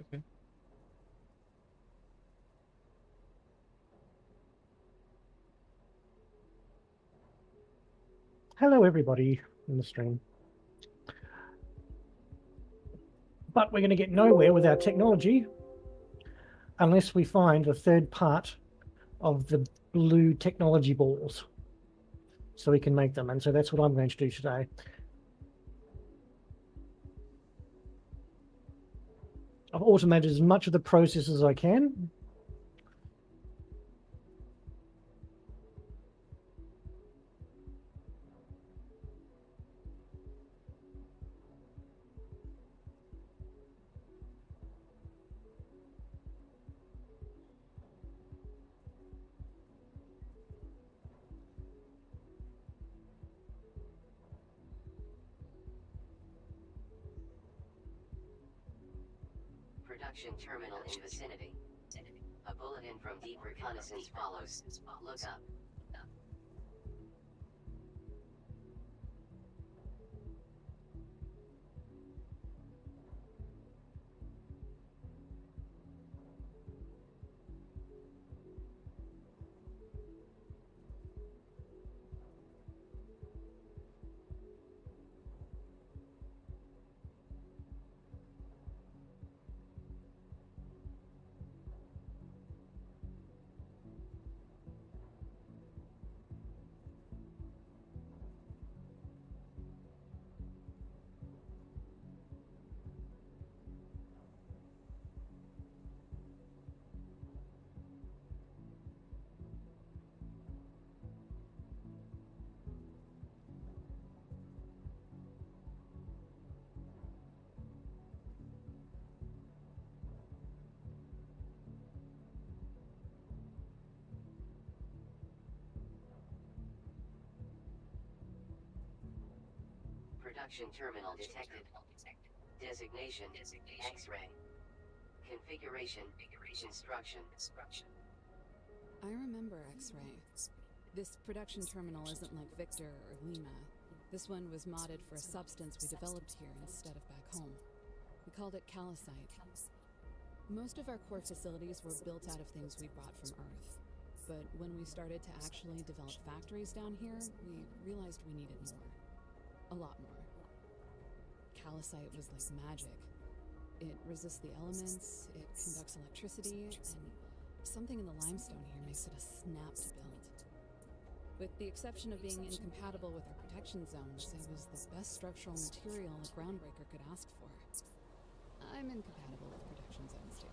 Okay. Hello, everybody in the stream. But we're going to get nowhere with our technology unless we find the third part of the blue technology balls so we can make them. And so that's what I'm going to do today. I've automated as much of the process as I can. Production terminal in vicinity. A bulletin from deep reconnaissance follows. Look up. Production terminal detected. Designation, X-ray. Configuration, instruction. I remember X-ray. This production terminal isn't like Victor or Lima. This one was modded for a substance we developed here instead of back home. We called it calcite. Most of our core facilities were built out of things we brought from Earth. But when we started to actually develop factories down here, we realized we needed more. A lot more. Calcite was like magic. It resists the elements, it conducts electricity, and something in the limestone here makes it a snap to build. With the exception of being incompatible with our protection zones, it was the best structural material a groundbreaker could ask for. I'm incompatible with protection zones too.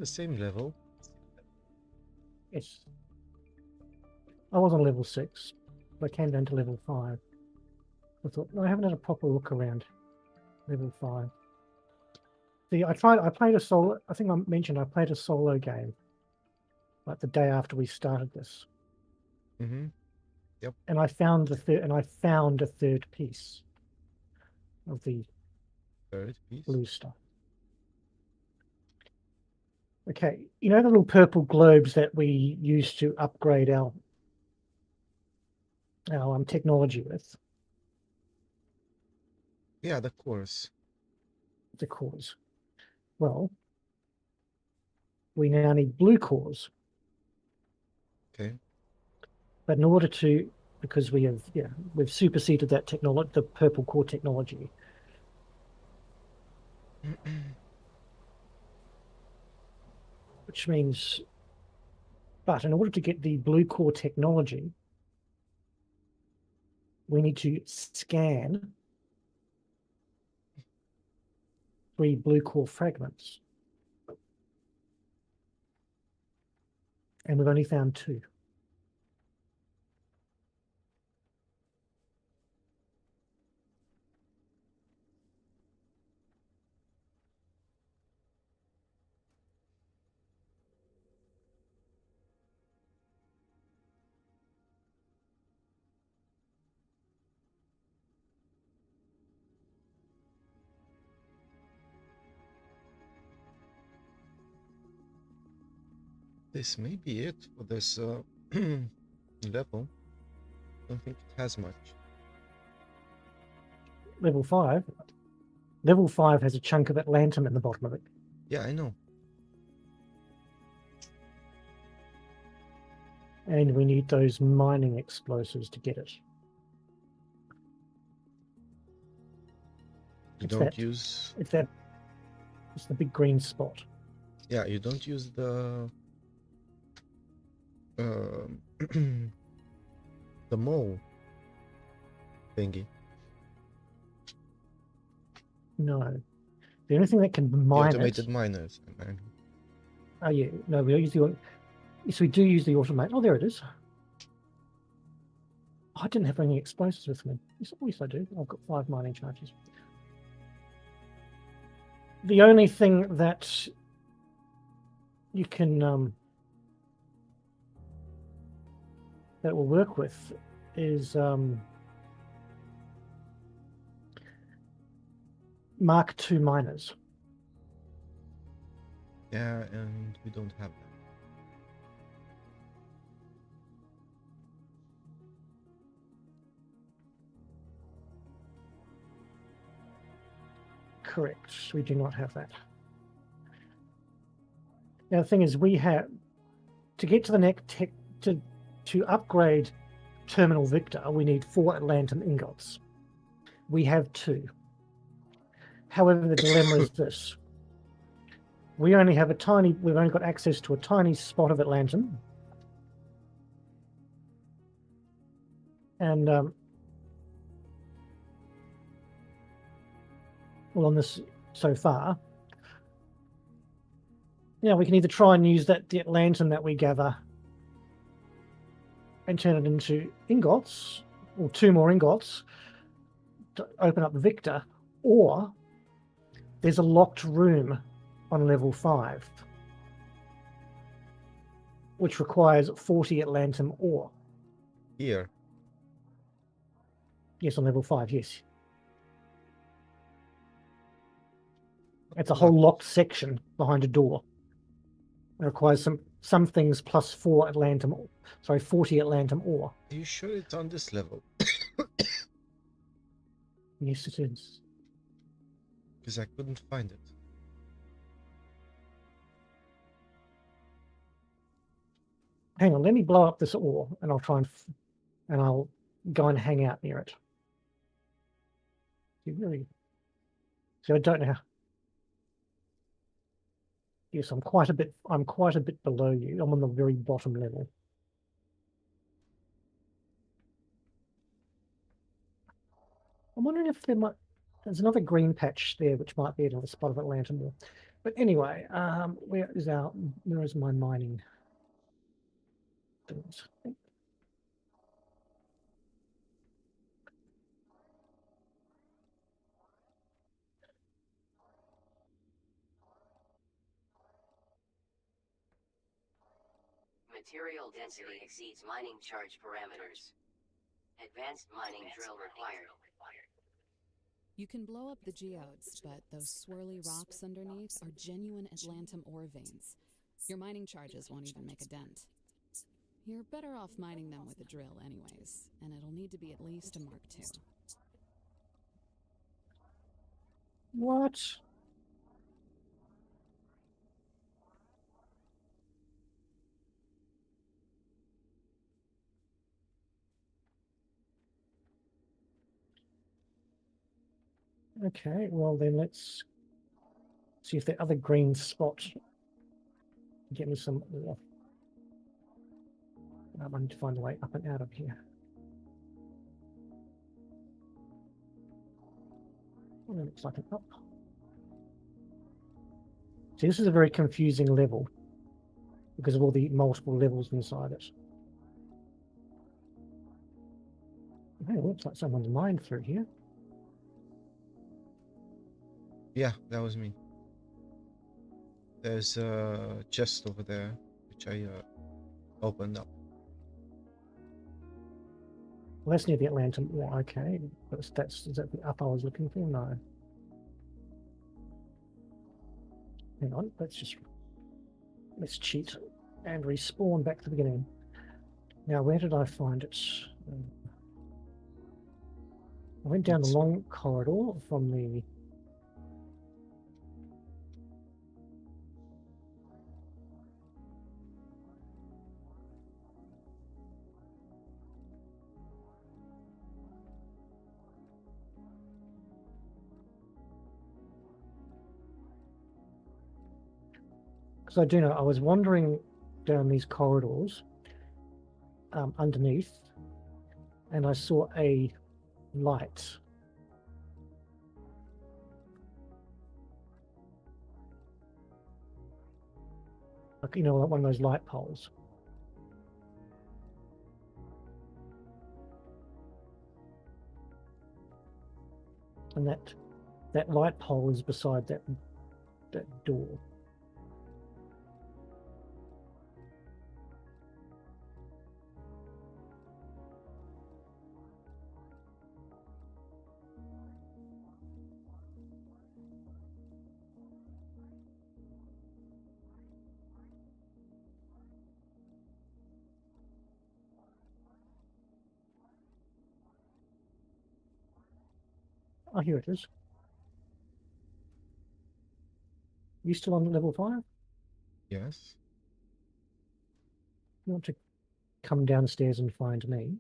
the same level. Yes. I was on level 6. I came down to level 5. I thought, no, I haven't had a proper look around level 5. See, I played a solo, I think I mentioned I played a solo game like the day after we started this. Mm-hmm. And I found a third piece of the Third piece. blue stuff. Okay, you know the little purple globes that we use to upgrade our technology with? Yeah, the course. The cores. Well, we now need blue cores. Okay. But in order to, because we've superseded that technology, the purple core technology. Which means, but in order to get the blue core technology, we need to scan 3 blue core fragments. And we've only found 2. This may be it for this level. Don't think it has much. Level 5. Level 5 has a chunk of Atlantum in the bottom of it. Yeah, I know. And we need those mining explosives to get it. You It's don't that- use. It's the big green spot. Yeah, you don't use the the mole thingy. No. The only thing that can The mine automated it... miners. I mean. Oh, yeah. No, we don't use the... Yes, we do use the automated... Oh, there it is. I didn't have any explosives with me. Yes, I do. I've got 5 mining charges. The only thing that you can... that will work with is... Mark II miners. Yeah, and we don't have that. Correct. We do not have that. Now the thing is, we have to get to the next tech to upgrade Terminal Victor. We need 4 Atlantum ingots. We have 2. However, the dilemma is this: we've only got access to a tiny spot of Atlantum, and well, on this so far, yeah, we can either try and use the Atlantum that we gather and turn it into ingots, or 2 more ingots to open up the Victor, or there's a locked room on level 5 which requires 40 Atlantum ore. Here. Yes, on level 5, yes. It's a whole locked section behind a door. It requires some things plus 40 Atlantum ore. Are you sure it's on this level? Yes, it is. Because I couldn't find it. Hang on, let me blow up this ore, and I'll try and I'll go and hang out near it. You really? So I don't know how. Yes, I'm quite a bit below you. I'm on the very bottom level. I'm wondering if there's another green patch there, which might be another spot of Atlantum ore. But anyway, where is my mining things? Material density exceeds mining charge parameters. Advanced mining drill required. You can blow up the geodes, but those swirly rocks underneath are genuine Atlantum ore veins. Your mining charges won't even make a dent. You're better off mining them with a drill anyways, and it'll need to be at least a Mark II. What? Okay, well then let's see if the other green spot get me some ore. I need to find a way up and out of here. Well, it looks like an up. See, this is a very confusing level because of all the multiple levels inside it. Hey, it looks like someone's mined through here. Yeah, that was me. There's a chest over there, which I opened up. Well, that's near the Atlantum. Yeah, okay. But is that the up I was looking for? No. Hang on, let's cheat and respawn back to the beginning. Now, where did I find it? I went down the long corridor from the... Because I do know, I was wandering down these corridors underneath, and I saw a light. Like, you know, like one of those light poles. And that light pole is beside that door. Oh, here it is. You still on level 5? Yes. You want to come downstairs and find me?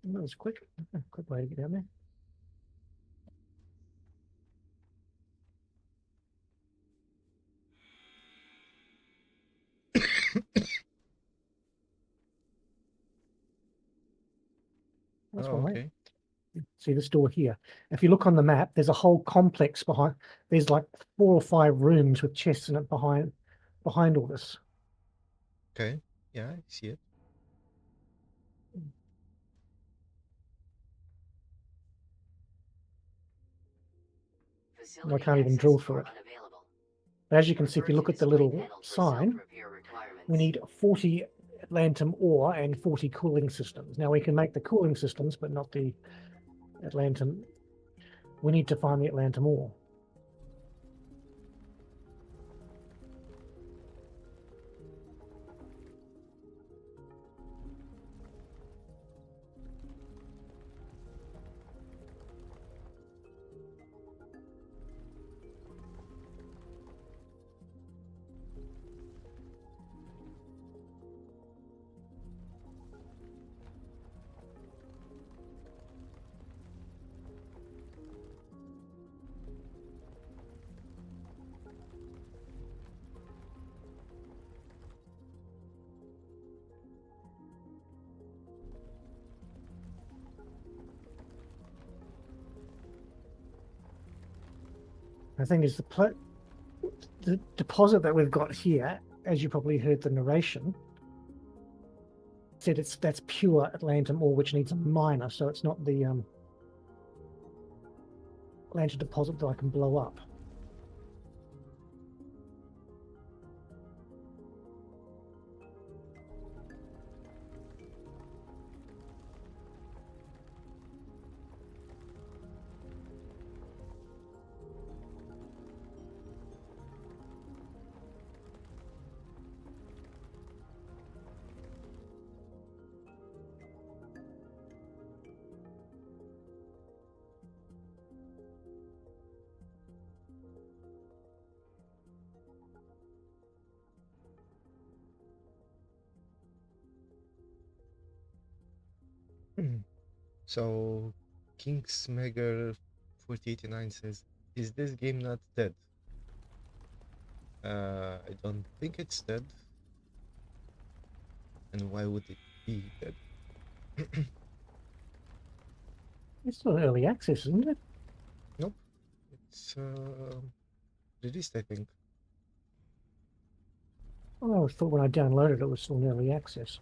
That was quick. Quick way to get down there. That's Oh, right. okay. See this door here. If you look on the map, there's a whole complex behind. There's like 4 or 5 rooms with chests in it behind all this. Okay. Yeah, I see it. I can't even drill through it. But as you can see, if you look at the little sign, we need 40 Atlantum ore and 40 cooling systems. Now we can make the cooling systems, but not the Atlantum. We need to find the Atlantum ore. The thing is, the deposit that we've got here, as you probably heard the narration, said that's pure Atlantum ore, which needs a miner, so it's not the Atlantum deposit that I can blow up. So, Kingsmager 4089 says, "Is this game not dead?" I don't think it's dead. And why would it be dead? It's still early access, isn't it? Nope. It's released, I think. Oh, I always thought when I downloaded it was still in early access.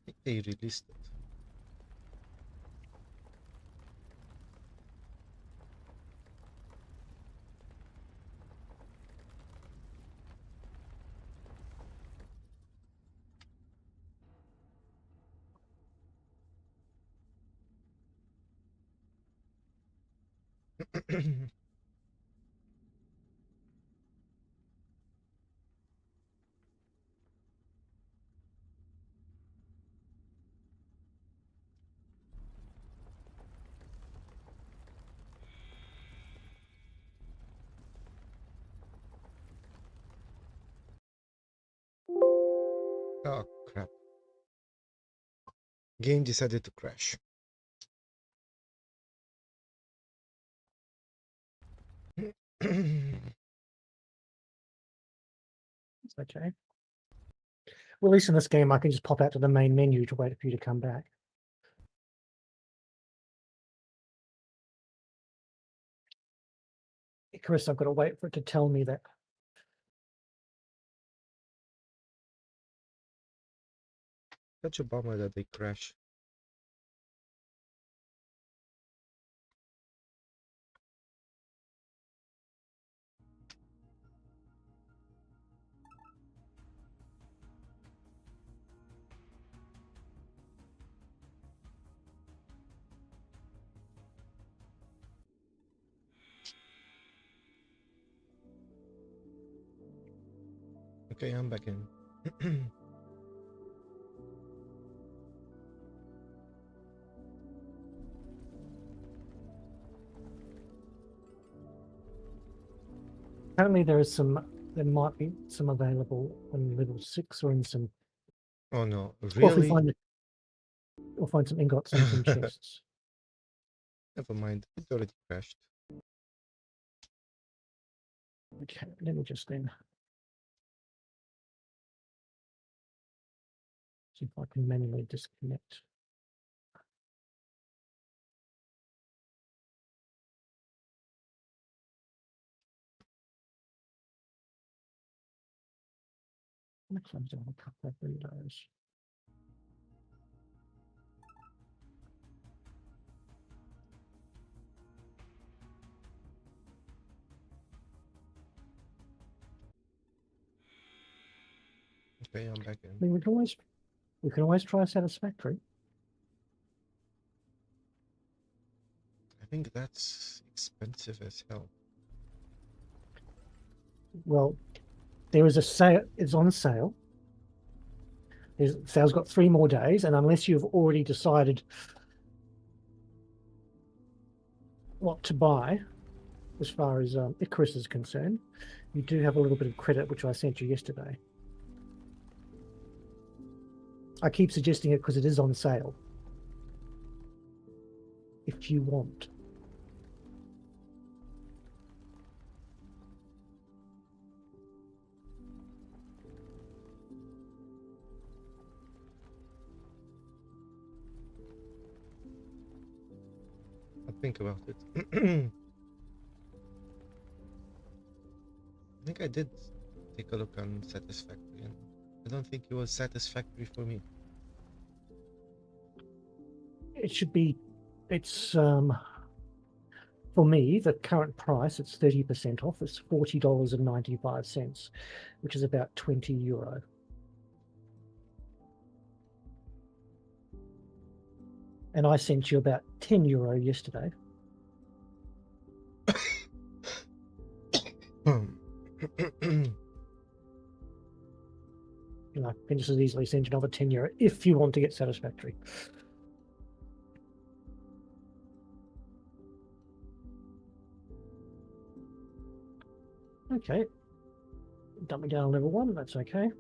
I think they released it. Oh crap. Game decided to crash. It's okay. Well, at least in this game, I can just pop out to the main menu to wait for you to come back. Chris, I've got to wait for it to tell me that. Such a bummer that they crash. Okay, I'm back in. Apparently, there might be some available on level 6 or in some. Oh no, Or if really? we'll find some ingots and some chests. Never mind, it already crashed. Okay, let me just then see if I can manually disconnect. I'm gonna close down a couple of windows. Okay, I'm back in. I mean, we can always try Satisfactory. I think that's expensive as hell. Well, there is a sale. It's on sale. Sale's got 3 more days, and unless you've already decided what to buy, as far as Icarus is concerned, you do have a little bit of credit, which I sent you yesterday. I keep suggesting it because it is on sale. If you want. think about it. I think I did take a look on Satisfactory, and I don't think it was satisfactory for me. It should be. It's for me the current price. It's 30% off. It's $40.95, which is about €20. And I sent you about €10 yesterday. You know, I can just as easily send you another €10 if you want to get Satisfactory. Okay. Dump me down to level 1, that's okay.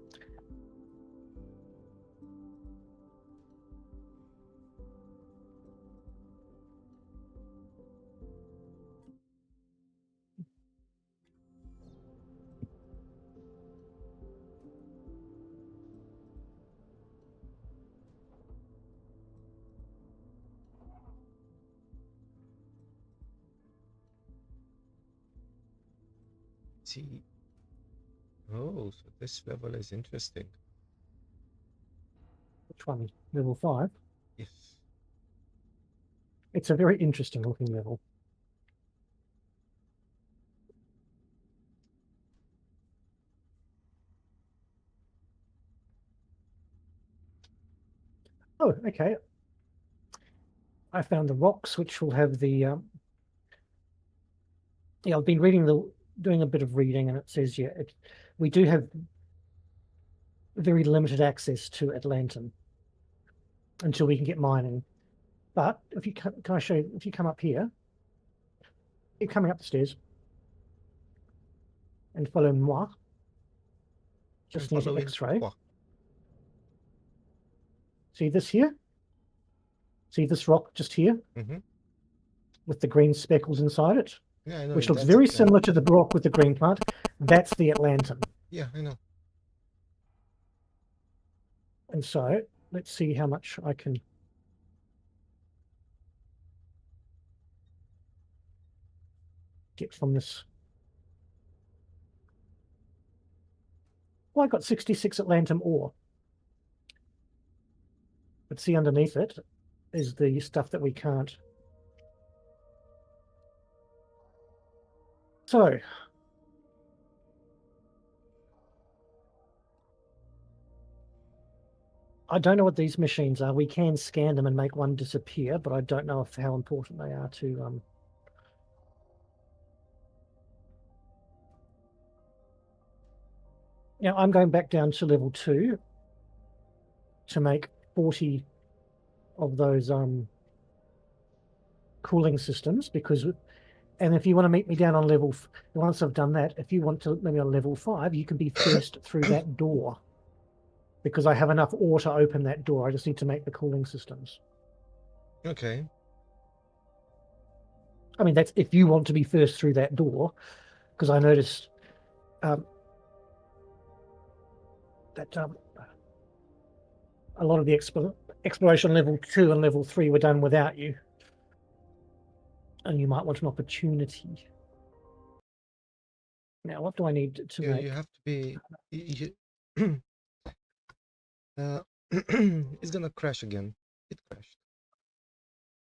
See. Oh, so this level is interesting. Which one? Level 5? Yes. It's a very interesting looking level. Oh, okay. I found the rocks, which will have the. Yeah, I've been doing a bit of reading, and it says we do have very limited access to Atlantan until we can get mining. But if you can I show you? If you come up here, you're coming up the stairs, and follow moi. Just near the X-ray. See this here? See this rock just here? Mm-hmm. With the green speckles inside it? Yeah, I know. Which looks very similar to the rock with the green plant. That's the Atlantan. Yeah, I know. And so, let's see how much I can get from this. Well, I got 66 Atlantum ore. But see, underneath it is the stuff that we can't. So, I don't know what these machines are. We can scan them and make one disappear, but I don't know how important they are to. Now, I'm going back down to level 2 to make 40 of those cooling systems, because, and if you want to meet me down on level, once I've done that, if you want to maybe on level 5, you can be first through that door, because I have enough ore to open that door. I just need to make the cooling systems. Okay. I mean, that's if you want to be first through that door, because I noticed that a lot of the exploration level 2 and level 3 were done without you. And you might want an opportunity. Now, what do I need to make? You have to be. It's gonna crash again. It crashed.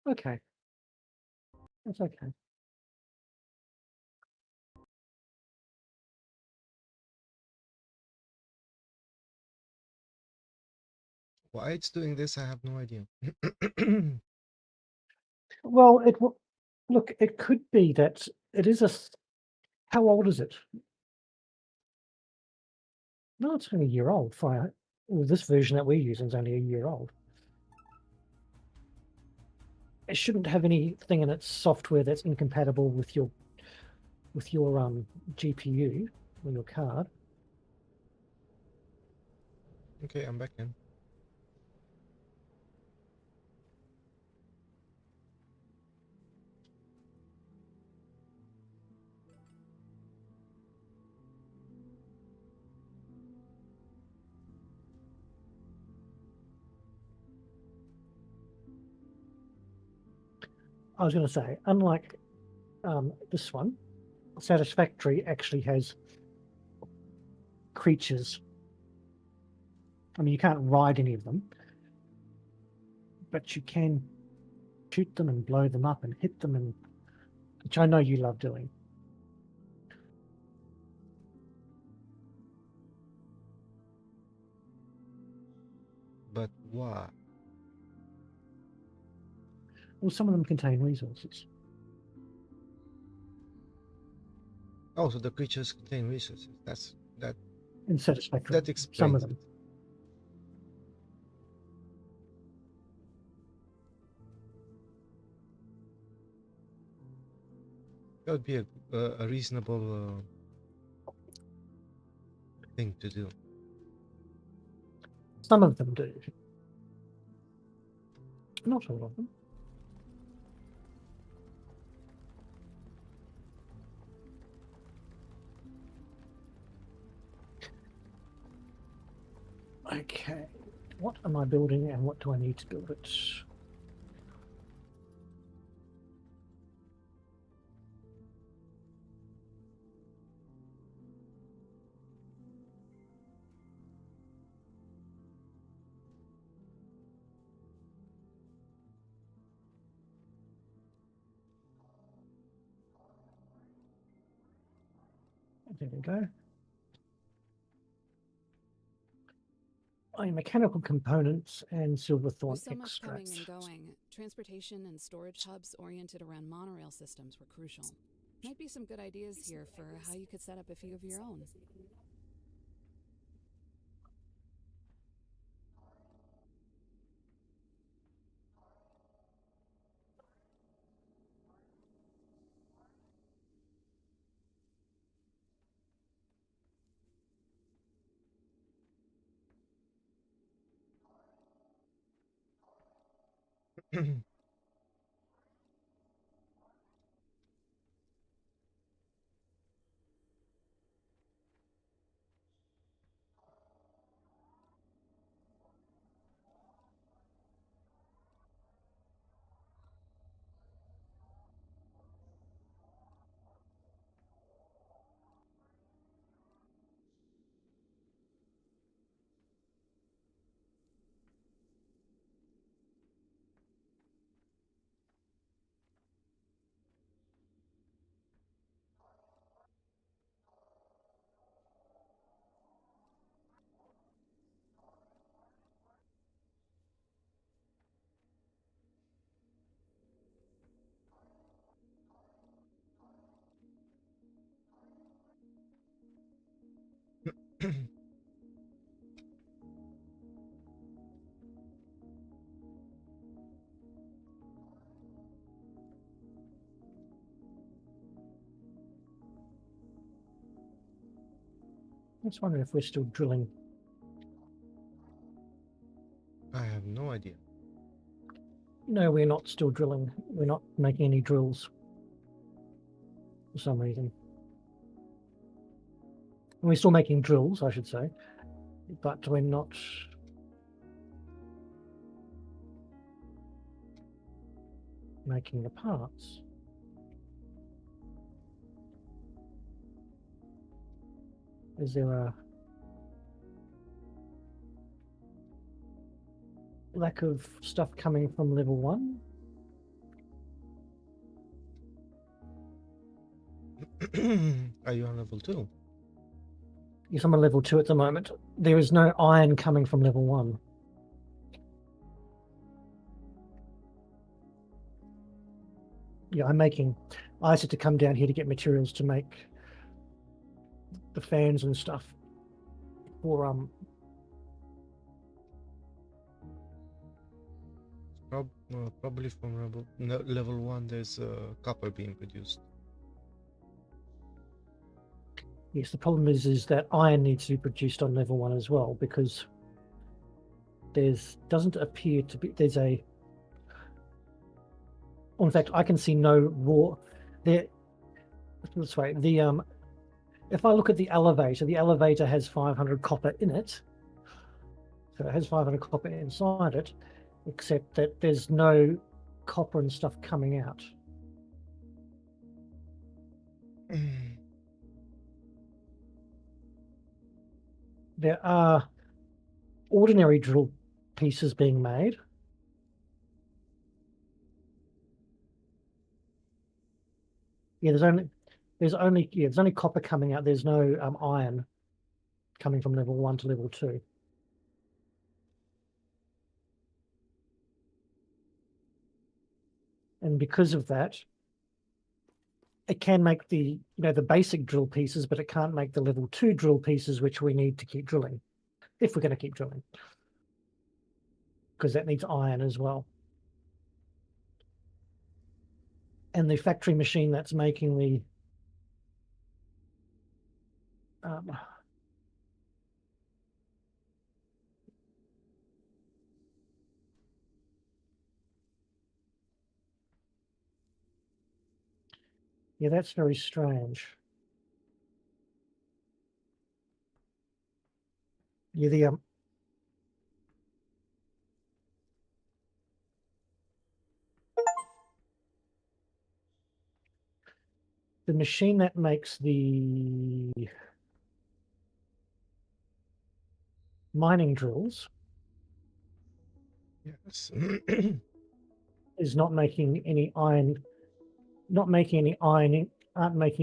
Okay. That's okay. Why it's doing this, I have no idea. Well, look, it could be that it is how old is it? No, it's only a year old. Well, this version that we're using is only a year old. It shouldn't have anything in its software that's incompatible with your GPU or your card. Okay, I'm back in. I was going to say, unlike this one, Satisfactory actually has creatures. I mean, you can't ride any of them, but you can shoot them and blow them up and hit them, and which I know you love doing. But why? Well, some of them contain resources. Oh, so the creatures contain resources. That In Satisfactory, that explains some of them. it. That would be a reasonable thing to do. Some of them do. Not all of them. Okay, what am I building and what do I need to build it? There we go. Mechanical components and silverthorn With so much coming extracts. and going, transportation and storage hubs oriented around monorail systems were crucial. Might be some good ideas here for how you could set up a few of your own. I just wonder if we're still drilling. I have no idea. No, we're not still drilling. We're not making any drills for some reason. We're still making drills, I should say, but we're not making the parts. Is there a lack of stuff coming from level 1? Are you on level 2? Yes, I'm on level 2 at the moment. There is no iron coming from level 1. Yeah, I had to come down here to get materials to make the fans and stuff for Probably from level 1 there's copper being produced. Yes, the problem is that iron needs to be produced on level 1 as well, because doesn't appear to be in fact, I can see no raw there. This way, if I look at the elevator has 500 copper in it, so it has 500 copper inside it, except that there's no copper and stuff coming out. There are ordinary drill pieces being made. Yeah, there's only copper coming out. There's no iron coming from level 1 to level 2. And because of that, it can make the basic drill pieces, but it can't make the level 2 drill pieces, which we need to keep drilling, if we're going to keep drilling, because that needs iron as well. And the factory machine that's making the yeah, that's very strange. Yeah, the machine that makes the mining drills Yes. is not making any iron, aren't making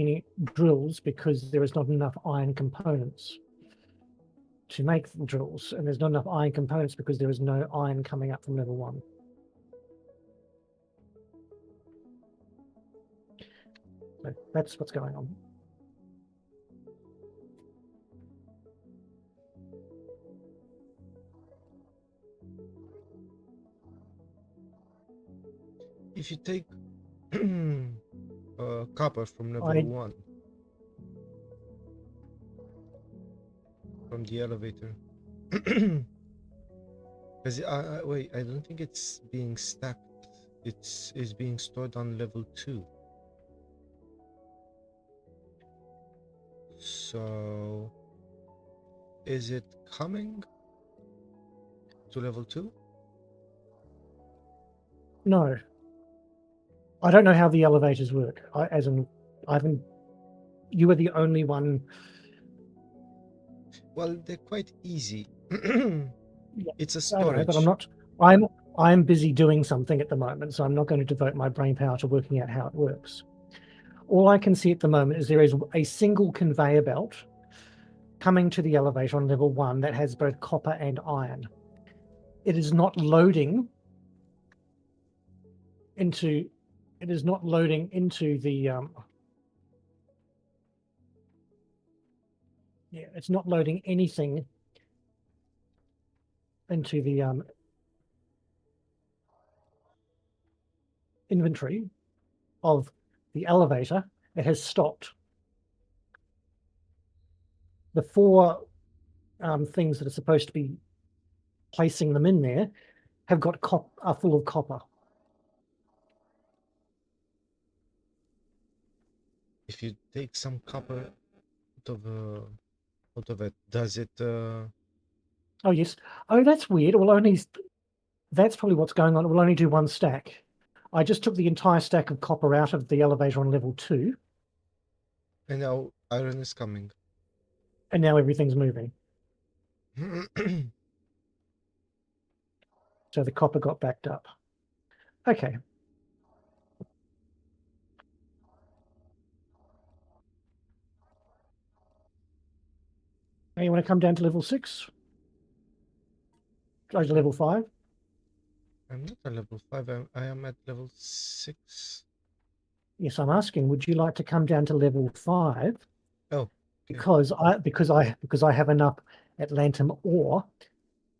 any drills because there is not enough iron components to make the drills, and there's not enough iron components because there is no iron coming up from level 1. So that's what's going on. If you take copper from level 1 from the elevator, because wait, I don't think it's being stacked. It's being stored on level 2. So is it coming to level 2? No. I don't know how the elevators work. You were the only one. Well, they're quite easy. Yeah, It's a I don't know, storage. but I'm busy doing something at the moment, so I'm not going to devote my brain power to working out how it works. All I can see at the moment is there is a single conveyor belt coming to the elevator on level 1 that has both copper and iron. It is not loading into the it's not loading anything into the inventory of the elevator. It has stopped. The 4 things that are supposed to be placing them in there have got are full of copper. If you take some copper out of it, does it? Oh yes. Oh, that's weird. That's probably what's going on. It will only do 1 stack. I just took the entire stack of copper out of the elevator on level 2. And now iron is coming. And now everything's moving. So the copper got backed up. Okay. Now you want to come down to level 6? Go to level 5? I'm not at level 5. I am at level 6. Yes, I'm asking, would you like to come down to level 5? Oh, okay. Because I have enough Atlantum ore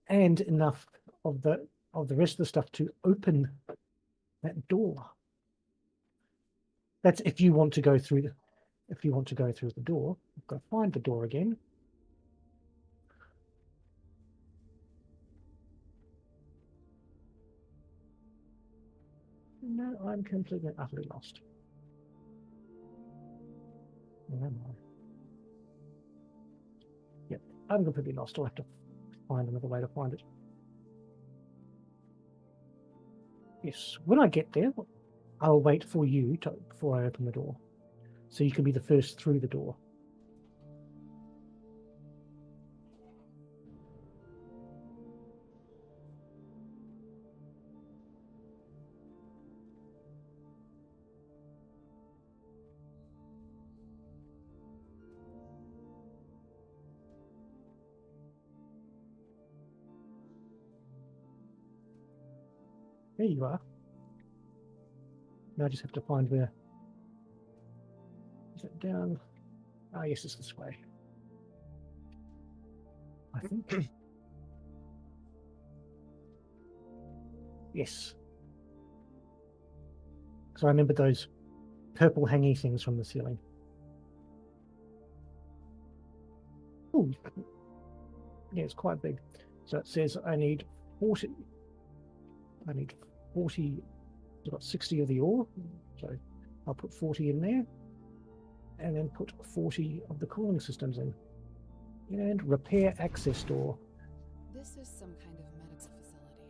and enough of the rest of the stuff to open that door. That's if you want to go through the door. I've got to find the door again. No, I'm completely and utterly lost. Where am I? Yep, I'm completely lost. I'll have to find another way to find it. Yes. When I get there, I'll wait for you before I open the door. So you can be the first through the door. There you are. Now I just have to find where. Is it down? Ah, yes, it's this way. I think. Yes. So I remember those purple hangy things from the ceiling. Oh, yeah, it's quite big. So it says I need 40. I need 40. I've got 60 of the ore, so I'll put 40 in there, and then put 40 of the cooling systems in, and repair access door. This is some kind of medical facility.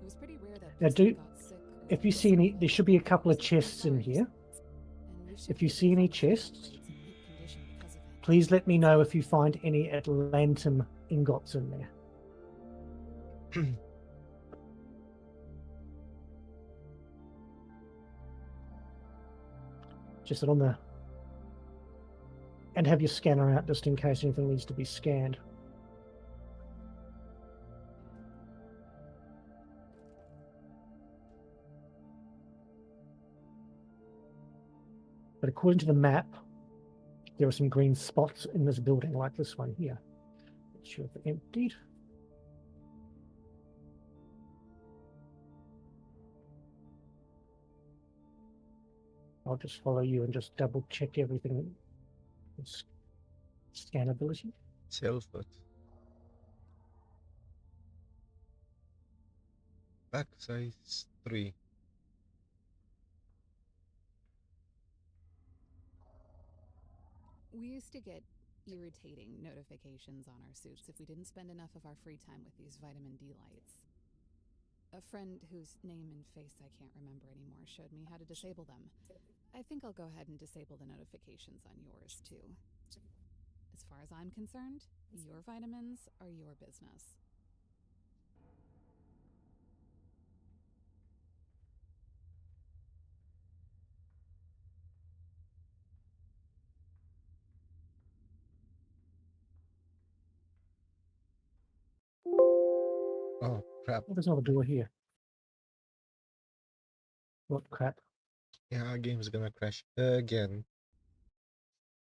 It was pretty rare that Now, people got sick or if you died see any, suddenly there should be a from couple of those chests in fires. here. And we've If shifted you see any from facilities chests, in peak condition because of it. please let me know if you find any Atlantum ingots in there. Just on the, and have your scanner out just in case anything needs to be scanned. But according to the map, there are some green spots in this building, like this one here. Not sure if they're emptied. I'll just follow you and just double check everything. Scannability. Silfoot. Back size 3. We used to get irritating notifications on our suits if we didn't spend enough of our free time with these vitamin D lights. A friend whose name and face I can't remember anymore showed me how to disable them. I think I'll go ahead and disable the notifications on yours too. As far as I'm concerned, your vitamins are your business. Oh, crap. Oh, there's another door here. What crap? Yeah, our game's gonna crash again.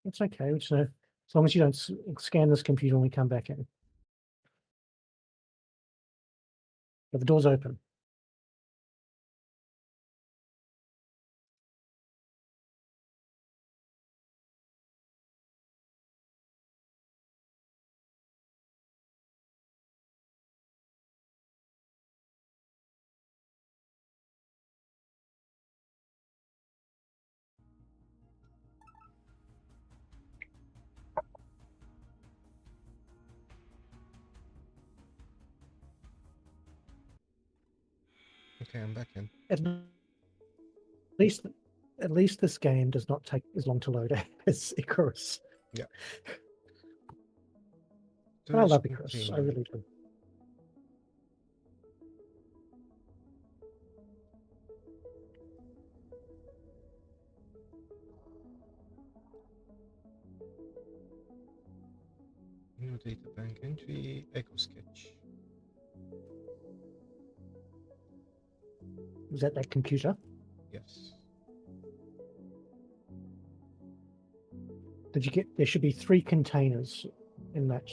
It's okay. As long as you don't scan this computer when we come back in. But the door's open. Okay, I'm back in. At least this game does not take as long to load as Icarus. Yeah. But I love Storage Icarus. I container. really do. New data bank entry, echo sketch. Was that computer? Yes. Did you get? There should be 3 containers in that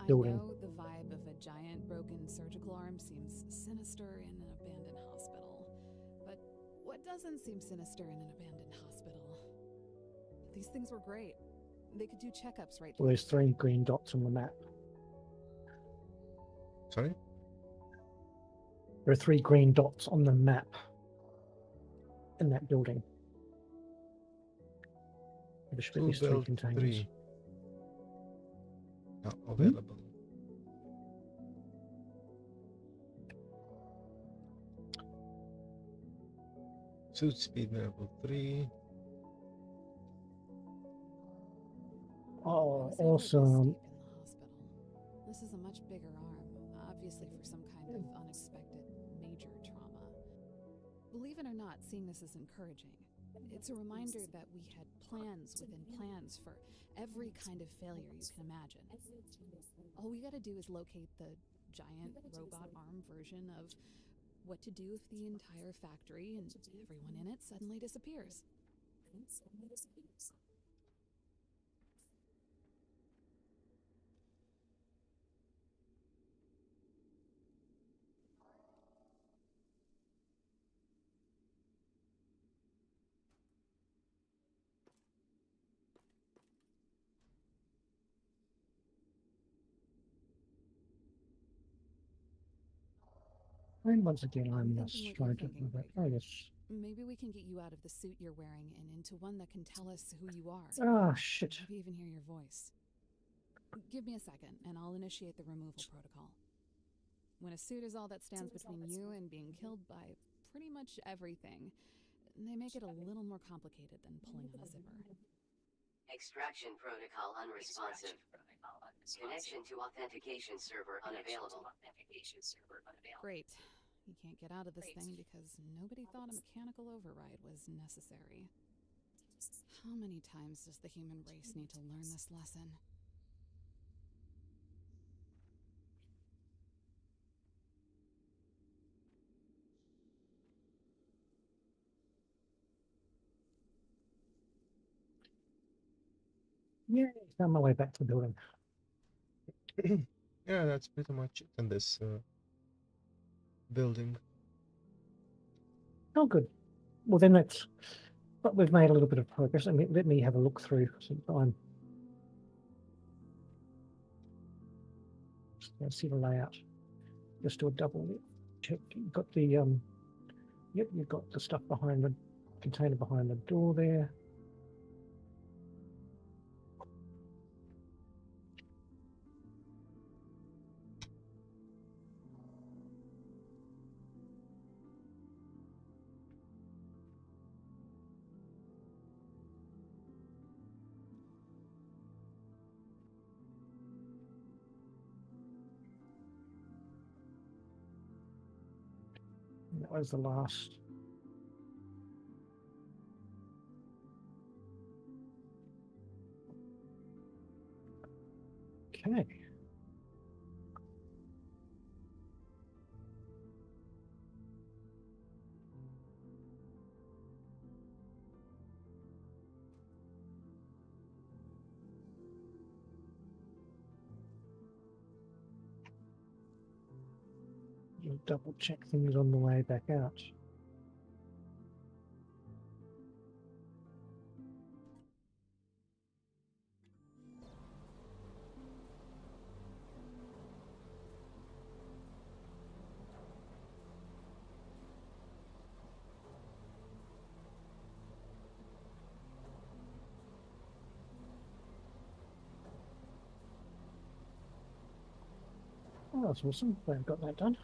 building. I know the vibe of a giant broken surgical arm seems sinister in an abandoned hospital. But what doesn't seem sinister in an abandoned hospital? These things were great. They could do checkups right Well, there. there's 3 green dots on the map. Sorry? There are 3 green dots on the map in that building. There should be at least 3 build containers. 3. Not available. Suit speed level 3. Oh, I was over awesome. this deep in the hospital. This is a much bigger arm, obviously for some kind of unexpected major trauma. Believe it or not, seeing this is encouraging. It's a reminder that we had plans within plans for every kind of failure you can imagine. All we gotta do is locate the giant robot arm version of what to do if the entire factory and everyone in it suddenly disappears. And once again, I'm thinking just what you're trying to thinking, remember. Breaker. Oh, yes. Maybe we can get you out of the suit you're wearing and into one that can tell us who you are. Ah, shit. Maybe even hear your voice. Give me a second, and I'll initiate the removal protocol. When a suit is all that stands between you and being killed by pretty much everything, they make it a little more complicated than pulling on a zipper. Extraction protocol unresponsive. Connection to authentication server unavailable. Great. You can't get out of this thing because nobody thought a mechanical override was necessary. How many times does the human race need to learn this lesson? Yeah, found my way back to the building. Yeah, that's pretty much it in this building. Oh, good. Well, then that's. But we've made a little bit of progress. Let me have a look through some time. Let's see the layout. Just do a double check. You've got the yep, you've got the stuff behind the container behind the door there. And that was the last. Okay. You'll double check things on the way back out. Oh, that's awesome. I've got that done.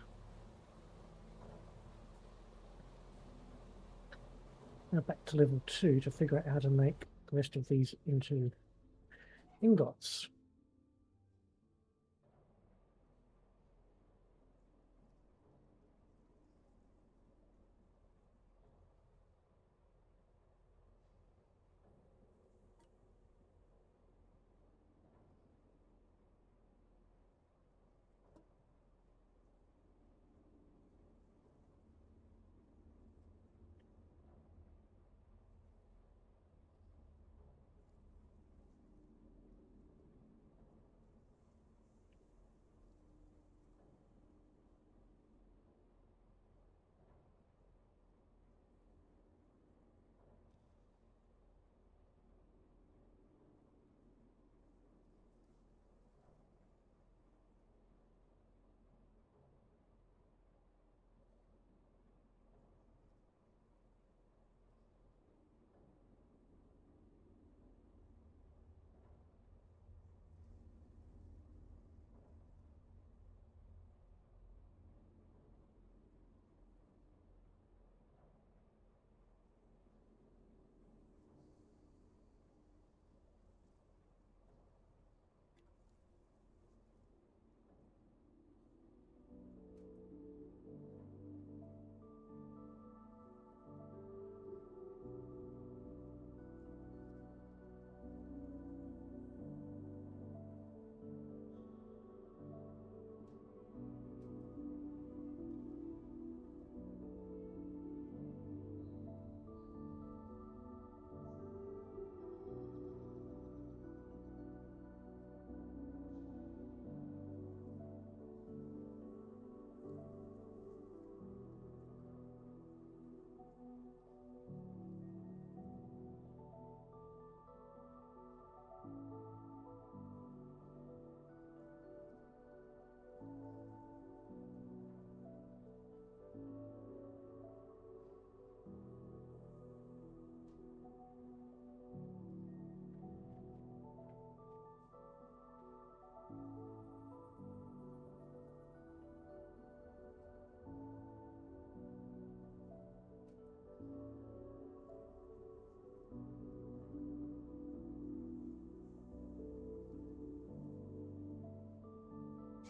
Now back to level 2 to figure out how to make the rest of these into ingots.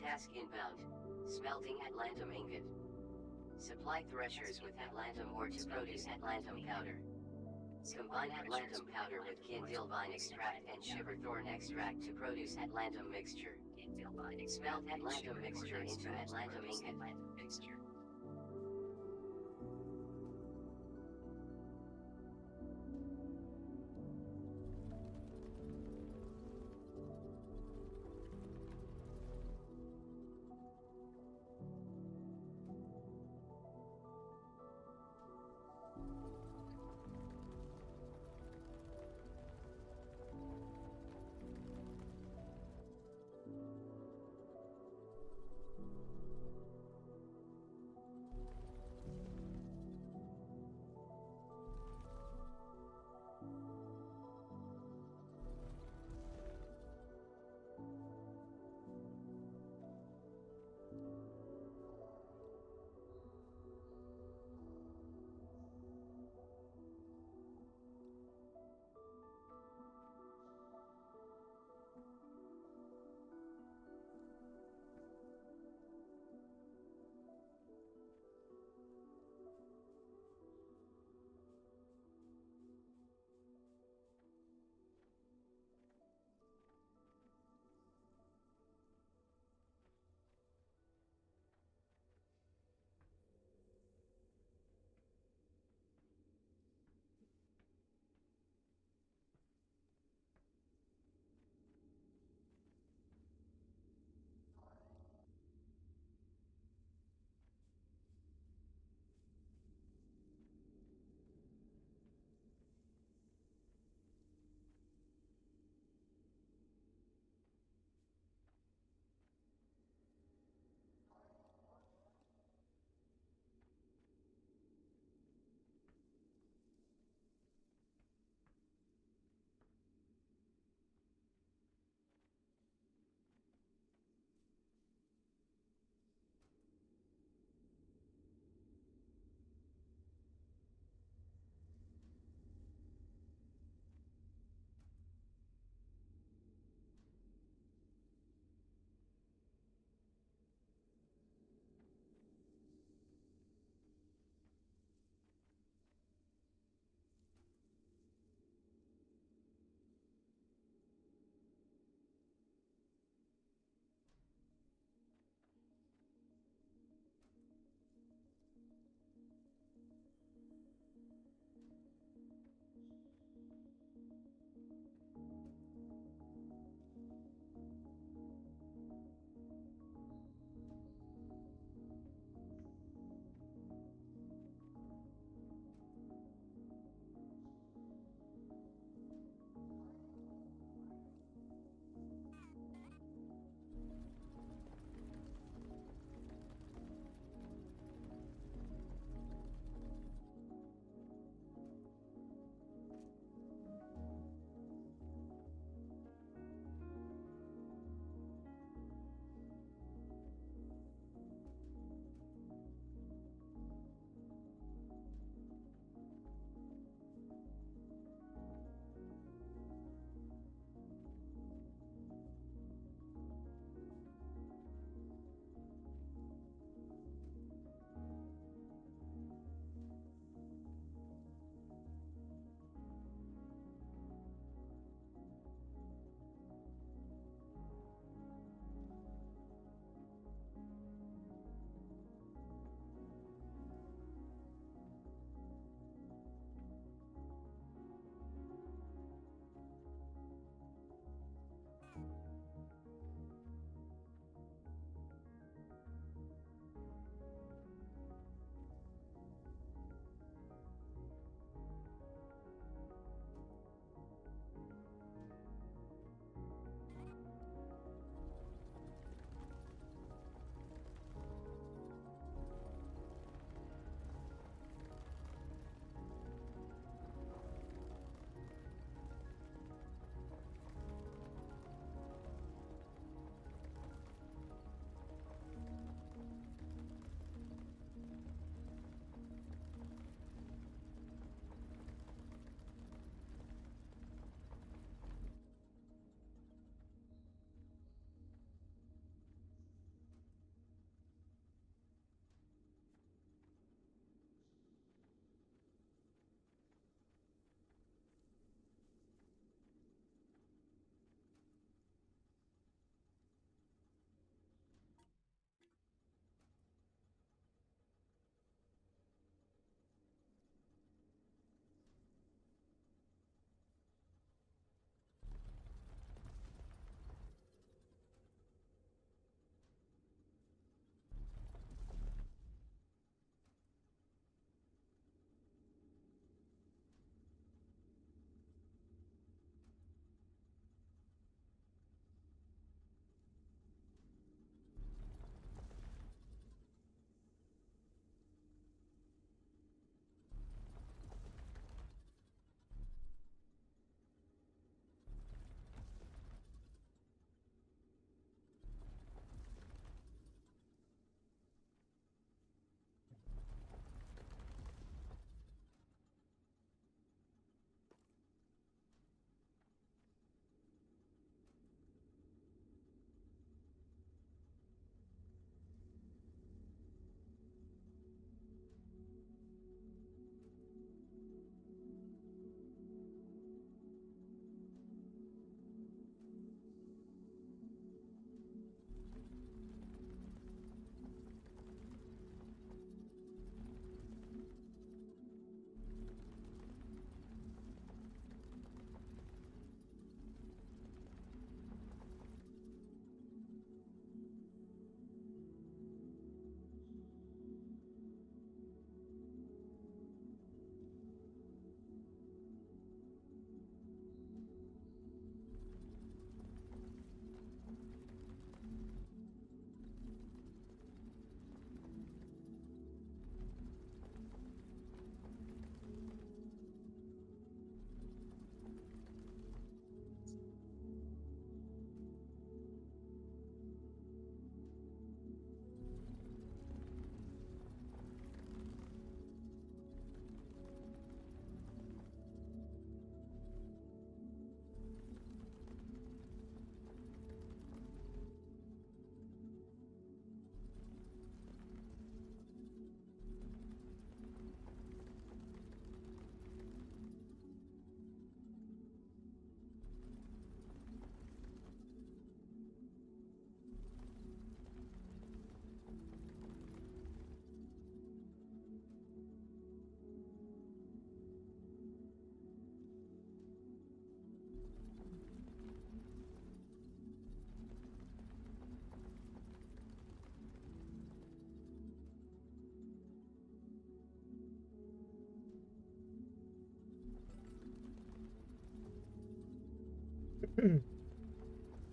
Task inbound. Smelting Atlantum ingot. Supply threshers with Atlantum ore to produce Atlantum powder. Combine Atlantum powder with Kindilvine extract and Shiverthorn extract to produce Atlantum mixture. Smelt Atlantum mixture into Atlantum ingot.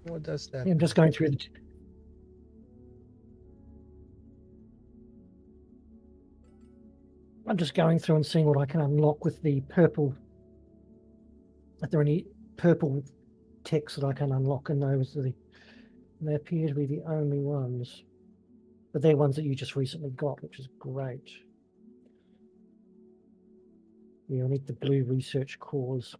What does that Yeah, I'm just going through the. I'm just going through and seeing what I can unlock with the purple. Are there any purple texts that I can unlock? And those are they appear to be the only ones. But they're ones that you just recently got, which is great. Yeah, I need the blue research cores.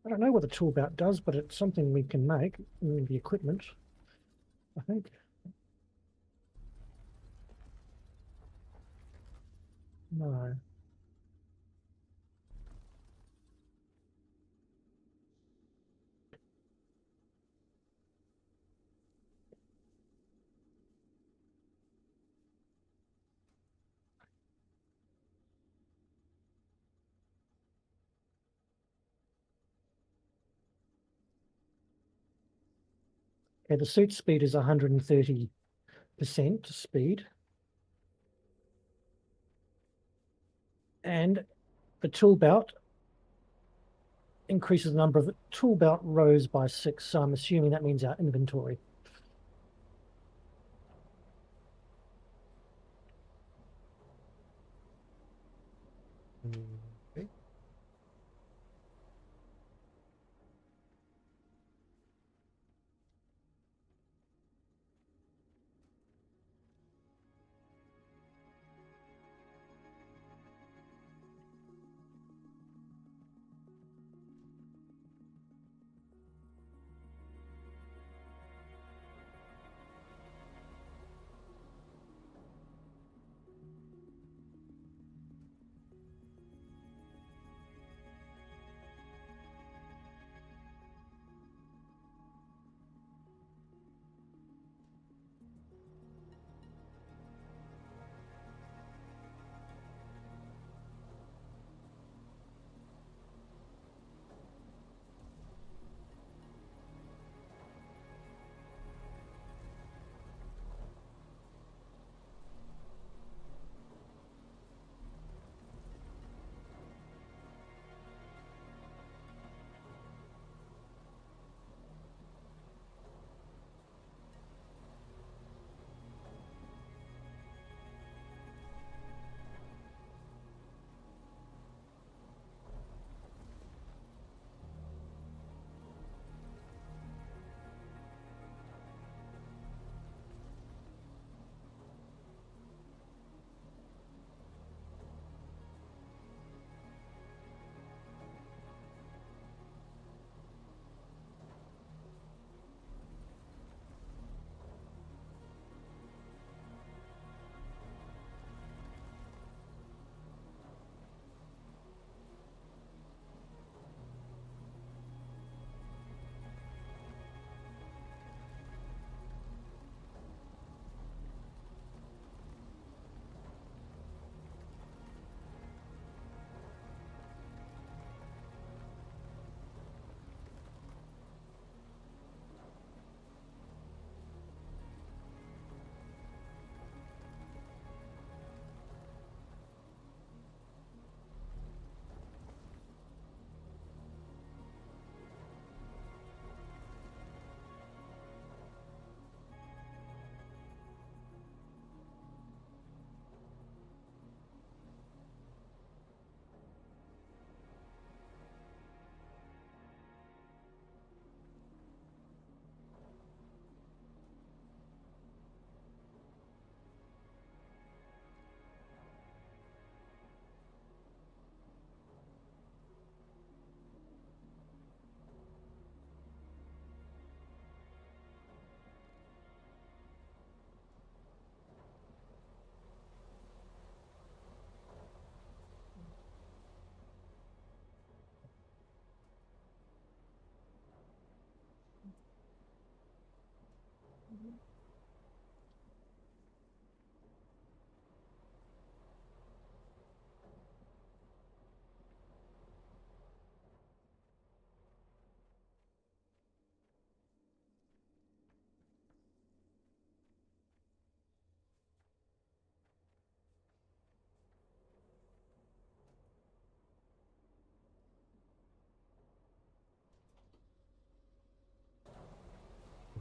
I don't know what the toolbelt does, but it's something we can make in the equipment, I think. No. Okay, the suit speed is 130% speed. And the tool belt increases the number of tool belt rows by 6. So I'm assuming that means our inventory. Okay.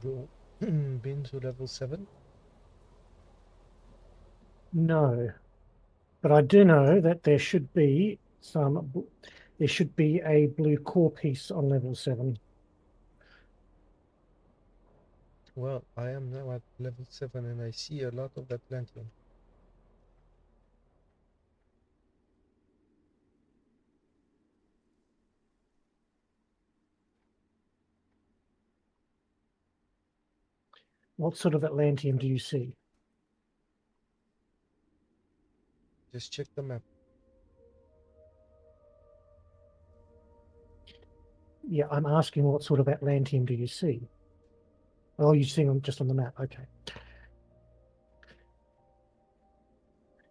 you been to level 7? No, but I do know that there should be there should be a blue core piece on level 7. Well, I am now at level 7 and I see a lot of Atlantean. What sort of Atlantium do you see? Just check the map. Yeah, I'm asking what sort of Atlantium do you see? Oh, you're seeing them just on the map. Okay.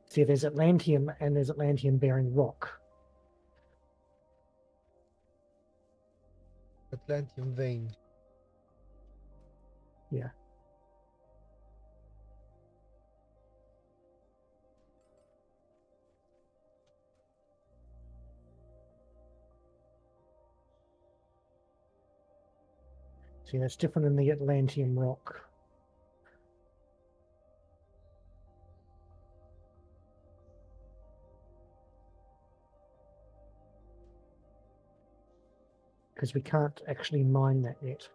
See, there's Atlantium and there's Atlantium-bearing rock. Atlantean vein. Yeah. See, that's different than the Atlantium rock. Because we can't actually mine that yet.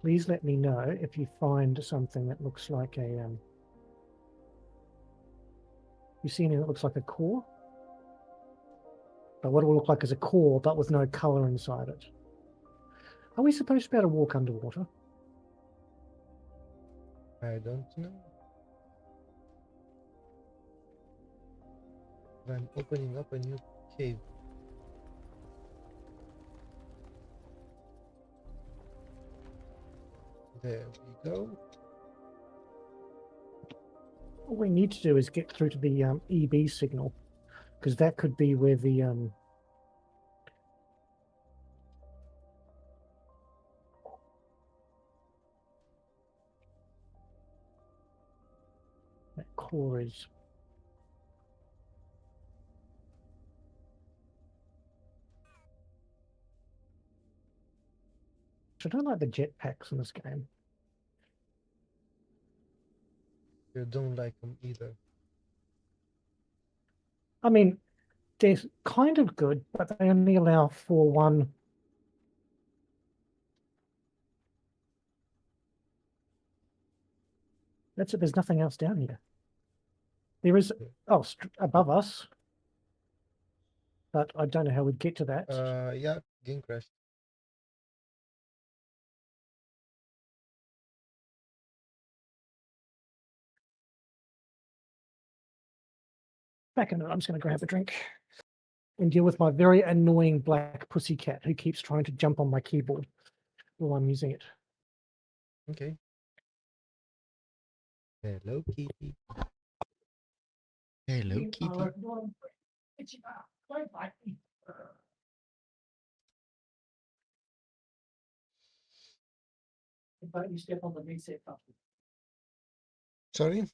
Please let me know if you find something that looks like a you see anything that looks like a core? But what it will look like is a core, but with no color inside it. Are we supposed to be able to walk underwater? I don't know. I'm opening up a new cave. There we go. All we need to do is get through to the EB signal, because that could be where the that core is. So I don't like the jetpacks in this game. You don't like them either. I mean, they're kind of good, but they only allow for one. That's it. There's nothing else down here. There is, oh, above us, but I don't know how we'd get to that. Yeah, game crashed. Back in a minute, I'm just going to grab a drink and deal with my very annoying black pussycat who keeps trying to jump on my keyboard while I'm using it. Okay. Hello, Kitty. Hello, Kitty. But you step on the reset button. Sorry?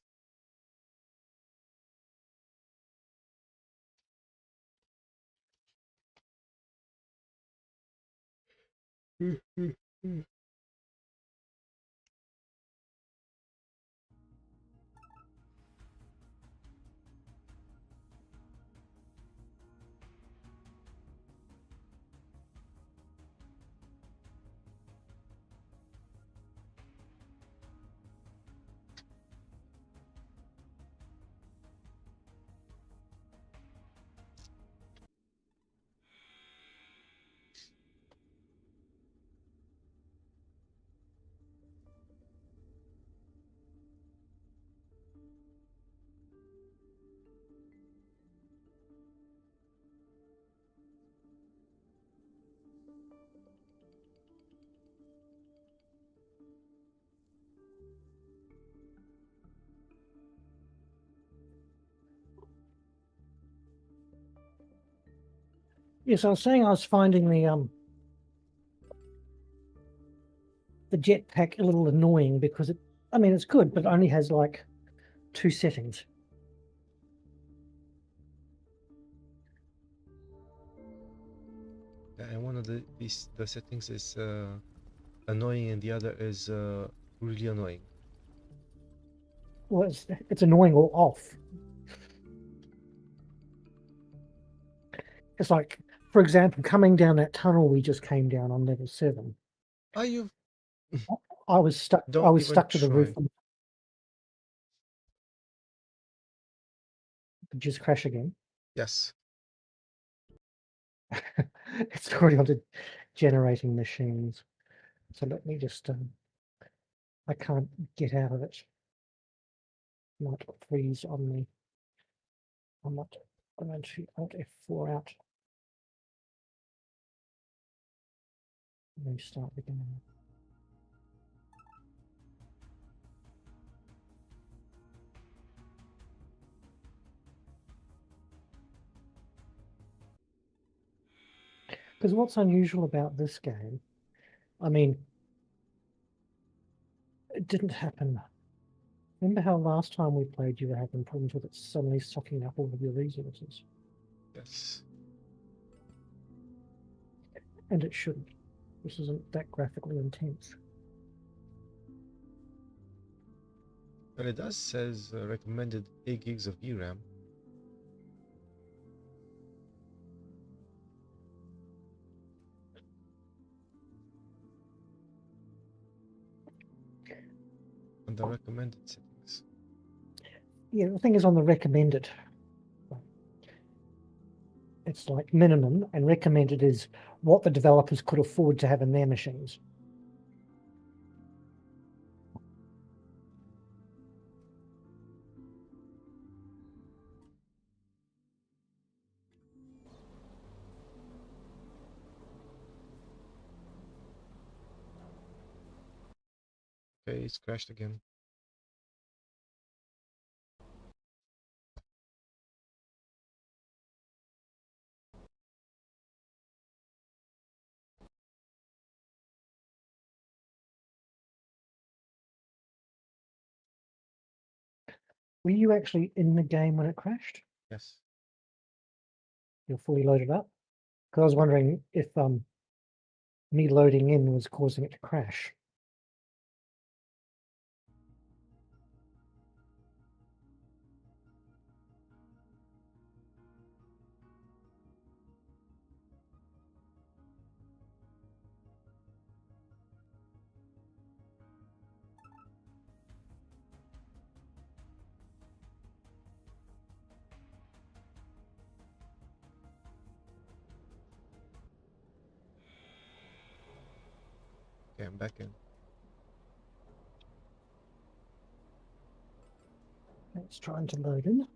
Yes, I was saying I was finding the the jetpack a little annoying because it's good, but it only has like 2 settings. Yeah, and one of the settings is annoying, and the other is really annoying. Well, it's annoying or off. It's like, for example, coming down that tunnel we just came down on level 7. Are you? I was stuck. Don't I was even stuck to the roof. try. Just crash again. Yes. It's already onto generating machines. So let me just. I can't get out of it. Might freeze on me. I'm going to Alt F4 out. Restart again. Because what's unusual about this game, it didn't happen. Remember how last time we played you were having problems with it suddenly sucking up all of your resources? Yes. And it shouldn't. This isn't that graphically intense. But it does says recommended 8 gigs of VRAM. On the recommended settings. Yeah, the thing is on the recommended. It's like minimum, and recommended is what the developers could afford to have in their machines. Okay, it's crashed again. Were you actually in the game when it crashed? Yes. You're fully loaded up? Because I was wondering if me loading in was causing it to crash. Okay, I'm back in. It's trying to load in.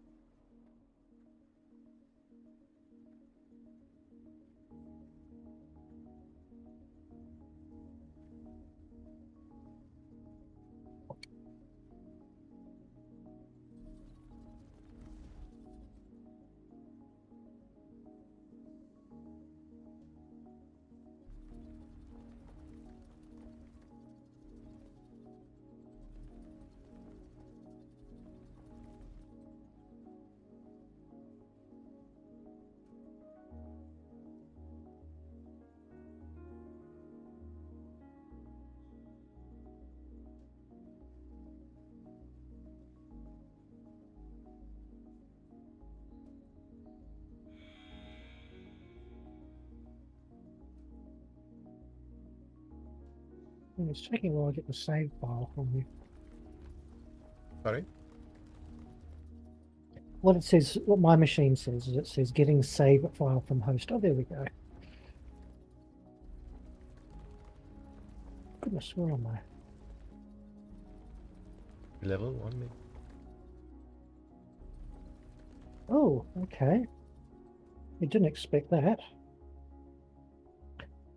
And it's taking a while to get the save file from you. Sorry? What it says, what my machine says, is it says getting save file from host. Oh, there we go. Goodness, where am I? Level 1 maybe? Oh, okay. I didn't expect that.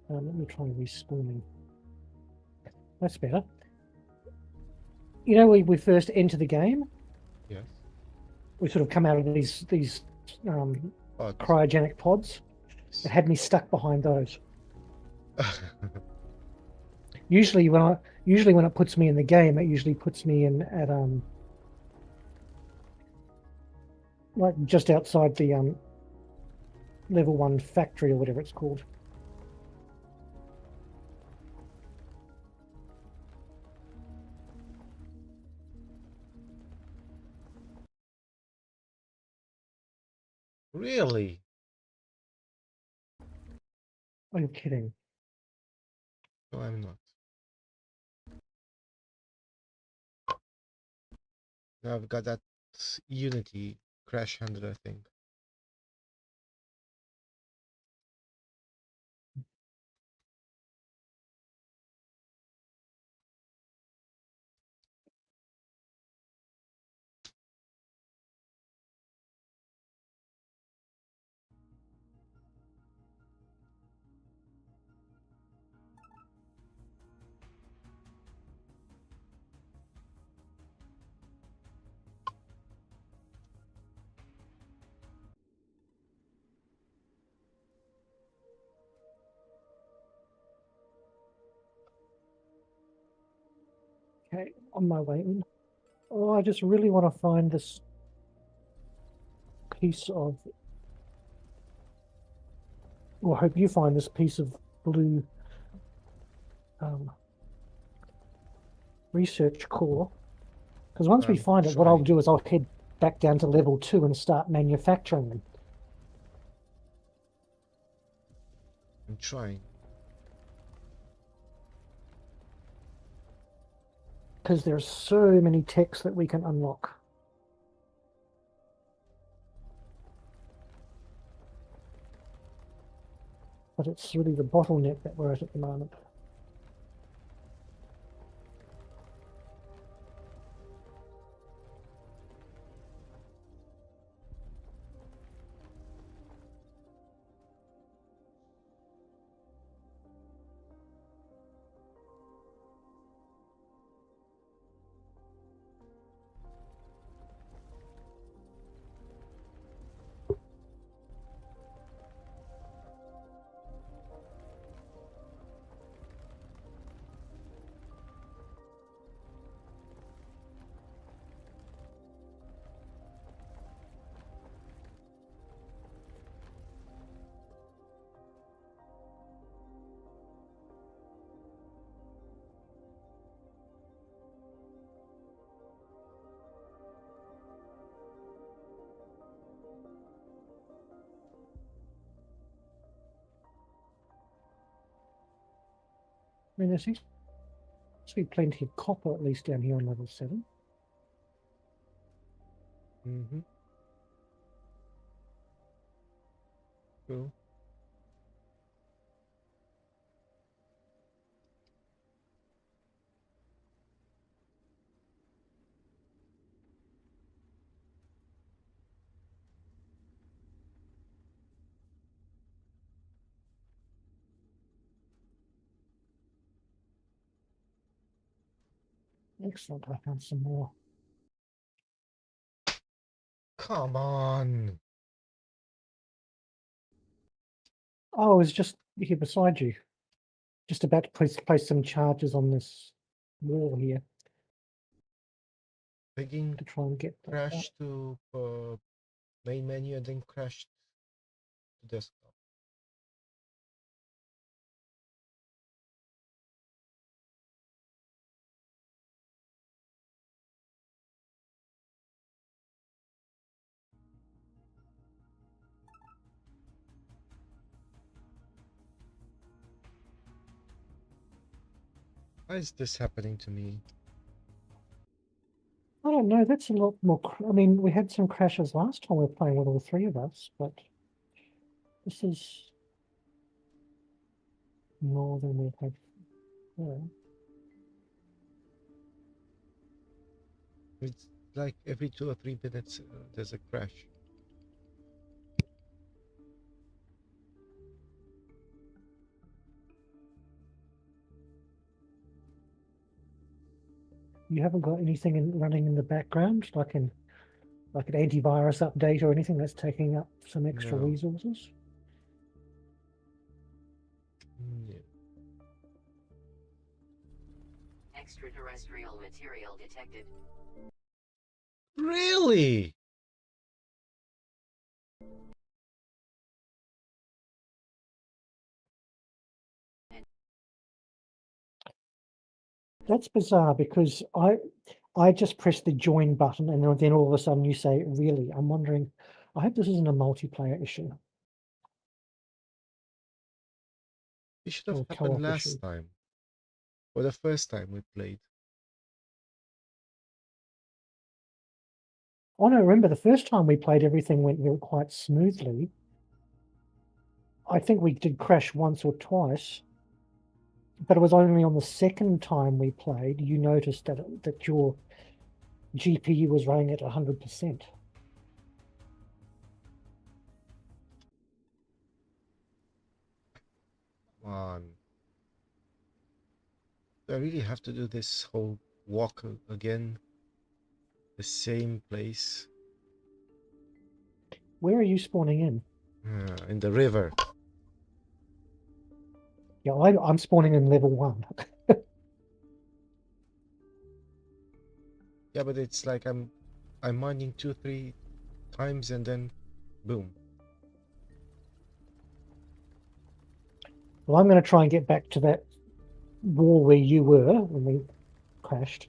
Let me try respawning. That's better. You know, we first enter the game, Yes. we sort of come out of these Pods. cryogenic pods. It had me stuck behind those. Usually when it puts me in the game, it usually puts me in at like just outside the level 1 factory or whatever it's called. Really? Are you kidding? No, I'm not. Now I've got that Unity crash handler thing. Okay, on my way in. Oh, I just really want to find this piece of, or hope you find this piece of blue research core. Because once we find it, what I'll do is I'll head back down to level 2 and start manufacturing them. I'm trying. Because there's so many techs that we can unlock. But it's really the bottleneck that we're at the moment. I mean, there seems to be plenty of copper at least down here on level 7. Mm-hmm. Cool. Excellent, I found some more. Come on. Oh, I was just here beside you. Just about to place some charges on this wall here Begging to try and get that out. crash to main menu and then crashed to desktop. Why is this happening to me? I don't know, that's a lot more. I mean, we had some crashes last time we were playing with all 3 of us, but this is more than we've had before. It's like every 2 or 3 minutes there's a crash. You haven't got anything running in the background, like an antivirus update or anything that's taking up some extra No. resources? Yeah. Extraterrestrial material detected. Really? That's bizarre because I just pressed the join button and then all of a sudden you say, really? I'm wondering, I hope this isn't a multiplayer issue It should have or happened co-op last issue. time. Or the first time we played. Oh no, remember the first time we played, everything went quite smoothly. I think we did crash once or twice, but it was only on the second time we played you noticed that your GPU was running at 100%. Come on. Do I really have to do this whole walk again? The same place? Where are you spawning in? In the river. Yeah, I'm spawning in level 1. Yeah, but it's like I'm mining 2-3 times and then boom. Well, I'm going to try and get back to that wall where you were when we crashed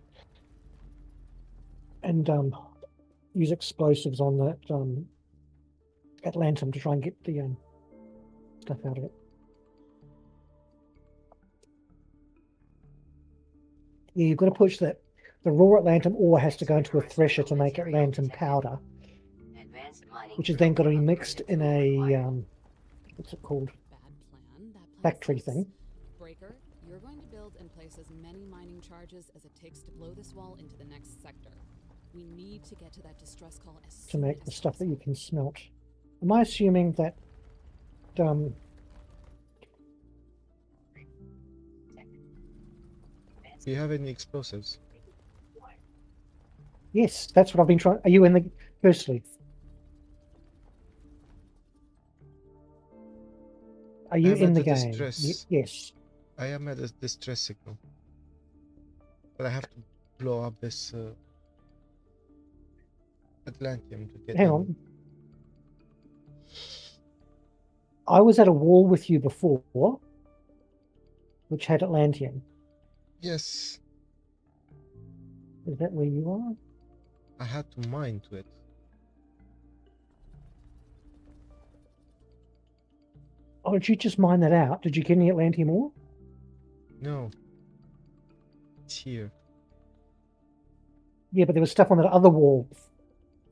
and use explosives on that Atlantum to try and get the stuff out of it. Yeah, you've got to push that. The raw Atlantum ore has to go into a thresher to make Atlantum powder, which is then got to be mixed in a what's it called? Bad plan. That plan Factory sucks. thing. Breaker, you're going to build and place as many mining charges as it takes to blow this wall into the next sector. We need to get to that distress call as To soon make as the stuff that you possible. can smelt. Am I assuming that Do you have any explosives? yes, that's what I've been trying. Are you in the firstly? Are you I'm in at the a game? distress. Yes. I am at a distress signal. But I have to blow up this Atlantium to get Hang in. on. I was at a wall with you before, which had Atlantium. Yes, Is that where you are? I had to mine to it. Oh, did you just mine that out? Did you get any Atlantium ore? No. It's here. Yeah, but there was stuff on that other wall.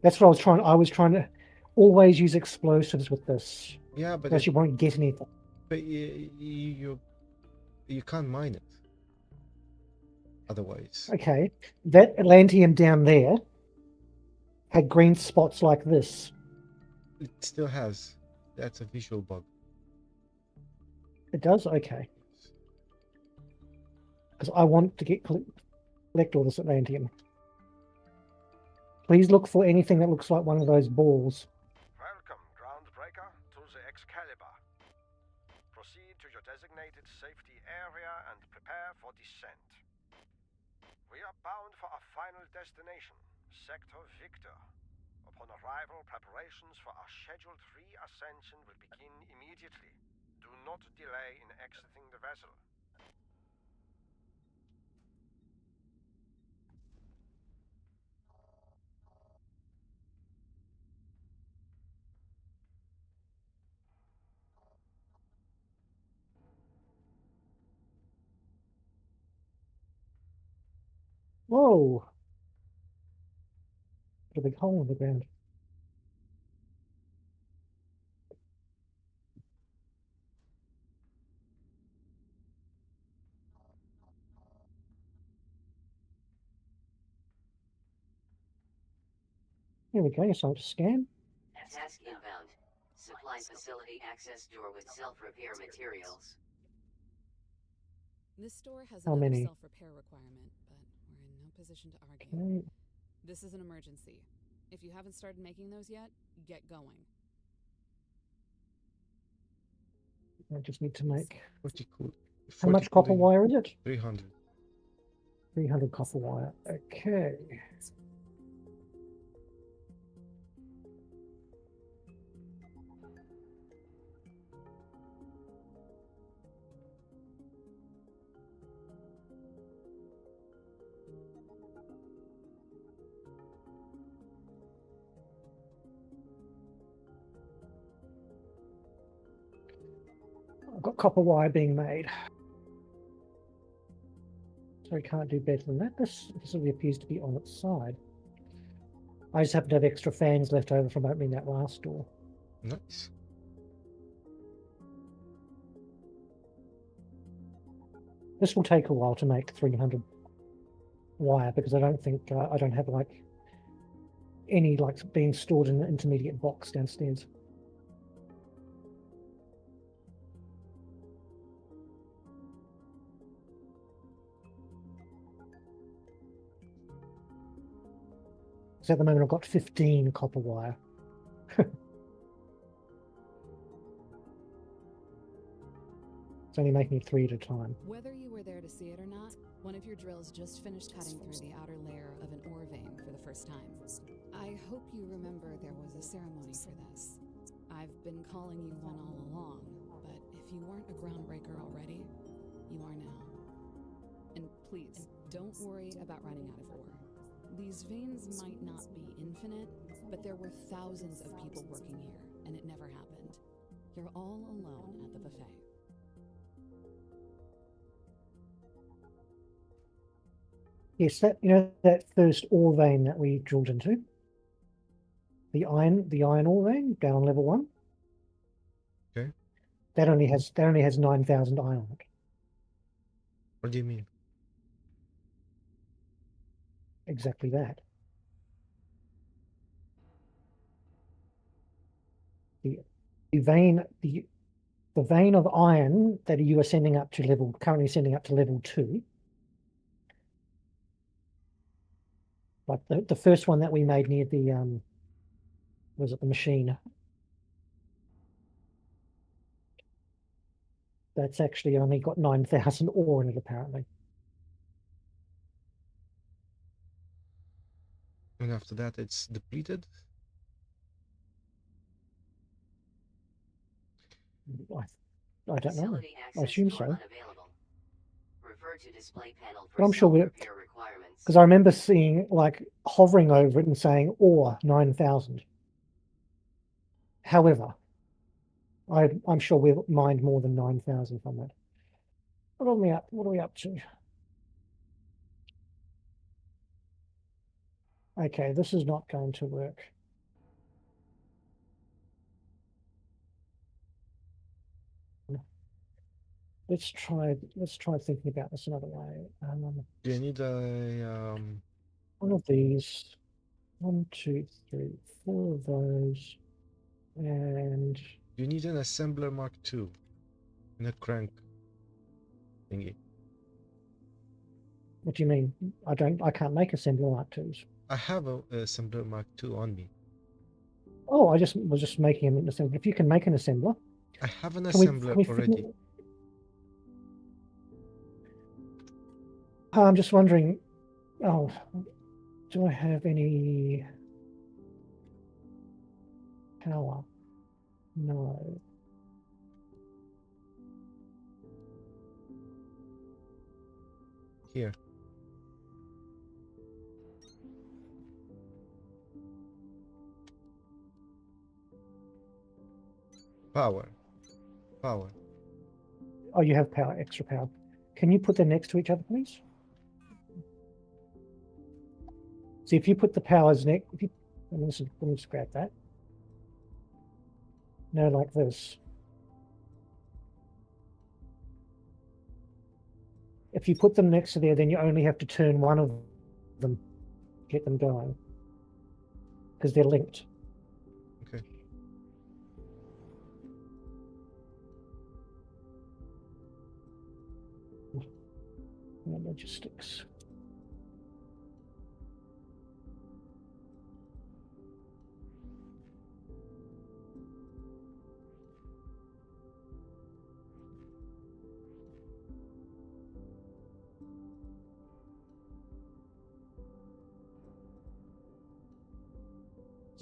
That's what I was trying. I was trying to always use explosives with this, Yeah, but else you won't get anything. but you can't mine it. Otherwise, Okay, that Atlantium down there had green spots like this. it still has. That's a visual bug. It does? Okay. Because I want to collect all this Atlantium. Please look for anything that looks like one of those balls. Welcome, Groundbreaker, to the Excalibur. Proceed to your designated safety area and prepare for descent. We are bound for our final destination, Sector Victor. Upon arrival, preparations for our scheduled re-ascension will begin immediately. Do not delay in exiting the vessel. Whoa! Got a big hole in the ground. Here we go. So to scan. Task inbound. Supply facility access door with self-repair materials. This store has How another many? self-repair requirement, but we're in no position to argue. Okay. This is an emergency. If you haven't started making those yet, get going. I just need to make. 40 cool. How much 40 copper cooling, wire is it? 300. 300 copper wire. Okay. I've got copper wire being made. So we can't do better than that. This really appears to be on its side. I just happen to have extra fans left over from opening that last door. Nice. This will take a while to make 300 wire because I don't think I don't have like any like being stored in the intermediate box downstairs. So at the moment I've got 15 copper wire. It's only making 3 at a time. Whether you were there to see it or not, one of your drills just finished cutting through the outer layer of an ore vein for the first time. I hope you remember there was a ceremony for this. I've been calling you one all along, but if you weren't a groundbreaker already, you are now. And please, don't worry about running out of ore. These veins might not be infinite, but there were thousands of people working here, and it never happened. You're all alone at the buffet. Yes, that that first ore vein that we drilled into, the iron ore vein down on level 1. Okay. That only has 9,000 iron on it. What do you mean? Exactly that. The vein of iron that you are sending up to currently sending up to level 2. Like the first one that we made near the was it the machine? That's actually only got 9,000 ore in it apparently. And after that, it's depleted. I don't know. Facility I access assume door so. unavailable. Refer to display panel for But I'm sure self-repair requirements. because I remember seeing like hovering over it and saying ore 9,000. However, I'm sure we've mined more than 9,000 from that. What are we up to? Okay, this is not going to work. Let's try thinking about this another way. Do you need a One of these, 1, 2, 3, 4 of those, and you need an assembler Mark II and a crank thingy. what do you mean? I can't make assembler Mark IIs. I have a assembler Mark II on me. Oh, I was just making an assembler. If you can make an assembler, I have an can we assembler already. I'm just wondering. Oh, do I have any power? No. Here. Power. Oh, you have power, extra power. Can you put them next to each other, please? See, if you put the powers next, let me just grab that. No, like this. If you put them next to there, then you only have to turn one of them, get them going, because they're linked. Okay. Logistics.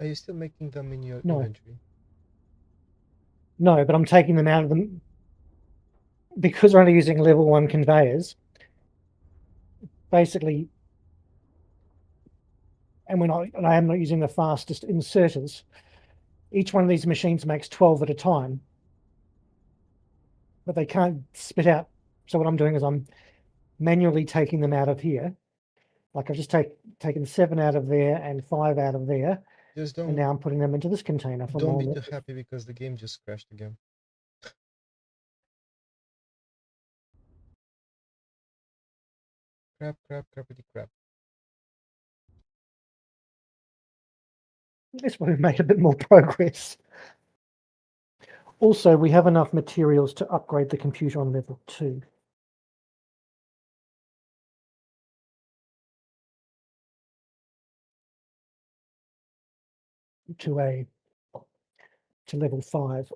Are you still making them in your No. inventory? No, but I'm taking them out of them because we're only using level 1 conveyors. Basically, and I am not using the fastest inserters. Each one of these machines makes 12 at a time, but they can't spit out. So what I'm doing is I'm manually taking them out of here. Like I've just taken 7 out of there and 5 out of there, Just and don't now I'm putting them into this container for don't more. be too happy because the game just crashed again. Crap, crappity crap. This one made a bit more progress. Also, we have enough materials to upgrade the computer on level 2. To level 5.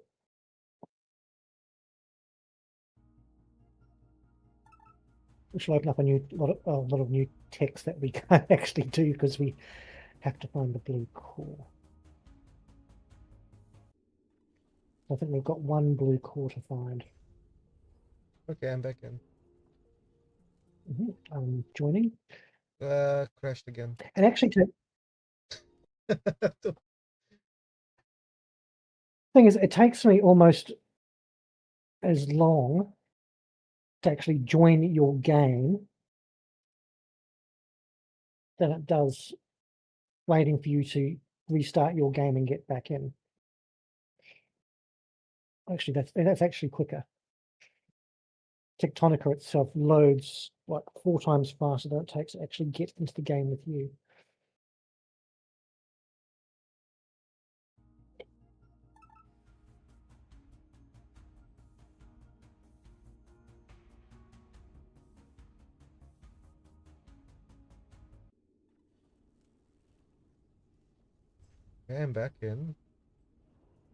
Which will open up a lot of new text that we can't actually do because we have to find the blue core. I think we've got 1 blue core to find. Okay, I'm back in. I'm joining. Crashed again. And actually, thing is, it takes me almost as long to actually join your game than it does waiting for you to restart your game and get back in. Actually, that's actually quicker. Techtonica itself loads like 4 times faster than it takes to actually get into the game with you. Okay, I'm back in.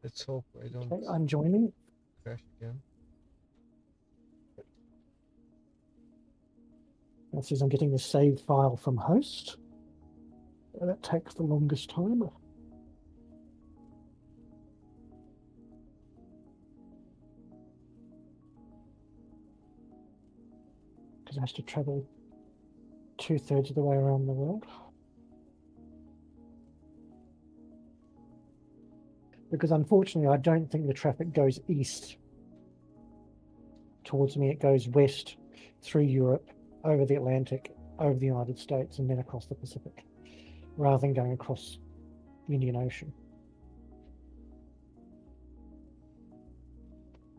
Let's hope I don't Okay, I'm joining. crash again. That says I'm getting the save file from host. That takes the longest time. Because it has to travel 2/3 of the way around the world. Because unfortunately, I don't think the traffic goes east towards me. It goes west through Europe, over the Atlantic, over the United States, and then across the Pacific, rather than going across the Indian Ocean.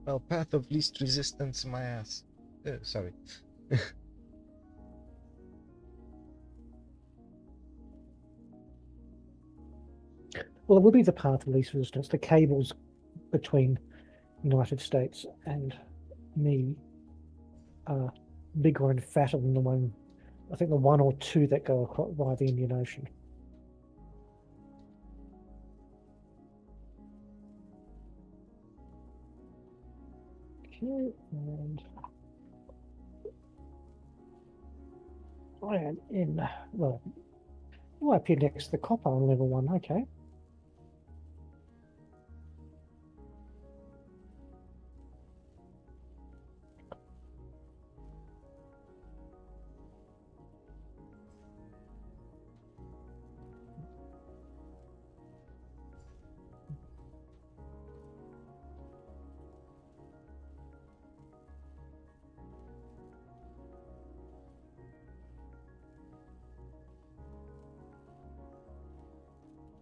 Well, path of least resistance, my ass. Sorry. Well, it will be the path of least resistance. The cables between the United States and me are bigger and fatter than the one, I think the 1 or 2 that go across via the Indian Ocean. Okay, and I am in, well, I appear next to the copper on level 1, okay.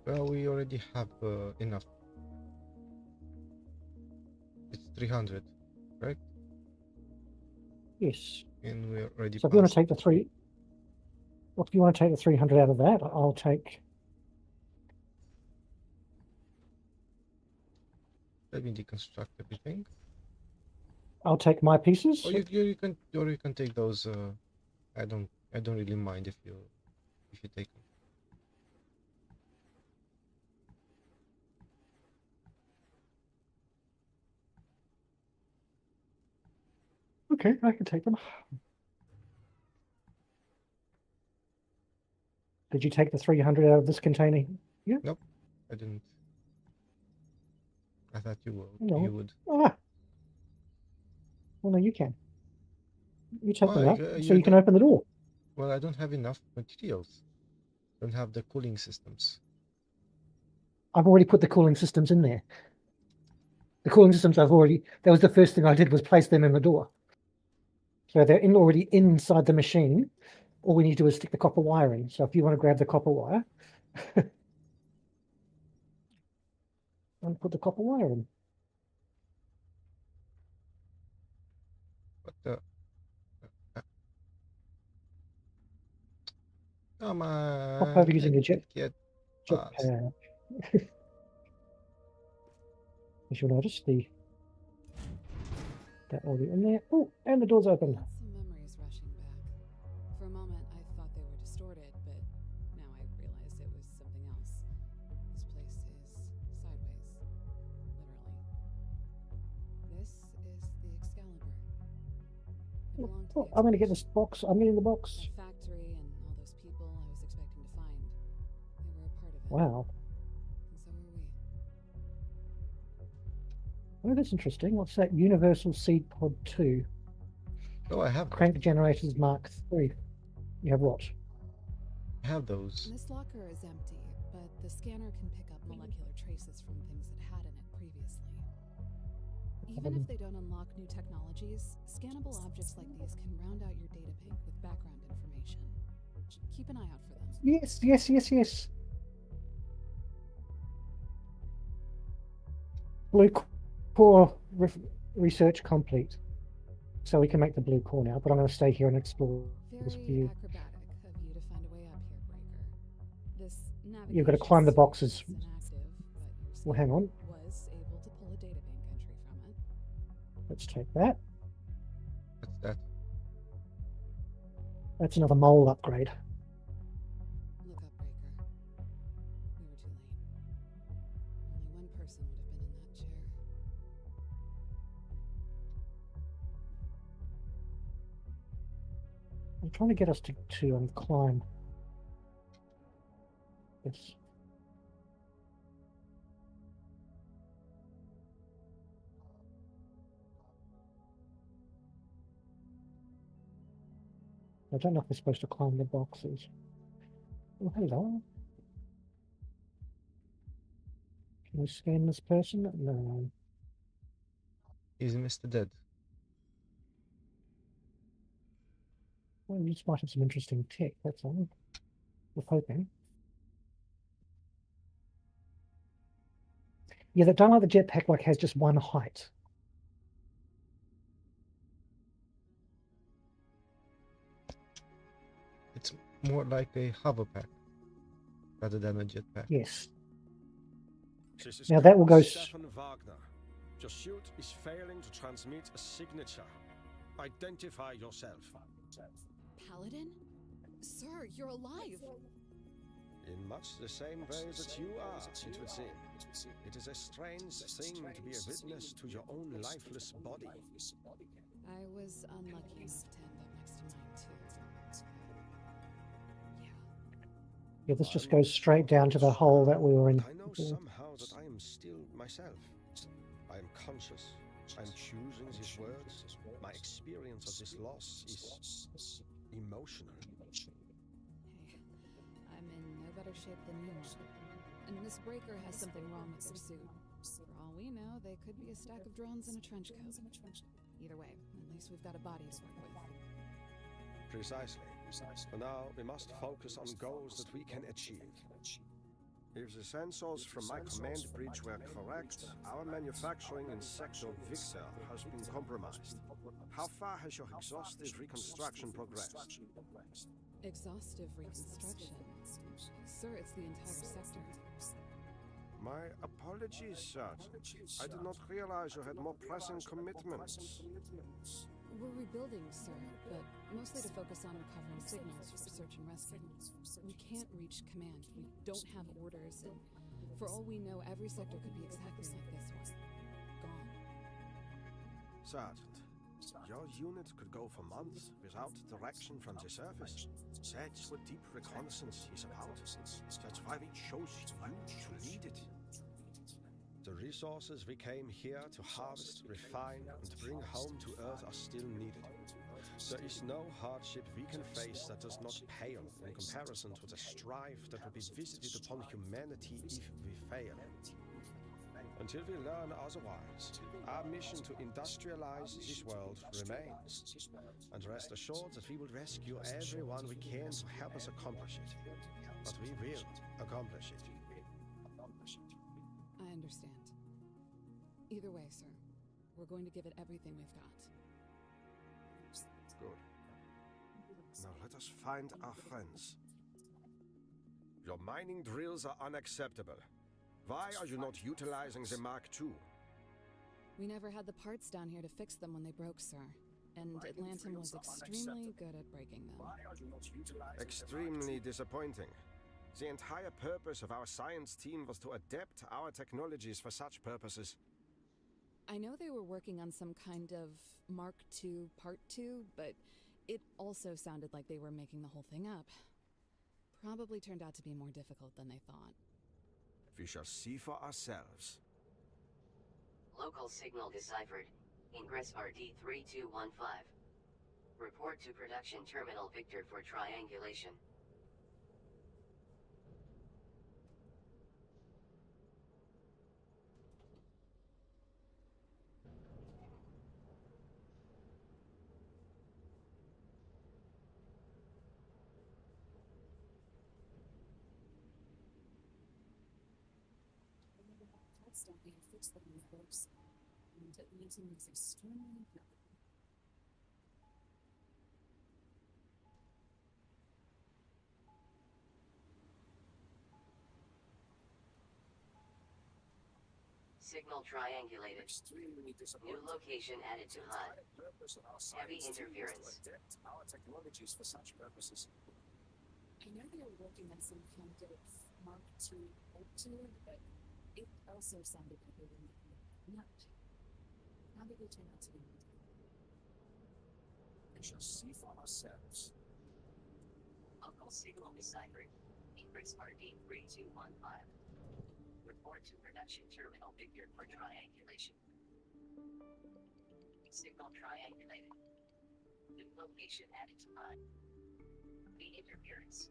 Well, we already have enough. It's 300, right? Yes. And we're already So if you want past. to take the 3, well, if you want to take the 300 out of that, I'll take. Let me deconstruct everything. I'll take my pieces. Or you can take those. I don't really mind if you take them. Okay, I can take them. Did you take the 300 out of this container? Yeah. Nope. I didn't. I thought you would. No. You would. Ah! Well, no, you can. You take them Why? up so You you can don't- open the door. Well, I don't have enough materials. Don't have the cooling systems. I've already put the cooling systems in there. The cooling systems that was the first thing I did was place them in the door. So they're already inside the machine. All we need to do is stick the copper wire in. So if you want to grab the copper wire and put the copper wire in. What the? Come on. Pop over using I a jet get past. jetpack. As you'll notice, that already in there. Oh, and the door's open. Some memories rushing back. For a moment, I thought they were distorted, but now I realize it was something else. This place is sideways, literally. This is the Excalibur. It belonged to Oh, the I'm going to get this expedition. box. I'm getting the box. That factory and all those people I was expecting to find, they were a part of it. Wow. And so were we. Oh, that's interesting. What's that? Universal Seed Pod 2. Oh, I have. Crank Generators Mark 3. You have what? I have those. This locker is empty, but the scanner can pick up molecular traces from things it had in it previously. Even if they don't unlock new technologies, scannable objects like these can round out your data bank with background information. Keep an eye out for them. Yes, yes, yes, yes. Blue core research complete. So we can make the blue core now, but I'm going to stay here and explore this Very view. acrobatic of you to find a way up here, Breaker. This You've got to climb the boxes. navigation system is inactive, but your Well, hang on. scanner was able to pull a data bank entry from it. Let's take that. What's that? That's another mole upgrade. Look up, Breaker. We were too late. Only one person would have been in that chair. I'm trying to get us to climb this. I don't know if we're supposed to climb the boxes. Oh, hello. Can we scan this person? No. Is Mr. Dead? Well, you just might have some interesting tech, that's all. We're hoping. Yeah, that don't like the jetpack like has just one height. It's more like a hover pack rather than a jetpack. Yes. This is Now that will go Stefan Wagner. Your suit is failing to transmit a signature. Identify yourself. Paladin? Sir, you're alive! In much the same way that you are, it would seem. It is a strange thing to be a witness to your own lifeless body. I was unlucky enough to end up next to mine, too. Yeah. Yeah, this just goes straight down to the hole that we were in. I know somehow that I am still myself. I am conscious. I am choosing these words. My experience of this loss is emotional. Hey, I'm in no better shape than you are. And this Breaker has something wrong with their suit. For all we know, they could be a stack of drones in a trench coat. Either way, at least we've got a body to work with. Precisely. For now, we must focus on goals that we can achieve. If the sensors from my command bridge were correct, our manufacturing in Sector Victor has been compromised. How far has your exhaustive reconstruction progressed? Exhaustive reconstruction. Sir, it's the entire sector. My apologies, sir. I did not realize you had more pressing commitments. We're rebuilding, sir, but mostly to focus on recovering signals for search and rescue. We can't reach command. We don't have orders, and for all we know, every sector could be exactly like this one. Gone. Sergeant, Your unit could go for months without direction from the surface. That's what deep reconnaissance is about. That's why we chose you to lead it. The resources we came here to harvest, refine, and bring home to Earth are still needed. There is no hardship we can face that does not pale in comparison to the strife that will be visited upon humanity if we fail. Until we learn otherwise, our mission to industrialize this world remains. And rest assured that we will rescue everyone we can to help us accomplish it. But we will accomplish it. I understand. Either way, sir, we're going to give it everything we've got. Good. Now let us find our friends. Your mining drills are unacceptable. Why are you not utilizing the Mark II? We never had the parts down here to fix them when they broke, sir. And Atlantum was extremely good at breaking them. Extremely disappointing. The entire purpose of our science team was to adapt our technologies for such purposes. I know they were working on some kind of Mark II Part 2, but it also sounded like they were making the whole thing up. Probably turned out to be more difficult than they thought. We shall see for ourselves. Local signal deciphered. Ingress RD3215. Report to production terminal Victor for triangulation. Down here fix them with books, and Atlantum is extremely good. Signal triangulated. New location added to HUD. Heavy interference. Our technologies for such purposes. I know they are working on some kind of Mark II Ultra, but it also sounded like they were making a nut. How did they turn out to be? We shall see for ourselves. Local signal deciphered. Ingress RD3215. Report to production terminal Victor for triangulation. Signal triangulated. New location added to HUD. The interference.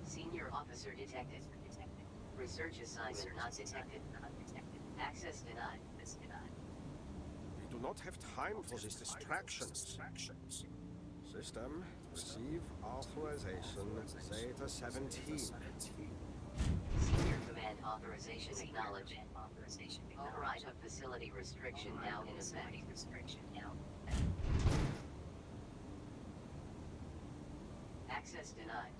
Senior officer detected. Research assignment not detected. Access denied. We do not have time for these distractions. System, receive authorization, Zeta 17. Senior command authorization acknowledged. Override of facility restriction now in effect. Access denied.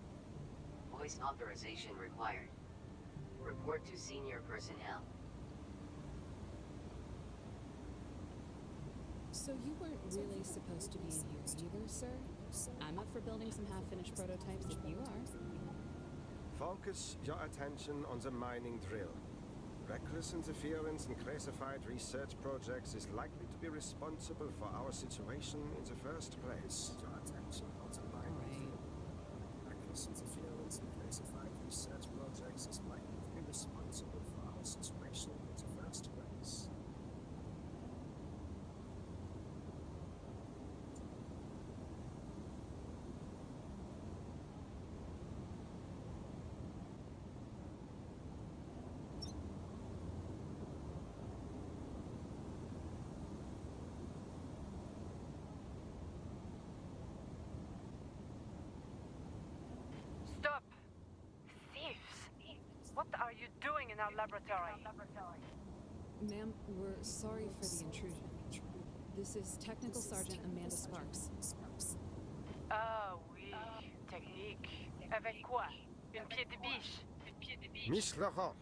Voice authorization required. Report to senior personnel. So you weren't really supposed to be in here either, sir? I'm up for building some half-finished prototypes if you are. Focus your attention on the mining drill. Reckless interference in classified research projects is likely to be responsible for our situation in the first place. Right. Reckless interference in classified research projects is likely to be responsible for our situation in the first place. Stop! Thieves! What are you doing in our laboratory? Ma'am, we're sorry for the intrusion. This is Technical Sergeant Amanda Sparks. Ah oui, technique. Avec quoi? Une pied de biche? Miss Laurent,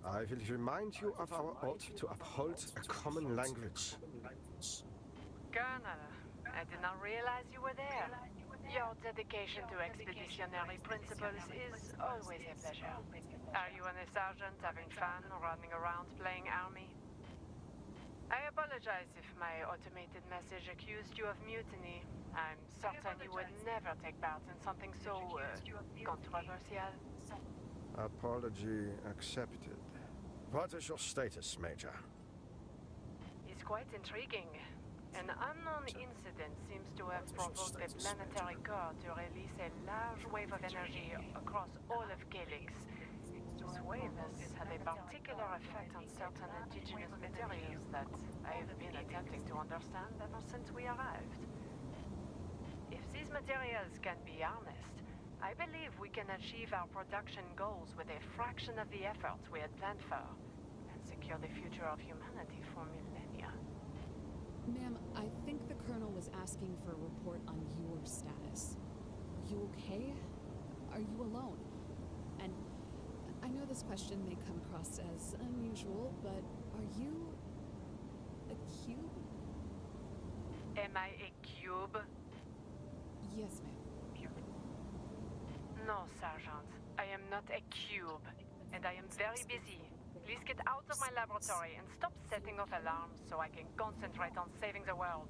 I will remind you of our oath to uphold a common language. Colonel, I did not realize you were there. Your dedication to expeditionary principles is always a pleasure. Are you and the sergeant having fun running around playing army? I apologize if my automated message accused you of mutiny. I'm certain you would never take part in something so controversial. Apology accepted. What is your status, Major? It's quite intriguing. An unknown incident seems to have provoked the planetary core to release a large wave of energy across all of Calyx. This wave has had a particular effect on certain indigenous materials that I have been attempting to understand ever since we arrived. If these materials can be harnessed, I believe we can achieve our production goals with a fraction of the efforts we had planned for, and secure the future of humanity for millennia. Ma'am, I think the Colonel was asking for a report on your status. Are you okay? Are you alone? And I know this question may come across as unusual, but are you a cube? Am I a cube? Yes, ma'am. No, Sergeant. I am not a cube, and I am very busy. Please get out of my laboratory and stop setting off alarms so I can concentrate on saving the world.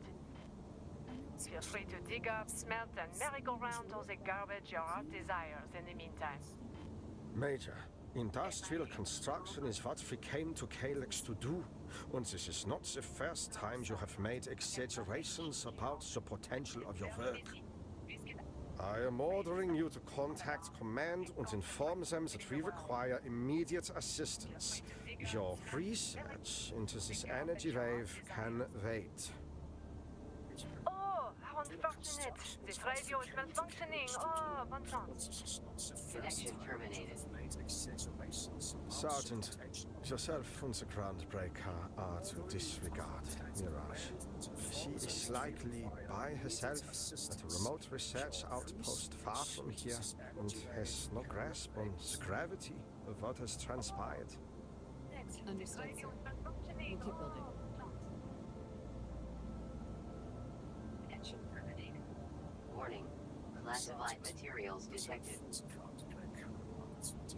Feel free to dig up, smelt, and merry-go-round all the garbage your heart desires in the meantime. Major, industrial construction is what we came to Calyx to do, and this is not the first time you have made exaggerations about the potential of your work. I am ordering you to contact Command and inform them that we require immediate assistance. Your research into this energy wave can wait. Oh, how unfortunate! This radio is malfunctioning. Oh, bonne chance. Connection terminated. Sergeant, yourself and the Groundbreaker are to disregard Mirage. She is likely by herself at a remote research outpost far from here and has no grasp on the gravity of what has transpired. Understood, sir. We'll keep building. Connection terminated. Warning. Classified materials detected.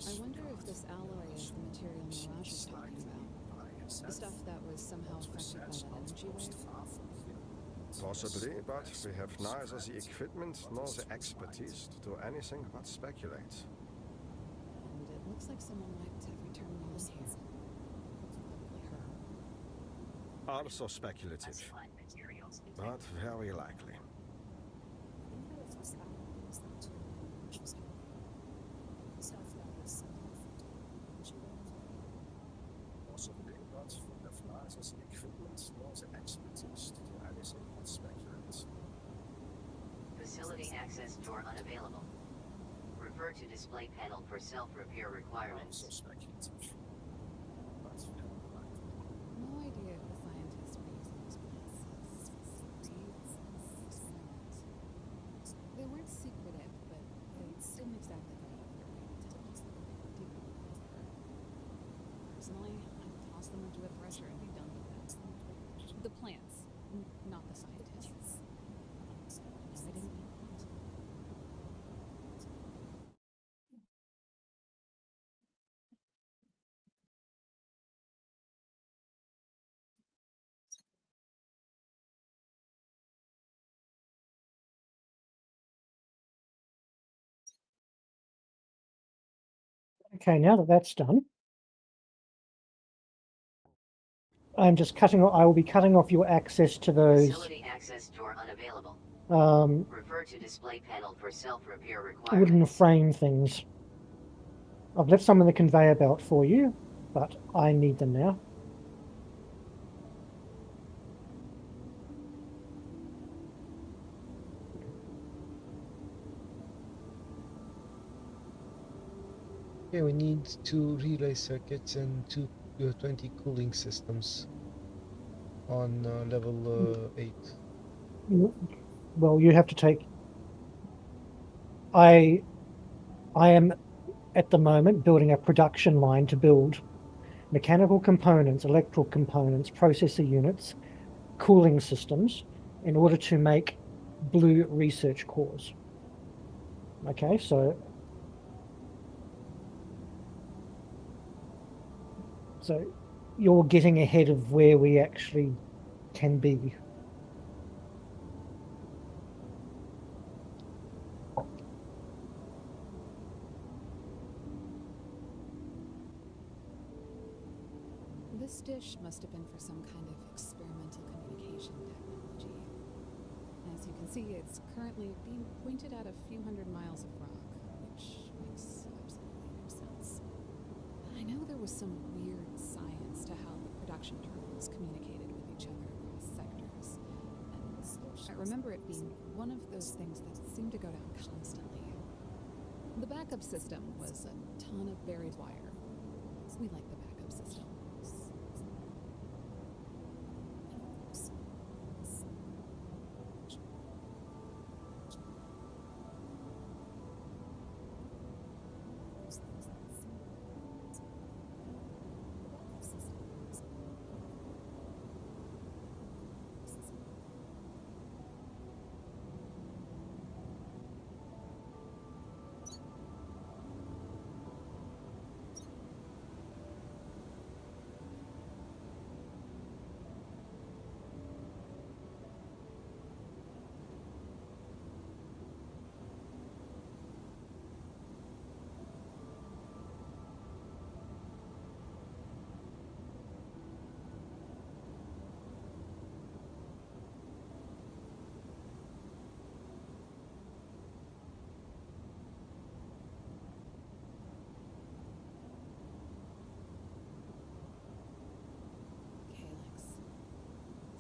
I wonder if this alloy is the material Mirage is talking about. The stuff that was somehow affected by that energy wave? Possibly, but we have neither the equipment nor the expertise to do anything but speculate. And it looks like someone wiped every terminal in here. Probably her. Also speculative, Classified materials detected. but very likely. Possibly, but we have neither the equipment nor the expertise to do anything but speculate. Facility access door unavailable. Refer to display panel for self-repair requirements. Also speculative, but very likely. No idea if the scientists were using those plants as reeds or experiments. They weren't secretive, but they didn't exactly go out of their way to tell us that they were developing her. Personally, I'd toss them into a thresher and be done with that. The plants, not the scientists. No, I didn't mean Okay, now that that's done, I'm just cutting. I will be cutting off your access to those. Facility access door unavailable. Refer to display panel for self-repair requirements. Wooden frame things. I've left some in the conveyor belt for you, but I need them now. Okay, we need 2 relay circuits and 20 cooling systems on level 8. Well, you have to take. I am at the moment building a production line to build mechanical components, electrical components, processor units, cooling systems in order to make blue research cores. Okay, so you're getting ahead of where we actually can be. This dish must have been for some kind of experimental communication technology. As you can see, it's currently being pointed at a few hundred miles of rock, which makes absolutely no sense. I know there was some weird science to how the production terminals communicated with each other across sectors, and I remember it being one of those things that seemed to go down constantly. The backup system was a ton of buried wire. We like the backup system.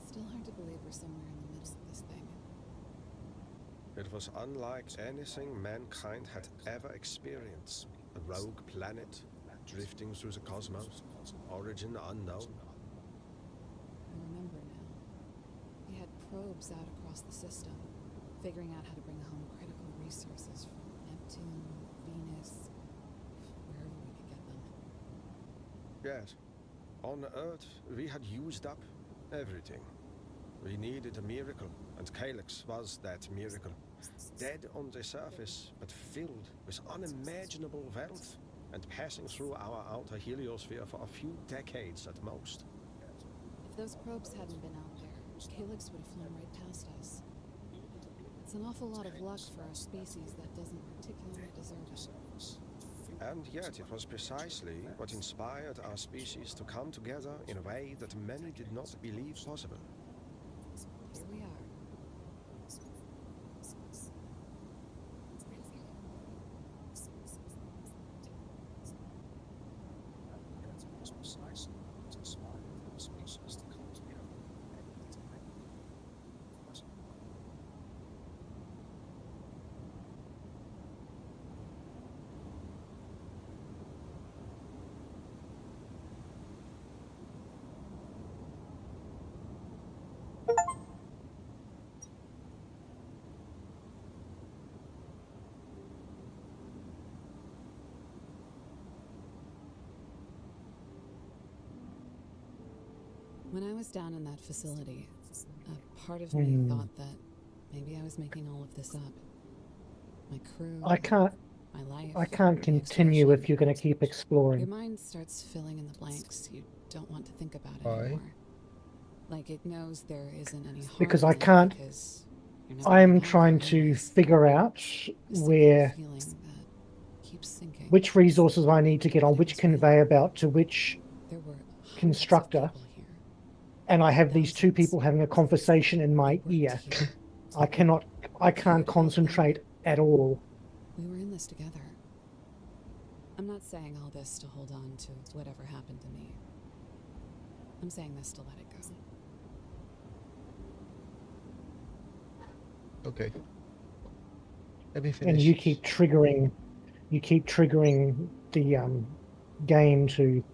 Still hard to believe we're somewhere in the middle of this thing. It was unlike anything mankind had ever experienced. A rogue planet, drifting through the cosmos, origin unknown. I remember now. We had probes out across the system, figuring out how to bring home critical resources from Neptune, Venus, wherever we could get them. Yes. On Earth, we had used up everything. We needed a miracle, and Calyx was that miracle. Dead on the surface, but filled with unimaginable wealth, and passing through our outer heliosphere for a few decades at most. If those probes hadn't been out there, Calyx would have flown right past us. It's an awful lot of luck for a species that doesn't particularly deserve it. And yet it was precisely what inspired our species to come together in a way that many did not believe possible. Here we are. When I was down in that facility, a part of me thought that maybe I was making all of this up. My crew, my life. I can't continue if you're going to keep exploring. Your mind starts filling in the blanks you don't want to think about anymore. Like it knows there isn't any harm. Because I can't. I'm trying to figure out where keeps sinking. which resources I need to get on which conveyor belt to which There were hundreds of constructor, people here. and I have these two people having a conversation in my ear. I can't concentrate at all. We were in this together. I'm not saying all this to hold on to whatever happened to me. I'm saying this to let it go. Okay. Let me finish. And you keep triggering the game to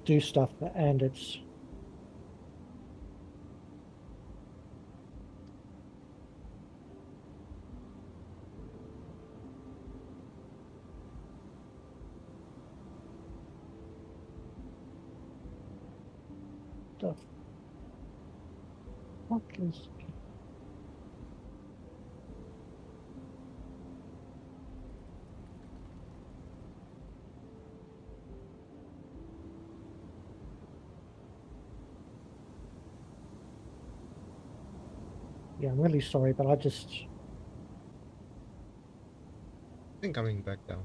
do stuff, and it's the fuck is. Yeah, I'm really sorry, but I just. I think coming back down.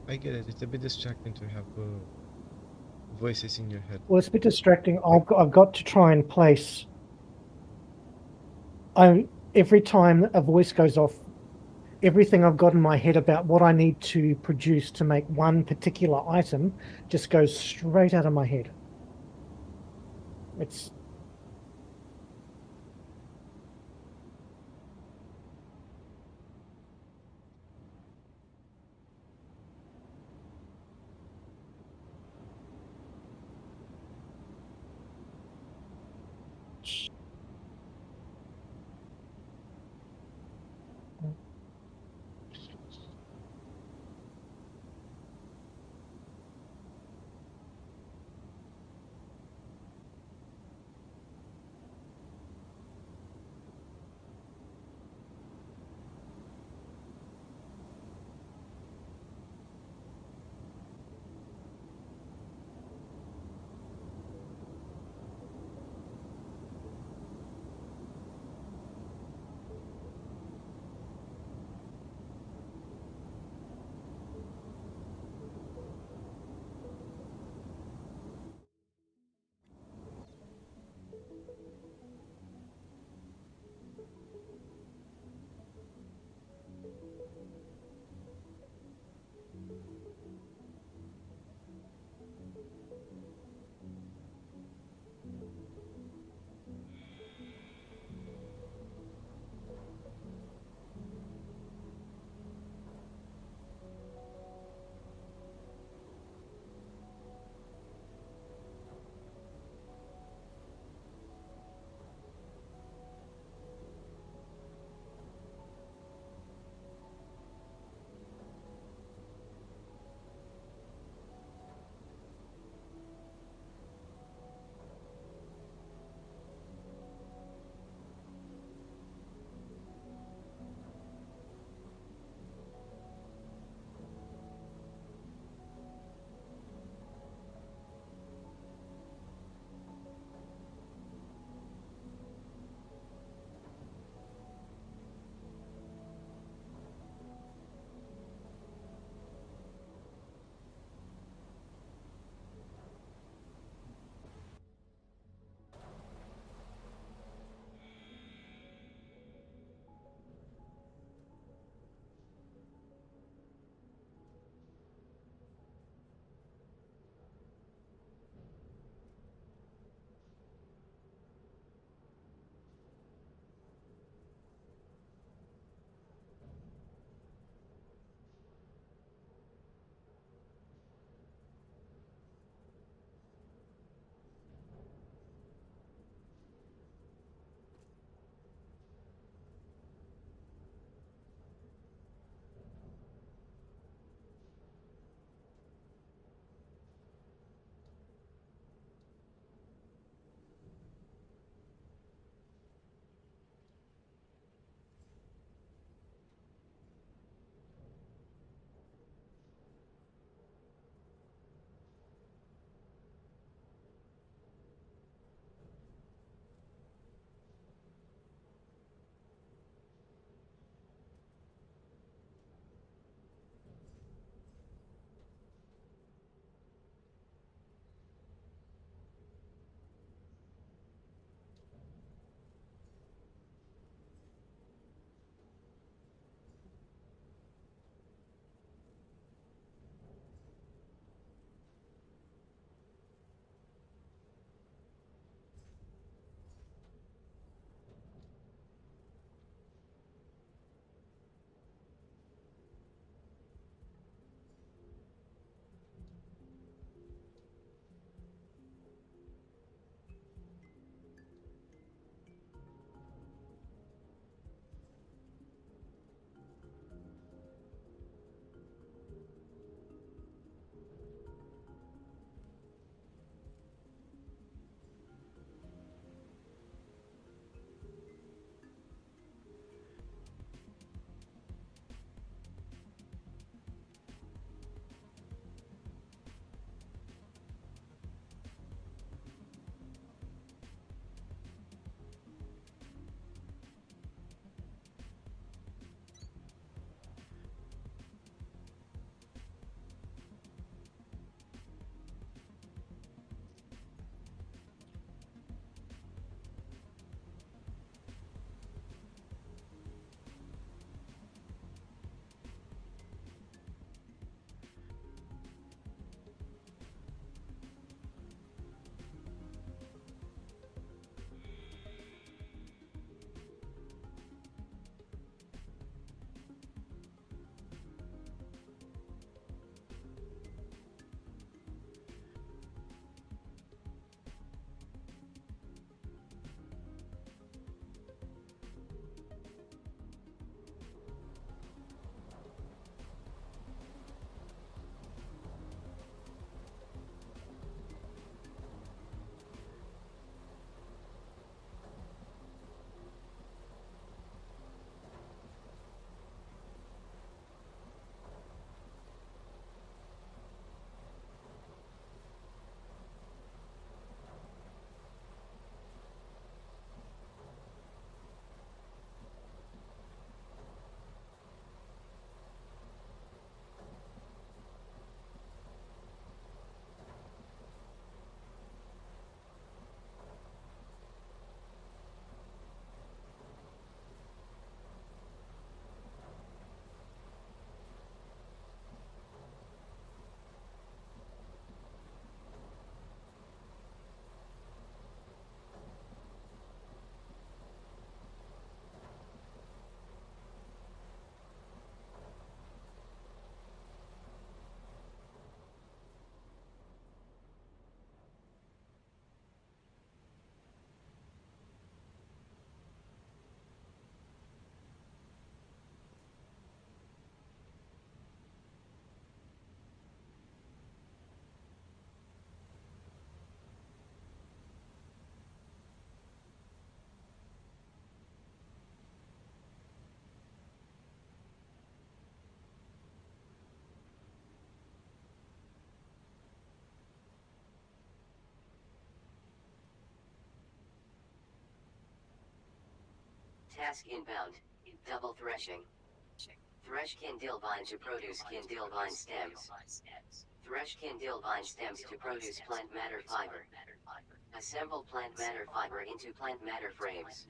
I get it. It's a bit distracting to have voices in your head. Well, it's a bit distracting. I've got to try and place. Every time a voice goes off, everything I've got in my head about what I need to produce to make one particular item just goes straight out of my head. It's Task inbound. Double threshing. Thresh Kindilvine to produce Kindilvine stems. Thresh Kindilvine stems to produce plant matter fiber. Assemble plant matter fiber into plant matter frames.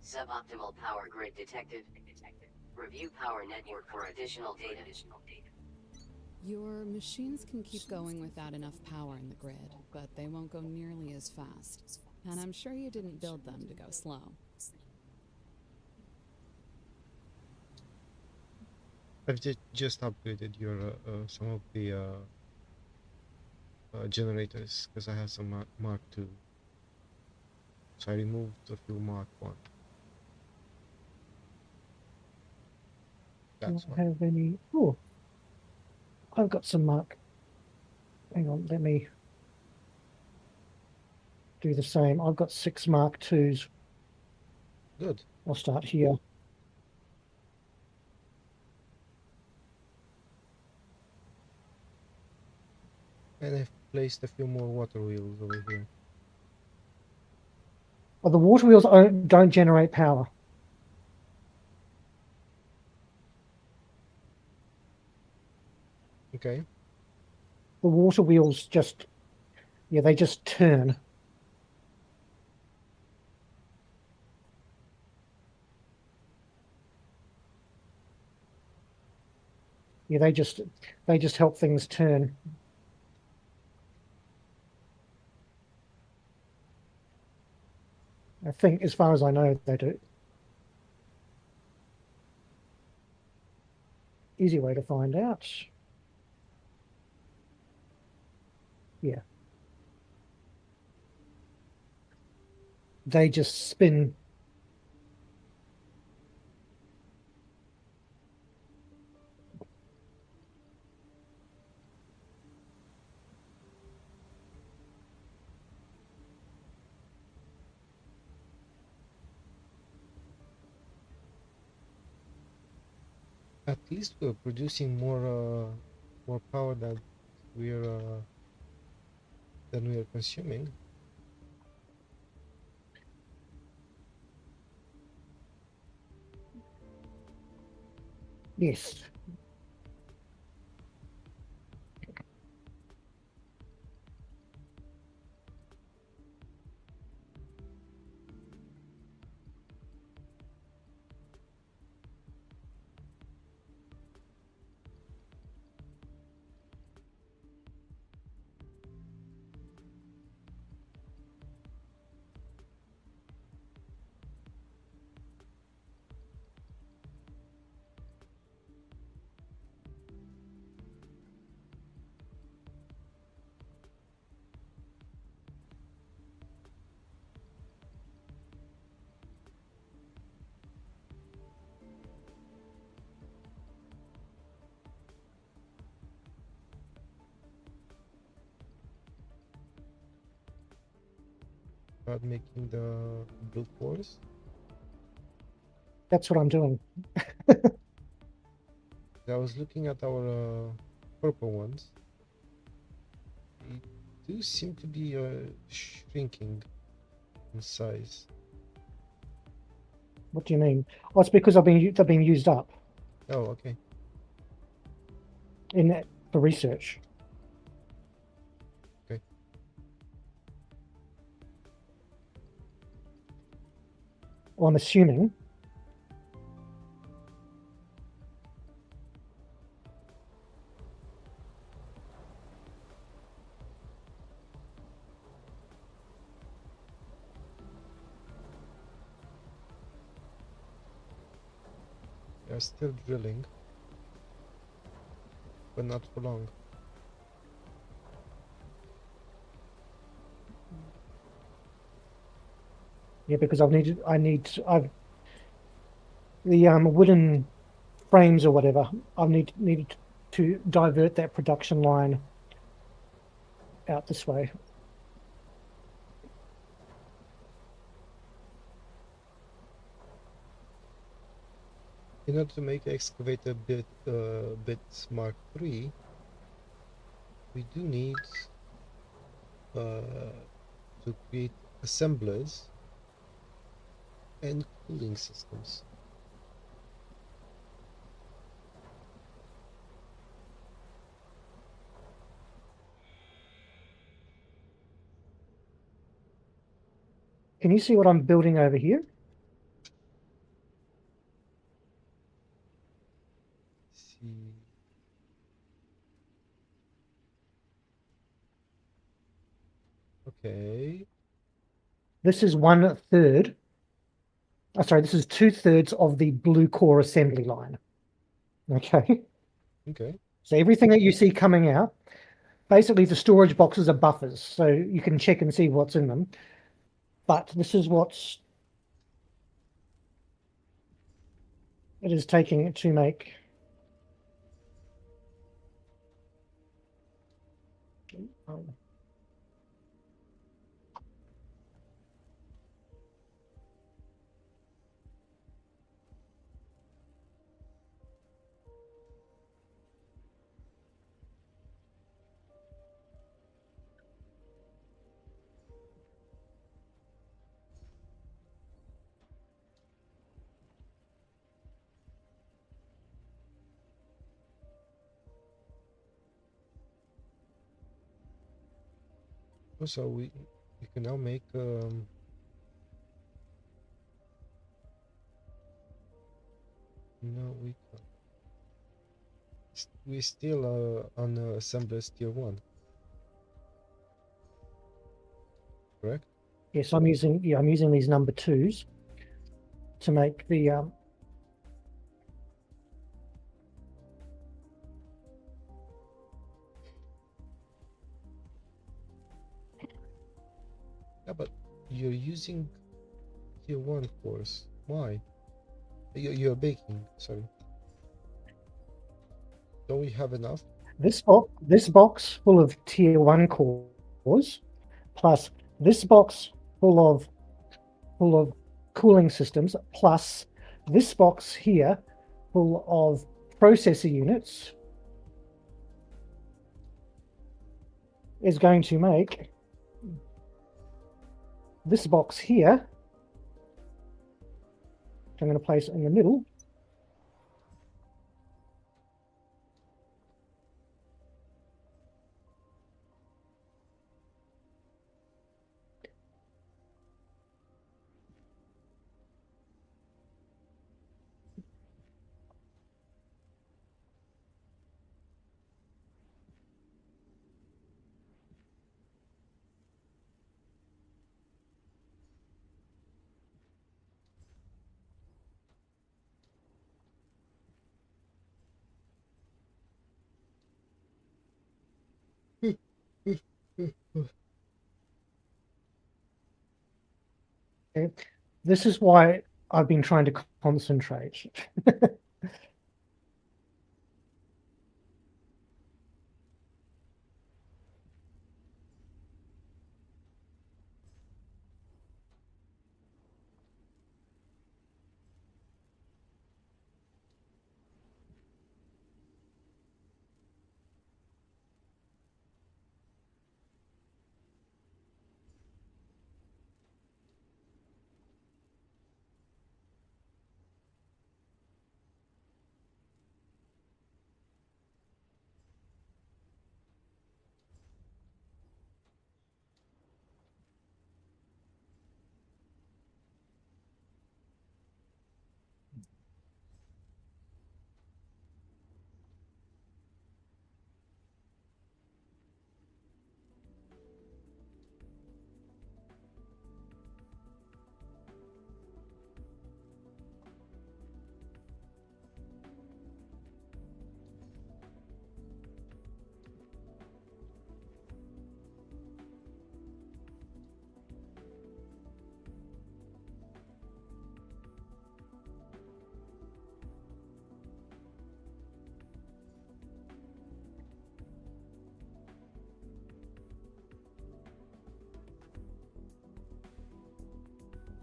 Suboptimal power grid detected. Review power network for additional data. Your machines can keep going without enough power in the grid, but they won't go nearly as fast. And I'm sure you didn't build them to go slow. I've just upgraded your some of the generators because I have some Mark II. So I removed a few Mark 1. That's Do why. I have any? Oh, I've got some Mark. Hang on, let me do the same. I've got 6 Mark IIs. Good. I'll start here. And I've placed a few more water wheels over here. Oh, the water wheels don't generate power. Okay. The water wheels just, yeah, they just turn. Yeah, they just help things turn. I think, as far as I know, they do. Easy way to find out. Yeah. They just spin. At least we're producing more power than we are consuming. Yes. About making the blue cores. That's what I'm doing. I was looking at our purple ones. They do seem to be shrinking in size. What do you mean? Oh, it's because they've been used up Oh, okay. in that for research. Okay. Well, I'm assuming. They're still drilling, but not for long. Yeah, because I've the wooden frames or whatever. I've needed to divert that production line out this way. In order to make excavator bits Mark III, we do need to create assemblers and cooling systems. Can you see what I'm building over here? Okay. This is 1/3. Oh, sorry, this is 2/3 of the blue core assembly line. Okay. Okay. So everything that you see coming out, basically the storage boxes are buffers, so you can check and see what's in them. But this is what's it is taking to make. Oh. Also, we can now make no, we can't. We still on assemblers tier 1, correct? Yes, I'm using these number 2s to make the Yeah, but you're using tier 1 cores. Why? You're baking, sorry. Don't we have enough? this box full of tier 1 cores, plus this box full of cooling systems, plus this box here full of processor units is going to make this box here, which I'm going to place in the middle, okay? This is why I've been trying to concentrate.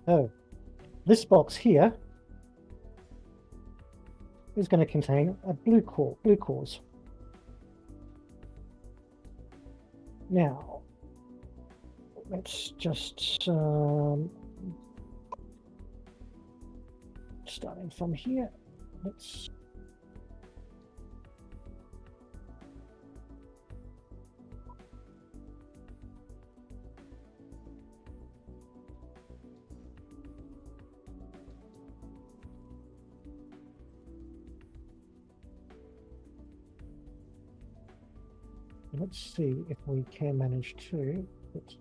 Oh, this box here is going to contain a blue cores. Now, let's just starting from here. Let's see if we can manage to put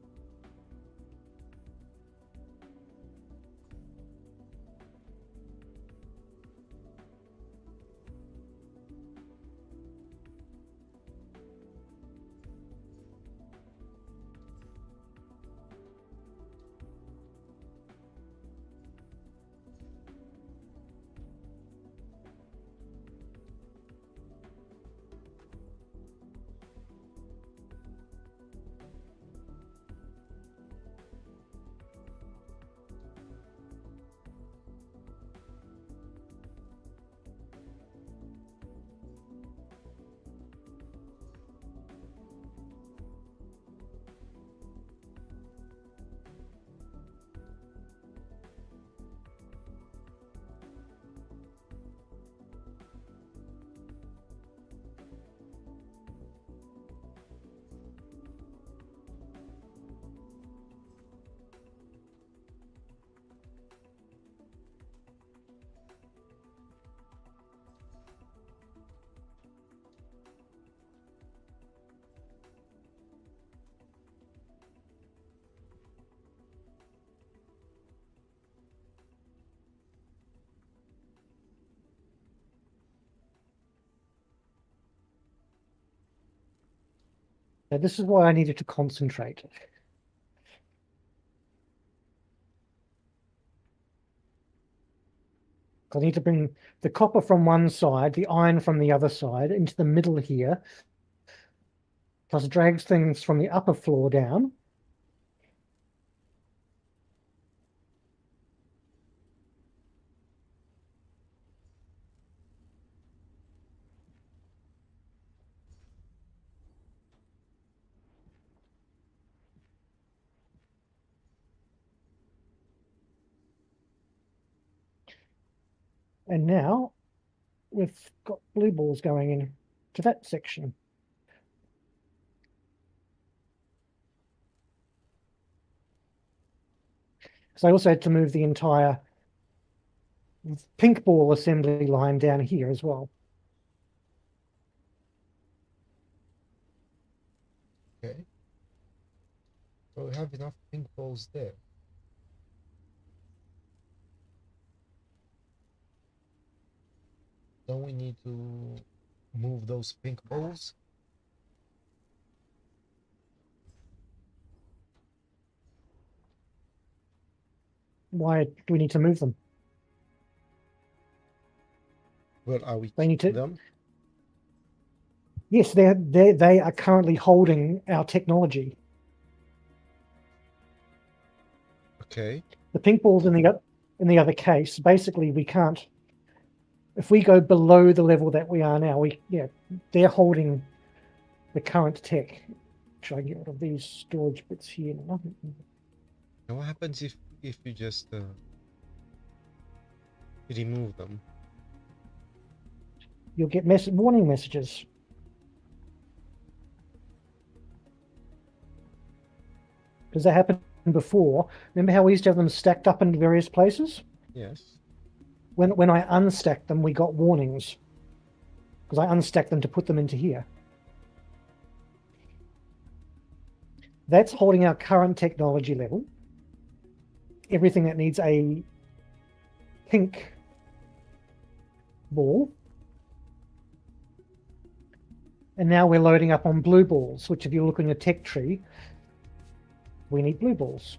Now, this is why I needed to concentrate. I need to bring the copper from one side, the iron from the other side, into the middle here, plus drags things from the upper floor down. And now we've got blue balls going in to that section. So I also had to move the entire pink ball assembly line down here as well. Okay. So we have enough pink balls there. Don't we need to move those pink balls? Why do we need to move them? Where are we They need keeping to- them? Yes, they are currently holding our technology. Okay. The pink balls in the other case, basically we can't. If we go below the level that we are now, they're holding the current tech. Should I get rid of these storage bits here now? And what happens if you just remove them? You'll get warning messages. Because that happened before. Remember how we used to have them stacked up in various places? Yes. When I unstacked them, we got warnings. Because I unstacked them to put them into here. That's holding our current technology level. Everything that needs a pink ball. And now we're loading up on blue balls, which if you look on your tech tree, we need blue balls.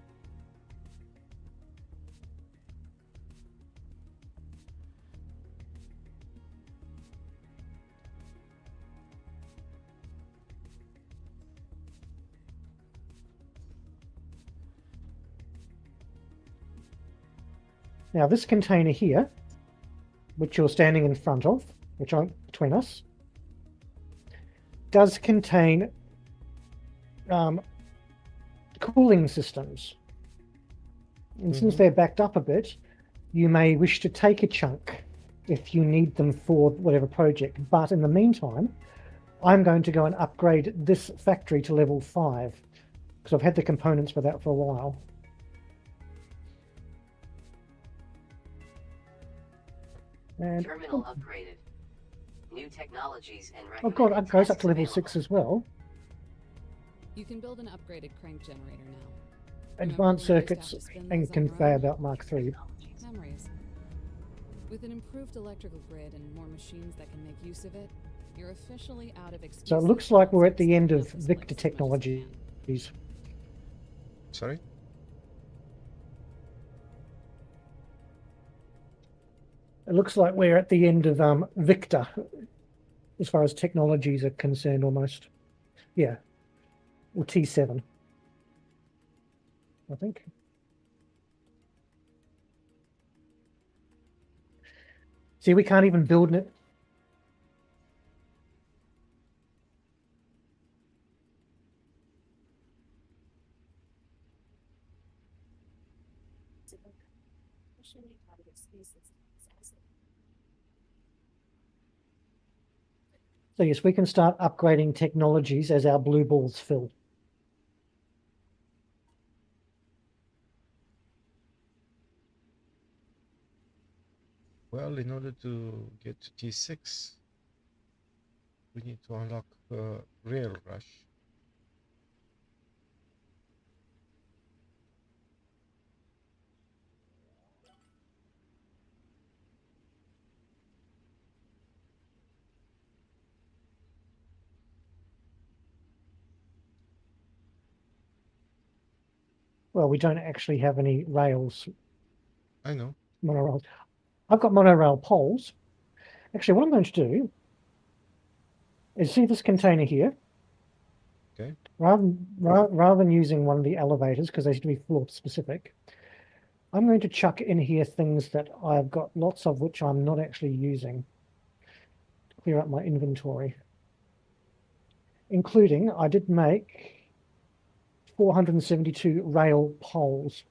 Now this container here, which you're standing in front of, which are between us, does contain cooling systems. And since they're backed up a bit, you may wish to take a chunk if you need them for whatever project. But in the meantime, I'm going to go and upgrade this factory to level 5 because I've had the components for that for a while. And Terminal upgraded. New technologies and oh god, it goes up to level available. 6 as well. You can build an upgraded crank generator now. Advanced Remember when we used to have circuits to spin and those on conveyor rod? belt Mark III. Memories. With an improved electrical grid and more machines that can make use of it, you're officially out of excuses. So it looks like we're at the end Build of this Victor place as much as you Technologies. Sorry? It looks like we're at the end of Victor, as far as technologies are concerned, almost. Yeah, or T7, I think. See, we can't even build it. So yes, we can start upgrading technologies as our blue balls fill. Well, in order to get to T6, we need to unlock Rail Rush. Well, we don't actually have any rails, I know. monorails. I've got monorail poles. Actually, what I'm going to do is see this container here. Okay. Rather than using one of the elevators, because they need to be floor specific, I'm going to chuck in here things that I've got lots of which I'm not actually using. Clear up my inventory. Including, I did make 472 rail poles.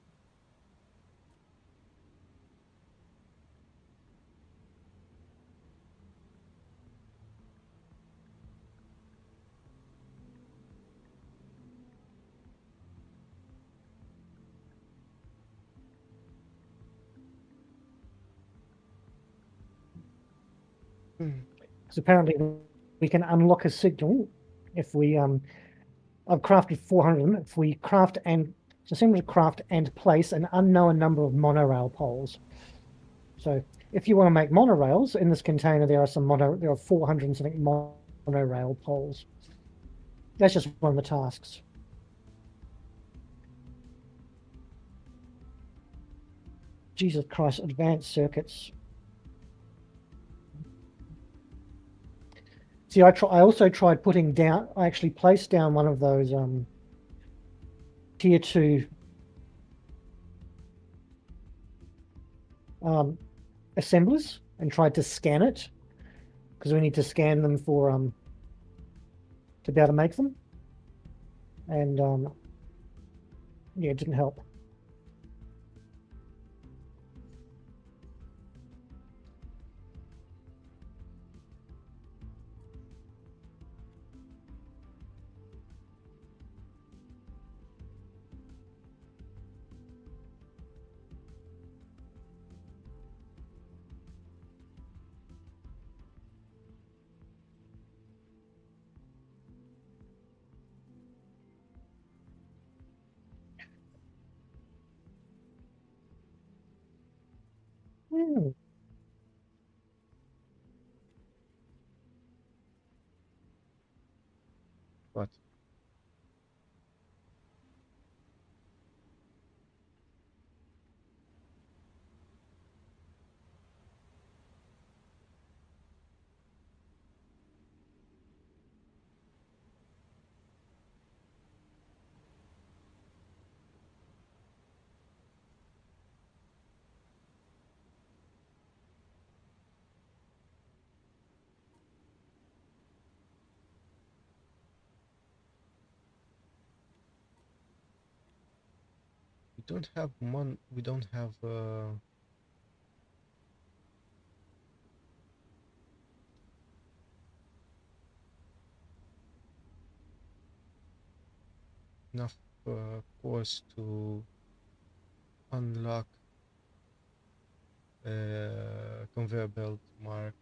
Because apparently we can unlock a signal if we I've crafted 400. If we craft and assemble, craft and place an unknown number of monorail poles. So if you want to make monorails in this container, there are 400 and something monorail poles. That's just one of the tasks. Jesus Christ, advanced circuits. See, I also tried putting down, I actually placed down one of those tier 2 assemblers and tried to scan it, because we need to scan them for to be able to make them, and yeah, it didn't help. What? We don't have we don't have enough cores to unlock conveyor belt Mark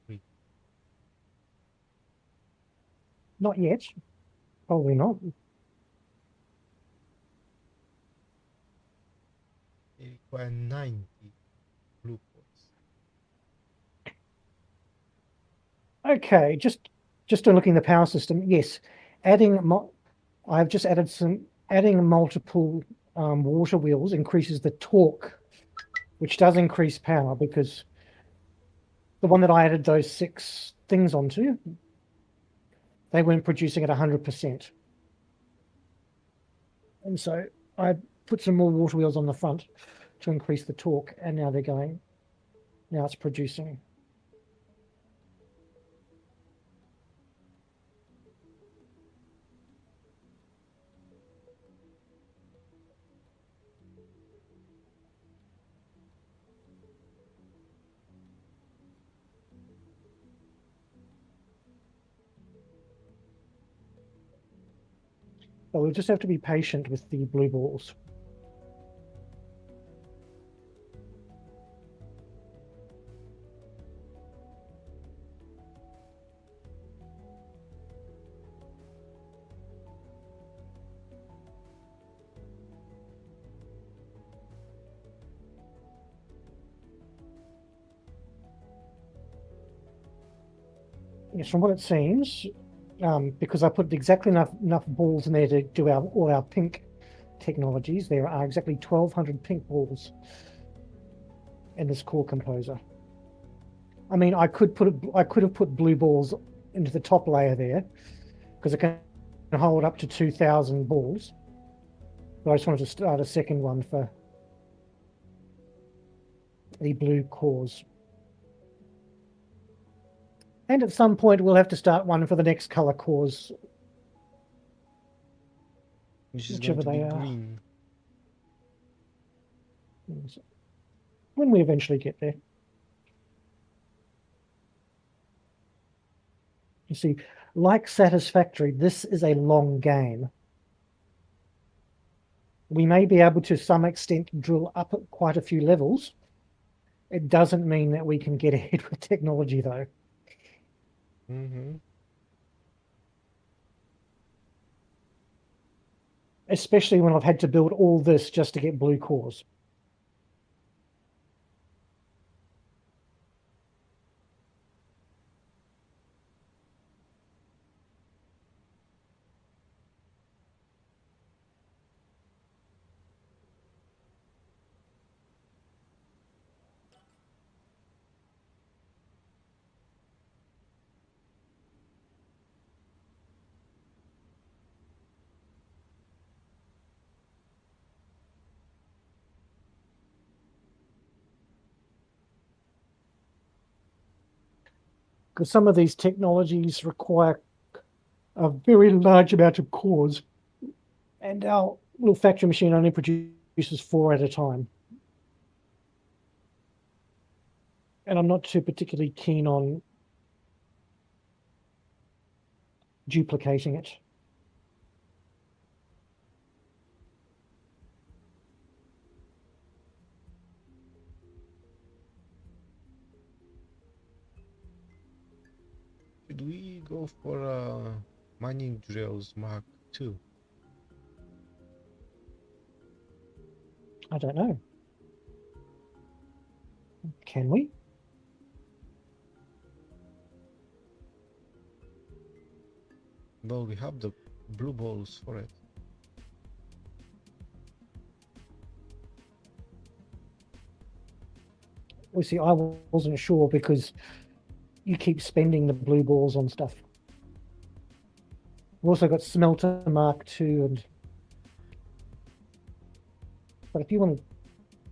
3. Not yet. Probably not. They require 90 blue cores. Okay, just looking at the power system. Yes, I've just adding multiple water wheels increases the torque, which does increase power, because the one that I added those 6 things onto, they weren't producing at 100%. And so I put some more water wheels on the front to increase the torque, and now now it's producing. But we'll just have to be patient with the blue balls. Yes, from what it seems, because I put exactly enough balls in there to do all our pink technologies, there are exactly 1,200 pink balls in this core composer. I mean, I could have put blue balls into the top layer there because it can hold up to 2,000 balls. But I just wanted to start a second one for the blue cores. And at some point, we'll have to start one for the next color cores, Which is whichever going to they be are. green. When we eventually get there. You see, like Satisfactory, this is a long game. We may be able to some extent drill up at quite a few levels. It doesn't mean that we can get ahead with technology, though. Mm-hmm. Especially when I've had to build all this just to get blue cores. Because some of these technologies require a very large amount of cores, and our little factory machine only produces 4 at a time. And I'm not too particularly keen on duplicating it. Should we go for mining drills Mark II? I don't know. Can we? Well, we have the blue balls for it. Well, see, I wasn't sure because you keep spending the blue balls on stuff. We've also got Smelter Mark II, but if you want to,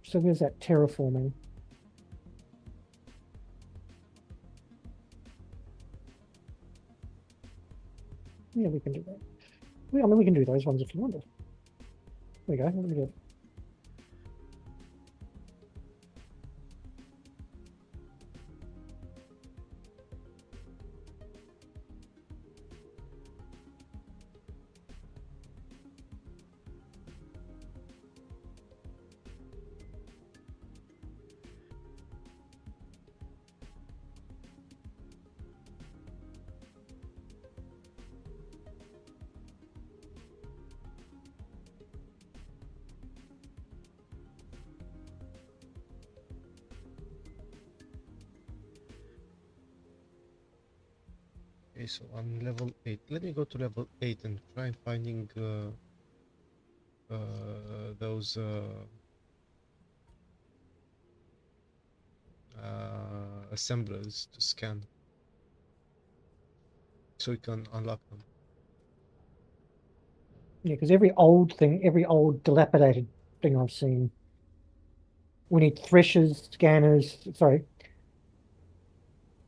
so where's that terraforming? Yeah, we can do that. I mean, we can do those ones if you want to. There we go. Let me do it. Okay, so on level 8. Let me go to level 8 and try finding those assemblers to scan, so we can unlock them. Yeah, because every old dilapidated thing I've seen, we need threshers, scanners. Sorry.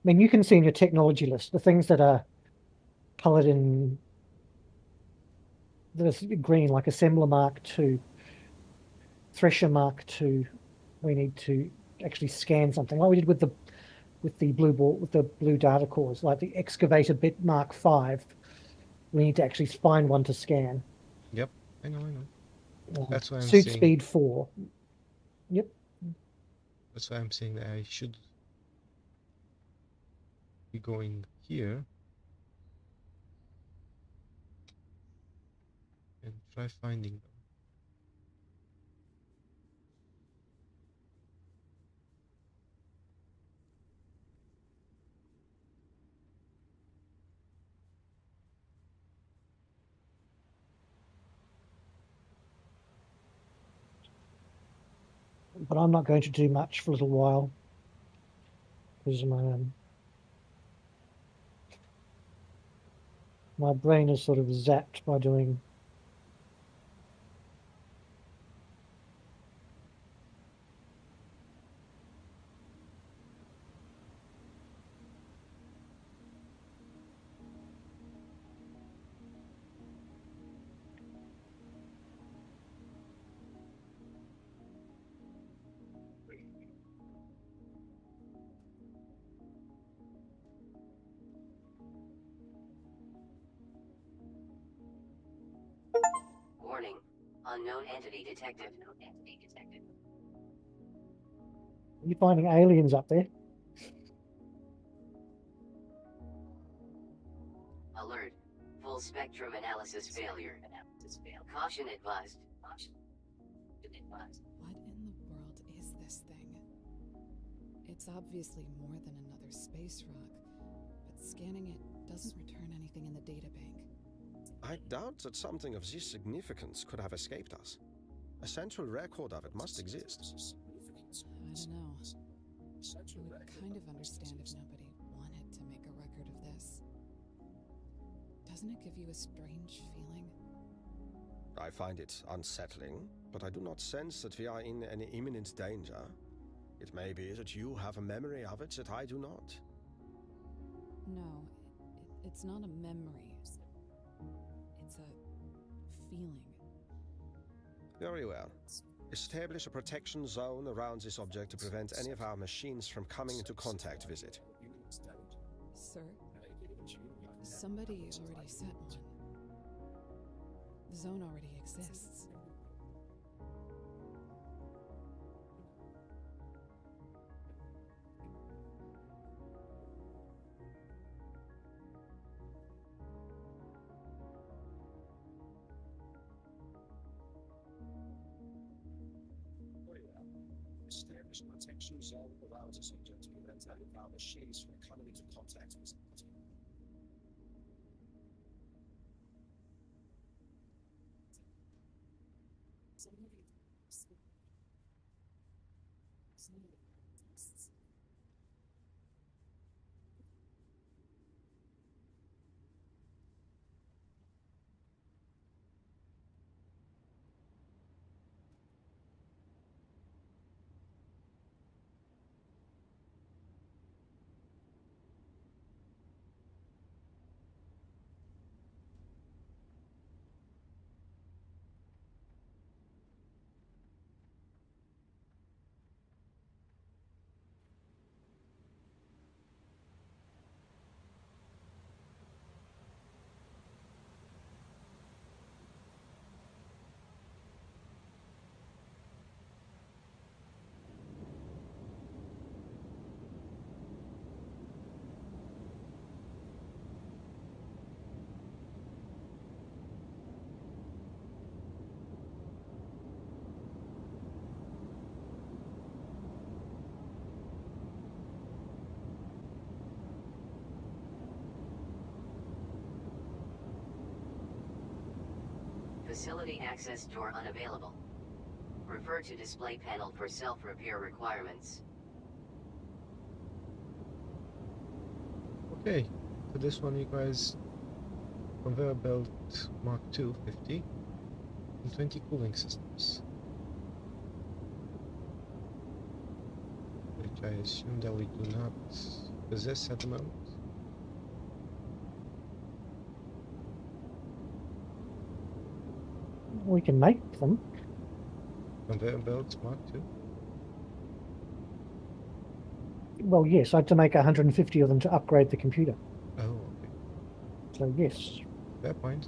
I mean, you can see in your technology list the things that are colored in this green, like Assembler Mark II, Thresher Mark II. We need to actually scan something like we did with the blue data cores, like the Excavator Bit Mark V. We need to actually find one to scan. Yep, I know. That's why I'm Suit saying. speed 4. Yep. That's why I'm saying that I should be going here and try finding them. but I'm not going to do much for a little while because my brain is sort of zapped by doing. Warning. Unknown entity detected. Are you finding aliens up there? Alert. Full spectrum analysis failure. Caution advised. What in the world is this thing? It's obviously more than another space rock, but scanning it doesn't return anything in the databank. I doubt that something of this significance could have escaped us. A central record of it must exist. I don't know. I would kind of understand if nobody wanted to make a record of this. Doesn't it give you a strange feeling? I find it unsettling, but I do not sense that we are in any imminent danger. It may be that you have a memory of it that I do not. No, it's not a memory. It's a feeling. Very well. Establish a protection zone around this object to prevent any of our machines from coming into contact with it. Sir? Somebody already set one. The zone already exists. Establish a protection zone around the subject to prevent any of our machines from coming into contact with it. Facility access door unavailable. Refer to display panel for self-repair requirements. Okay, for this one you guys, conveyor belt Mark II 50 and 20 cooling systems, which I assume that we do not possess at the moment. We can make them. Conveyor belts Mark II. Well, yes, I had to make 150 of them to upgrade the computer. Oh, okay. So yes. Fair point.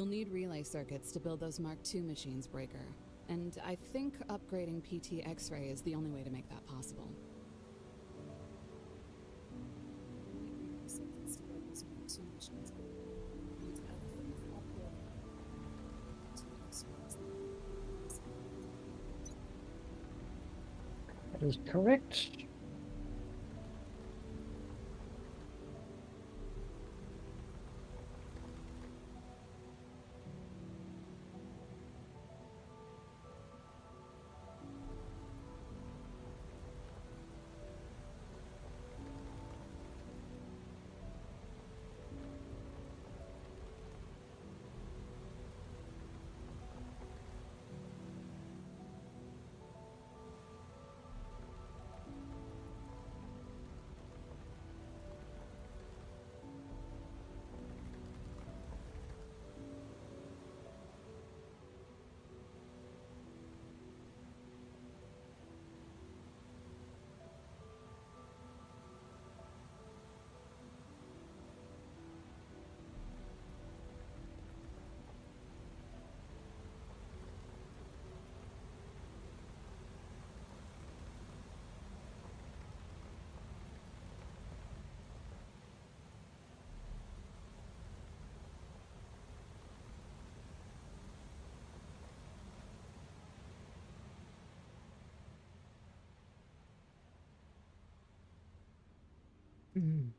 You'll need relay circuits to build those Mark II machines, Breaker. And I think upgrading PT X-ray is the only way to make that possible. That is correct. Mm.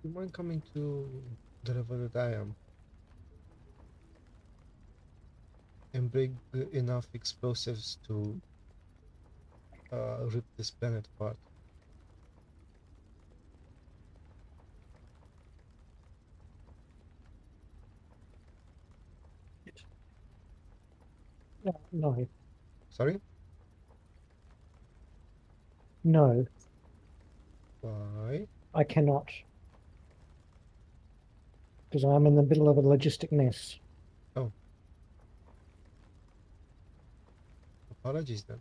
You mind coming to the level that I am and bring enough explosives to rip this planet apart? No, Sorry? no, Why? I cannot. Because I'm in the middle of a logistic mess. Oh. Apologies then.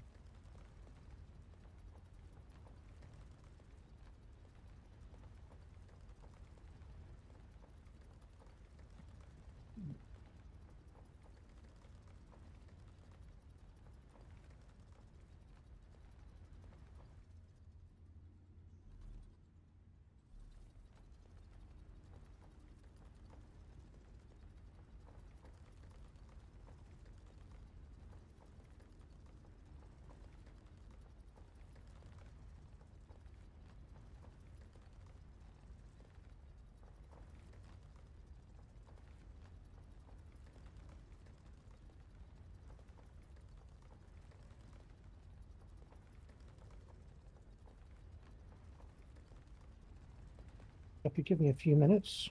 If you give me a few minutes.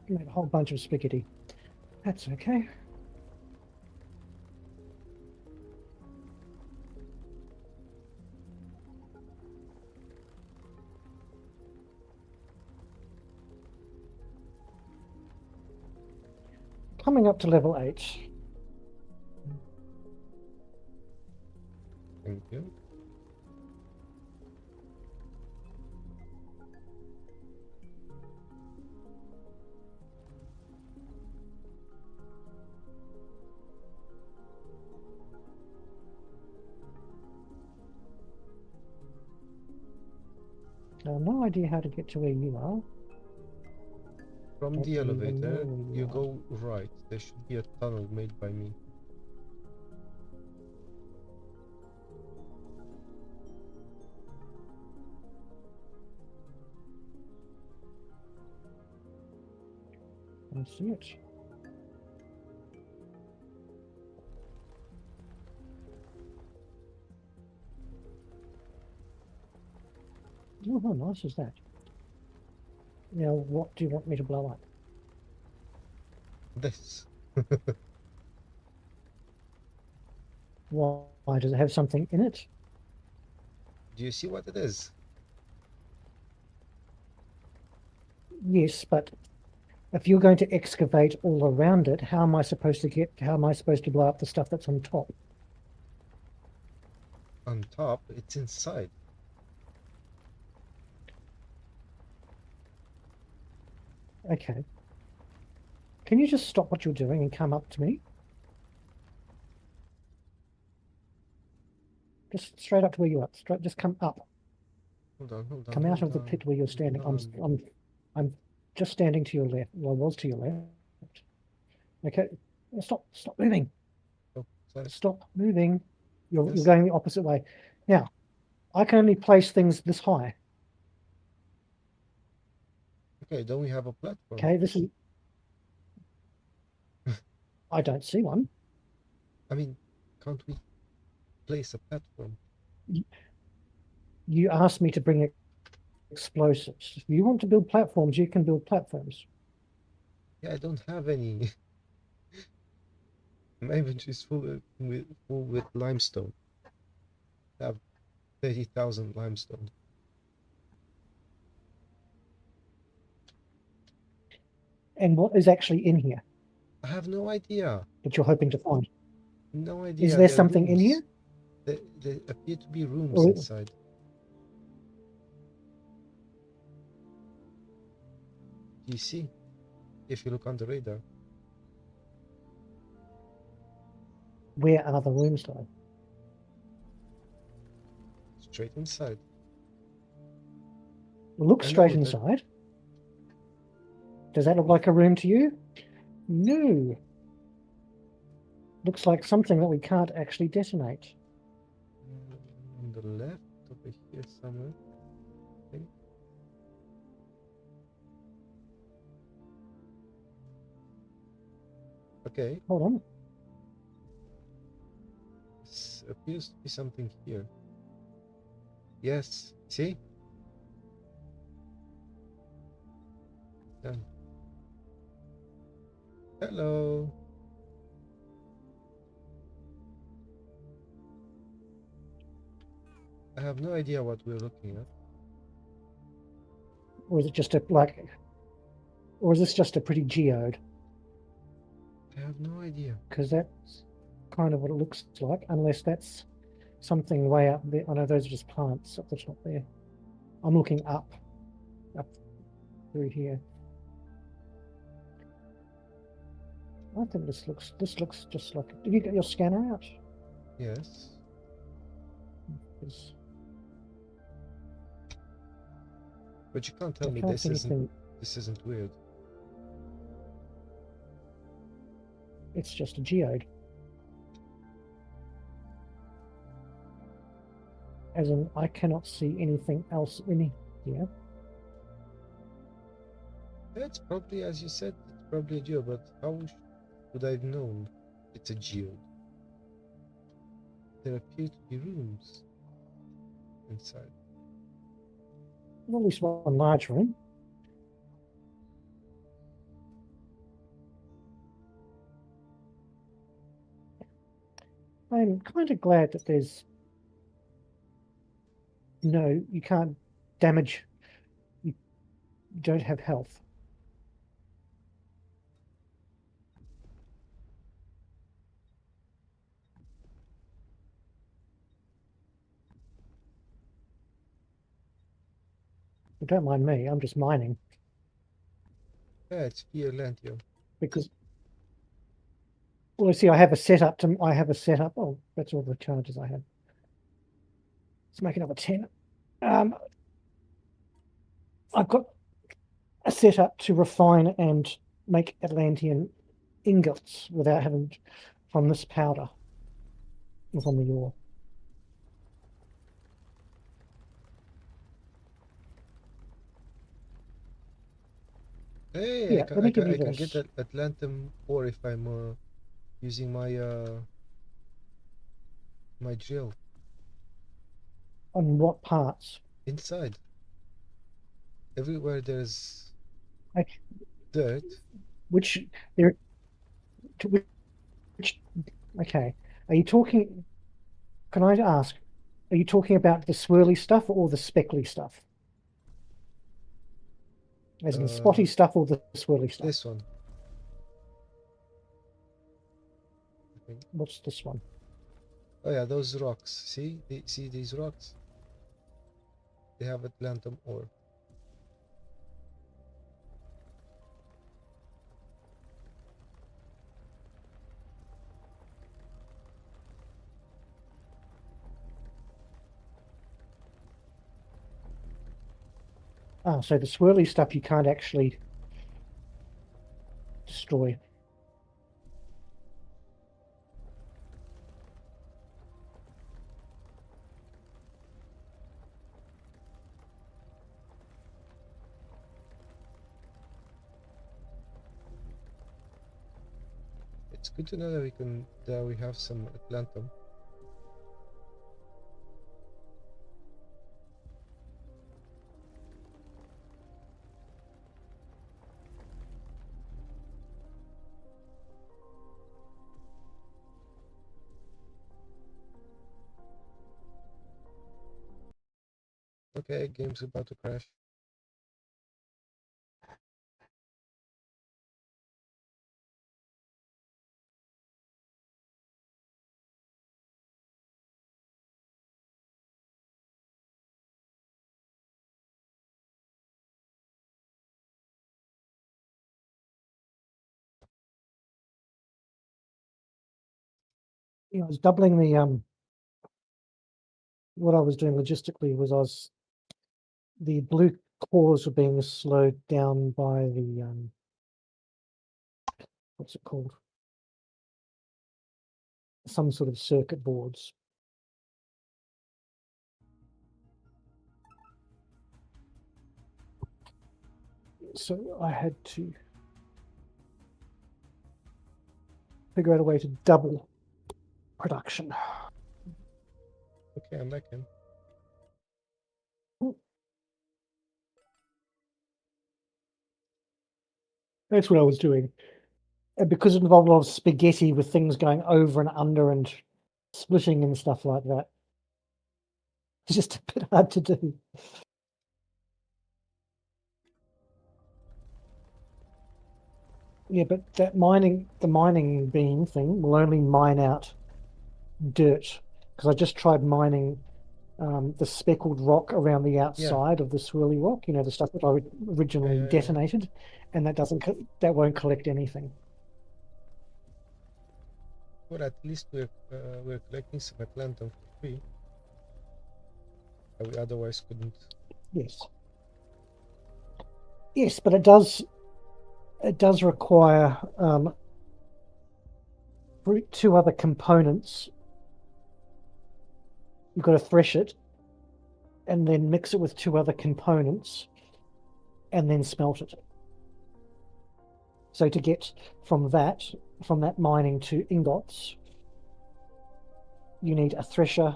Made a whole bunch of spaghetti. That's okay. Coming up to level 8. Thank you. I have no idea how to get to where you are. From Don't the even elevator, know where you are. go right. There should be a tunnel made by me. I see it. Oh, how nice is that? Now, what do you want me to blow up? This. Why does it have something in it? Do you see what it is? Yes, but if you're going to excavate all around it, how am I supposed to blow up the stuff that's on top? On top, it's inside. Okay. Can you just stop what you're doing and come up to me? Just straight up to where you are. Straight, just come up. Hold on. Come out hold of the on, pit where you're standing. hold on. I'm just standing to your left. Well, I was to your left. Okay. Stop moving. Oh, sorry. Stop moving. You're Yes. going the opposite way. Now, I can only place things this high. Okay, don't we have a platform? Okay, this is. I don't see one. I mean, can't we place a platform? You asked me to bring explosives. If you want to build platforms, you can build platforms. Yeah, I don't have any. My inventory is full with limestone. I have 30,000 limestone. And what is actually in here I have no idea. that you're hoping to find? No idea. Is there They're something in rooms. here? There appear to be rooms Or- inside. Do you see? If you look on the radar. Where are the rooms though? Straight inside. Look I straight know that- inside. Does that look like a room to you? No. Looks like something that we can't actually detonate. On the left, over here somewhere. I think. Okay, Hold on. this appears to be something here. Yes, see? Done. Hello. I have no idea what we're looking at. Or is it just or is this just a pretty geode? I have no idea. Because that's kind of what it looks like, unless that's something way up there. I know those are just plants up the top there. I'm looking up through here. I think this looks just like. Have you got your scanner out? Yes. Because But you can't tell I me can't this see anything. isn't weird. It's just a geode. As in, I cannot see anything else in here. It's probably, as you said, it's probably a geode, but how would I have known it's a geode? There appear to be rooms inside. At least one large room. I'm kind of glad that there's no, you can't damage, you don't have health. But don't mind me, I'm just mining Yeah, it's pure Lantium. because, well, see, I have a setup. Oh, that's all the charges I have. Let's make another 10. I've got a setup to refine and make Atlantean ingots without having from this powder from the ore. Hey, Yeah, let me give you I can this. get Atlantum ore if I'm using my my drill On what parts? inside. Everywhere there's Like, dirt. which there? Which? Okay. Are you talking? Can I ask? Are you talking about the swirly stuff or the speckly stuff? As in the spotty stuff or the swirly stuff? This one. I think. What's this one? Oh yeah, those rocks. See, see these rocks? They have Atlantum ore. Ah, so the swirly stuff you can't actually destroy. It's good to know that we have some Atlantum. Okay, game's about to crash. You know, I was doubling the what I was doing logistically was the blue cores were being slowed down by the what's it called? Some sort of circuit boards. So I had to figure out a way to double production. Okay, I'm back in. That's what I was doing. And because it involved a lot of spaghetti with things going over and under and splitting and stuff like that, it's just a bit hard to do. Yeah, but the mining beam thing will only mine out dirt, because I just tried mining the speckled rock around the outside of the swirly rock. You know, the stuff that I originally Yeah. detonated, and that won't collect anything. Well, at least we're collecting some Atlantum for free. We otherwise couldn't. Yes. Yes, but it does require two other components. You've got to thresh it and then mix it with two other components and then smelt it. So to get from that mining to ingots, you need a thresher,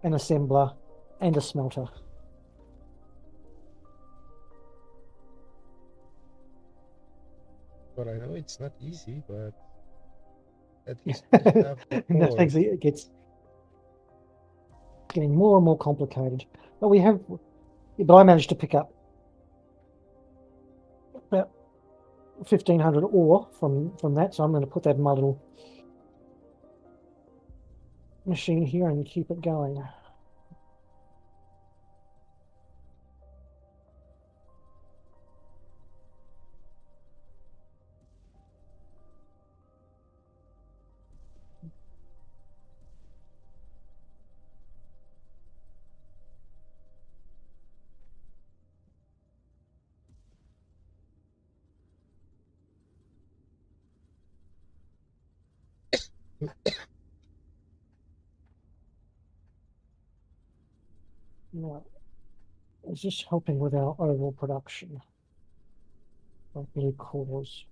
an assembler, and a smelter. But I know it's not easy, but At least we have the And that ore. makes it gets getting more and more complicated. But we have, but I managed to pick up about 1,500 ore from that, so I'm going to put that in my little machine here and keep it going. Now, it's just helping with our overall production of blue cores.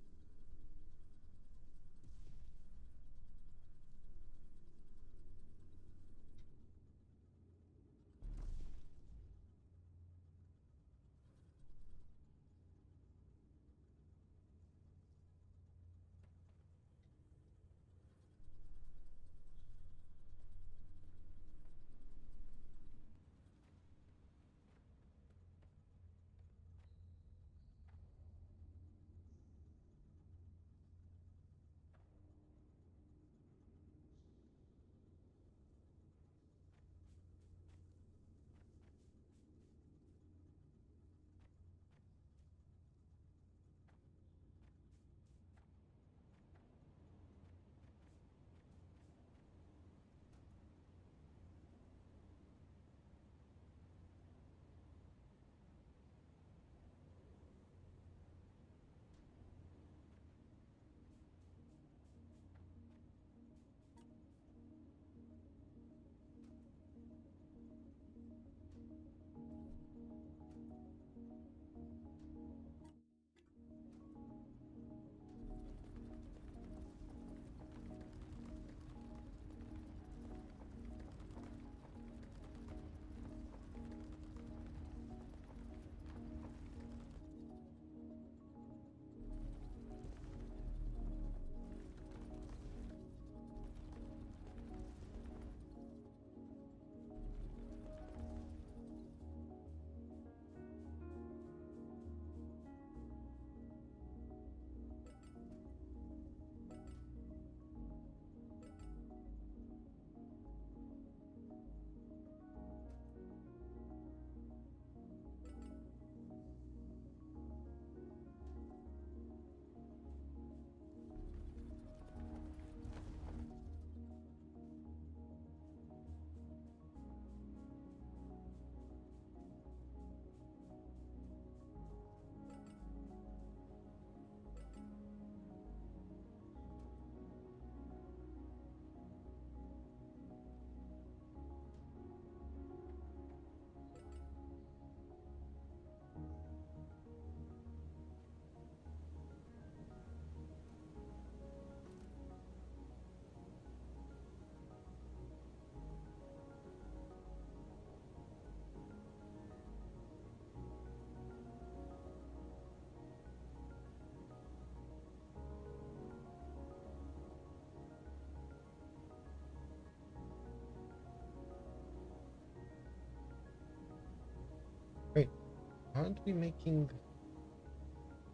Aren't we making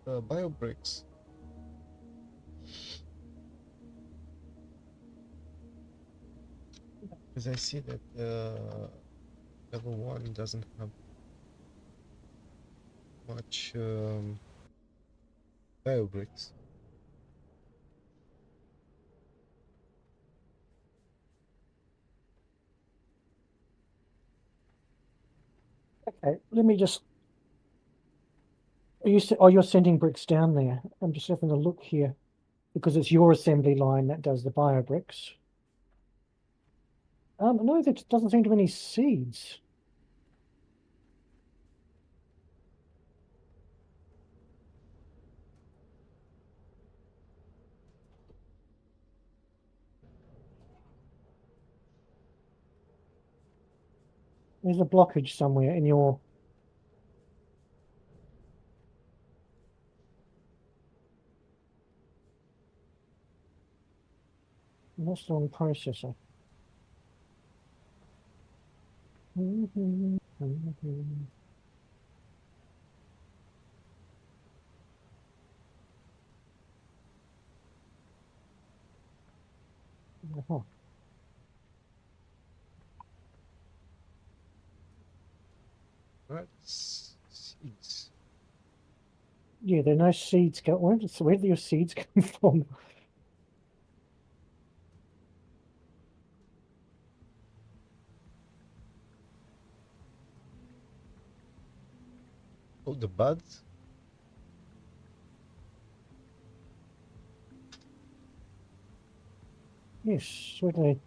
bio bricks? Because I see that level 1 doesn't have much bio bricks. Okay, let me just. Are you? Oh, you're sending bricks down there. I'm just having a look here because it's your assembly line that does the bio bricks. No, there doesn't seem to be any seeds. There's a blockage somewhere in your. That's the wrong processor. Uh-huh. Right, seeds. Yeah, there are no seeds go. Where do your seeds come from? Oh, the buds? Yes, where do they?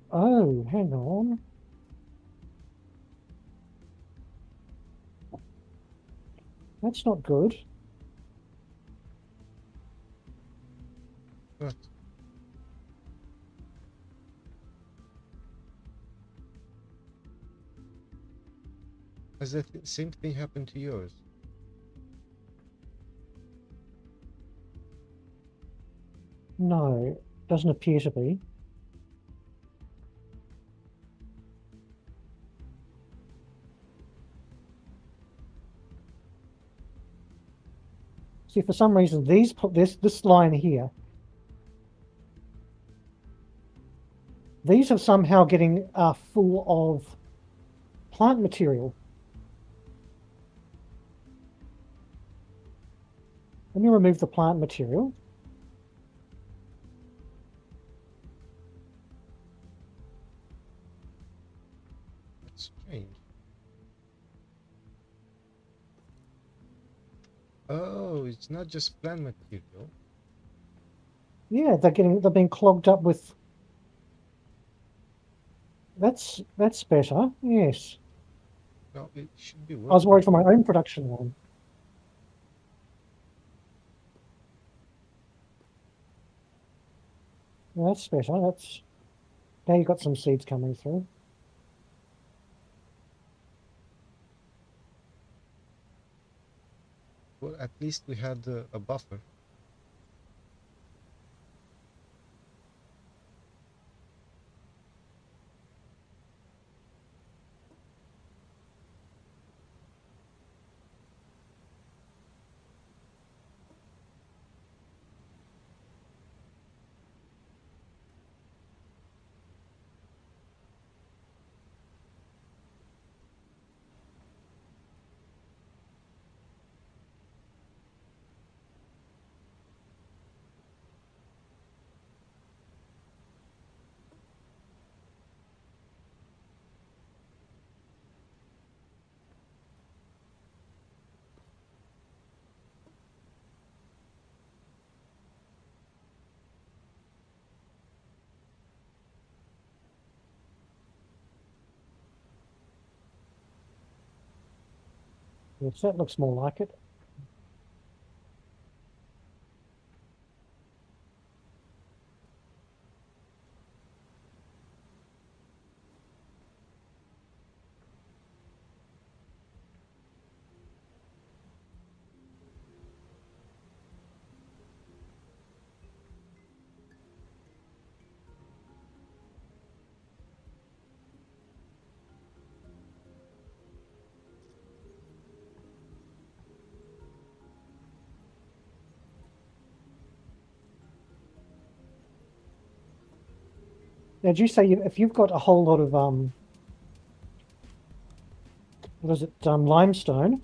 Oh, hang on. That's not good. What? Has the same thing happened to yours? No, doesn't appear to be. See, for some reason, this line here, these are somehow getting full of plant material. Let me remove the plant material. That's strange. Oh, it's not just plant material. Yeah, they're being clogged up with. That's better. Yes, No, it should be I was worried for my working. own production line. That's better. That's now you've got some seeds coming through. Well, at least we had a buffer. Yes, that looks more like it. Now, did you say if you've got a whole lot of what is it, limestone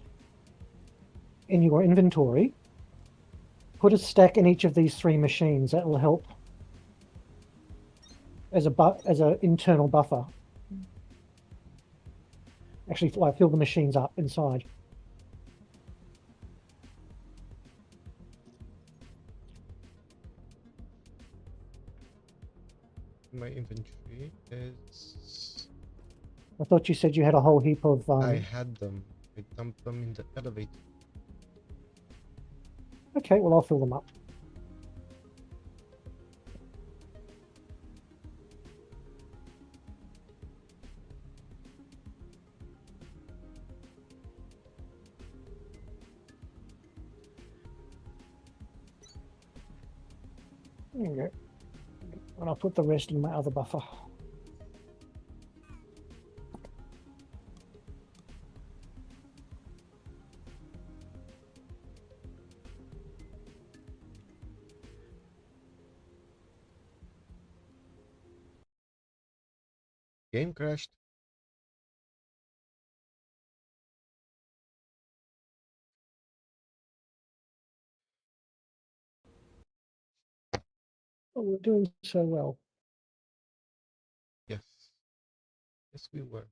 in your inventory, put a stack in each of these 3 machines. That will help as a internal buffer. Actually, fill the machines up inside. My inventory is. I thought you said you had a whole heap of. I had them. I dumped them in the elevator. Okay, well, I'll fill them up. There you go. And I'll put the rest in my other buffer. Game crashed. Oh, we're doing so well. Yes. Yes, we were.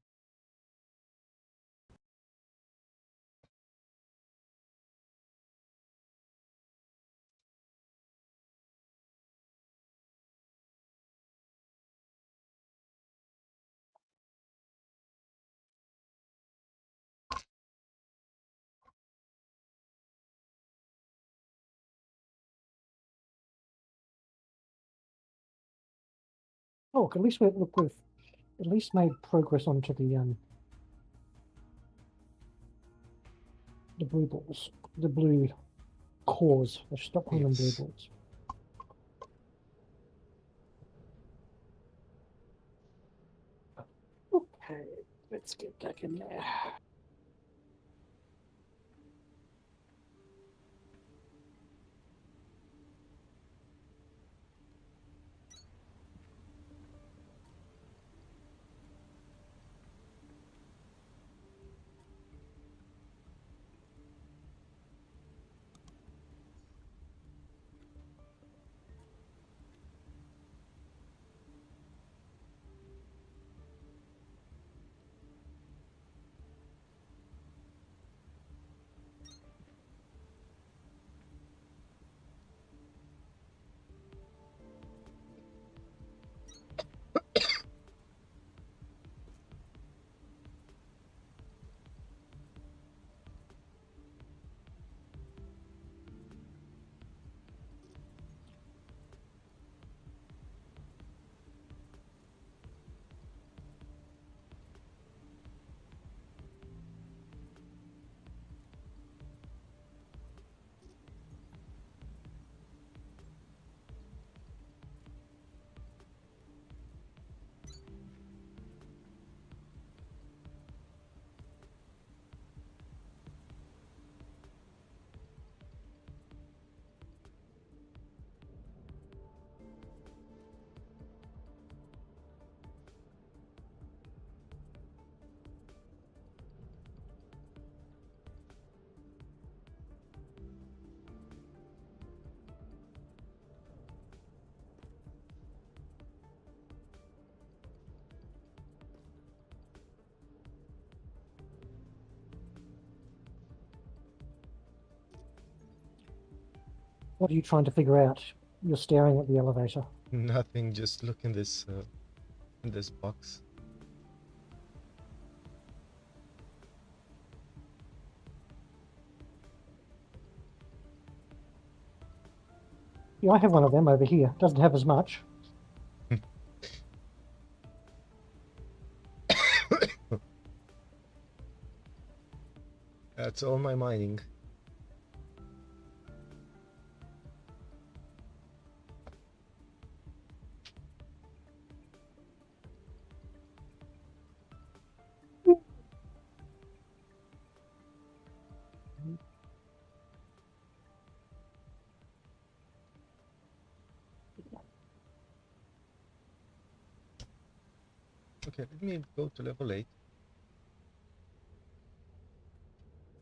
Oh, at least we've at least made progress onto the blue balls, the blue cores. I should stop calling them blue Yes. balls. Okay, let's get back in there. What are you trying to figure out? You're staring at the elevator. Nothing. Just look in this box. Yeah, I have one of them over here. Doesn't have as much. That's all my mining. Okay, let me go to level 8.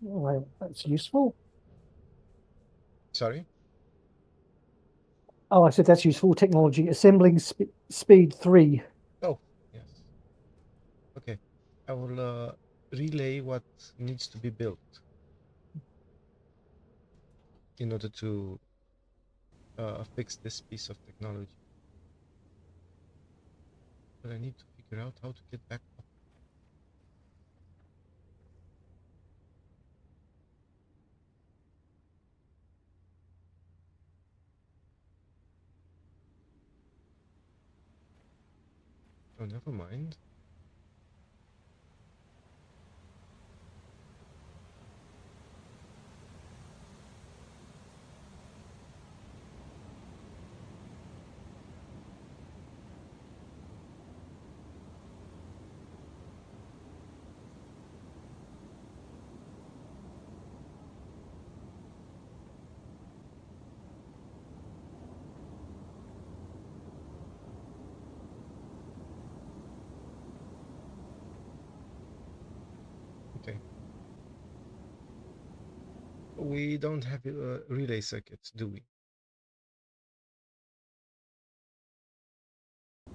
Well, that's useful. Sorry? Oh, I said that's useful technology. Assembling speed 3. Oh, yes. Okay. I will relay what needs to be built in order to fix this piece of technology. But I need to figure out how to get back up. Oh, never mind. we don't have a relay circuit, do we?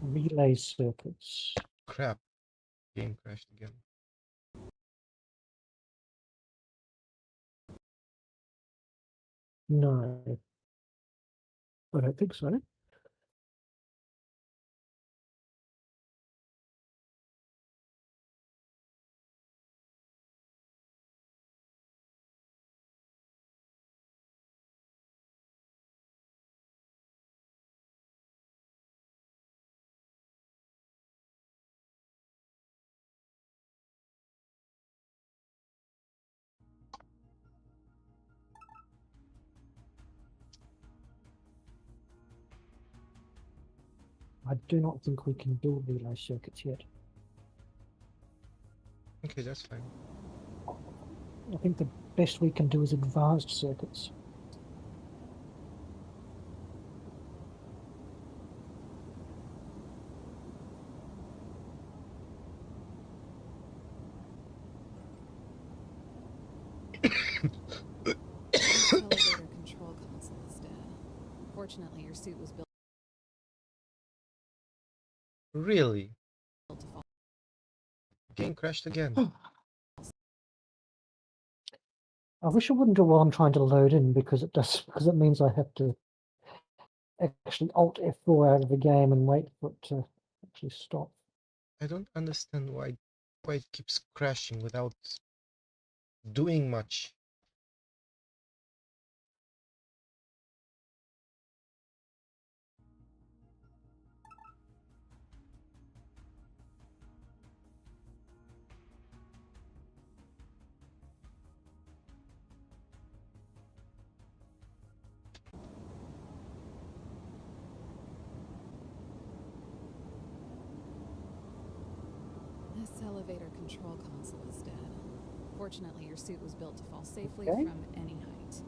Relay circuits. Crap. Game crashed again. No. I don't think so. I do not think we can build relay circuits yet. Okay, that's fine. I think the best we can do is advanced circuits. Elevator control console is dead. Fortunately, your suit was built Really? to fall. Game crashed again. I wish it wouldn't do while I'm trying to load in because it means I have to actually Alt F4 out of the game and wait for it to actually stop. I don't understand why it keeps crashing without doing much. This elevator control console is dead. Fortunately, your suit was built to fall safely Okay. from any height.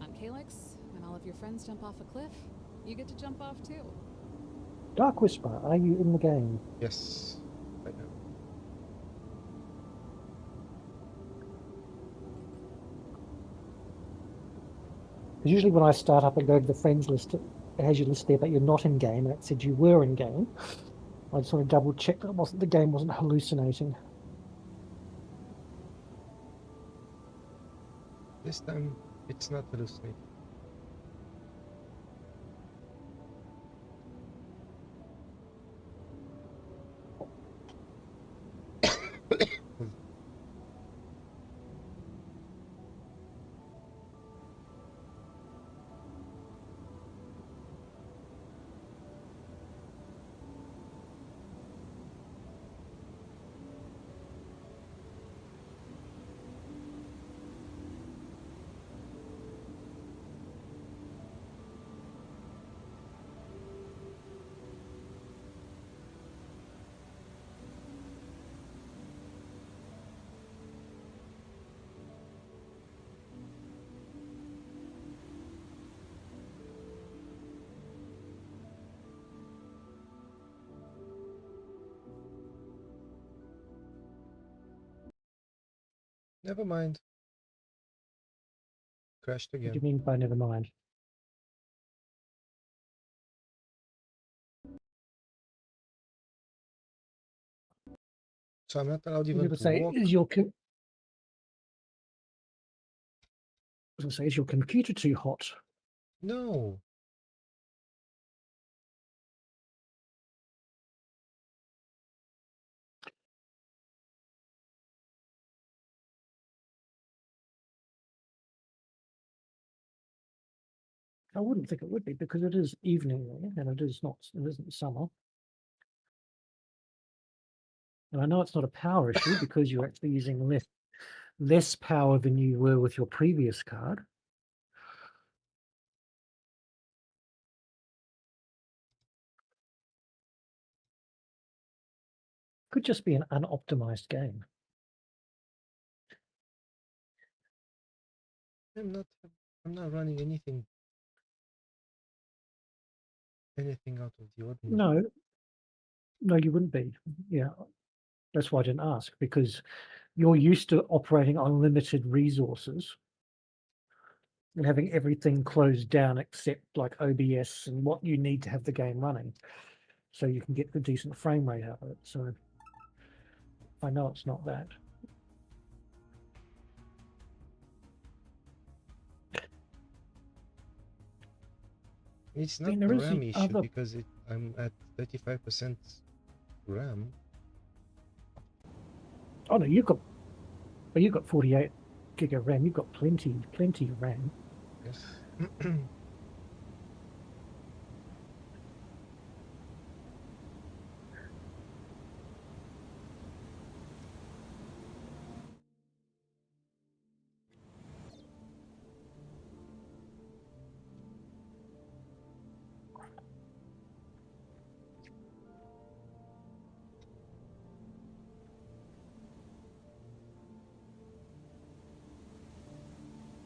On Calyx, when all of your friends jump off a cliff, you get to jump off too. Dark-Wisper, are you in the game? Yes, I know. Because usually when I start up and go to the friends list, it has your list there, but you're not in game, and it said you were in game. I just want to double check that the game wasn't hallucinating. This time it's not hallucinating. Never mind. Crashed What do you again. mean by never mind? So I'm not allowed I was even going to to say, walk. is your computer too hot? No. I wouldn't think it would be because it is evening there, and it isn't summer. And I know it's not a power issue because you're actually using less power than you were with your previous card. Could just be an unoptimized game. I'm not running anything out of the ordinary. No, you wouldn't be. Yeah, that's why I didn't ask, because you're used to operating on limited resources. and having everything closed down except like OBS and what you need to have the game running, so you can get the decent frame rate out of it. So I know it's not that. It's I mean, not there a is RAM the issue other- because I'm at 35% RAM. Oh no, you've got 48 gig of RAM. You've got plenty of RAM. Yes.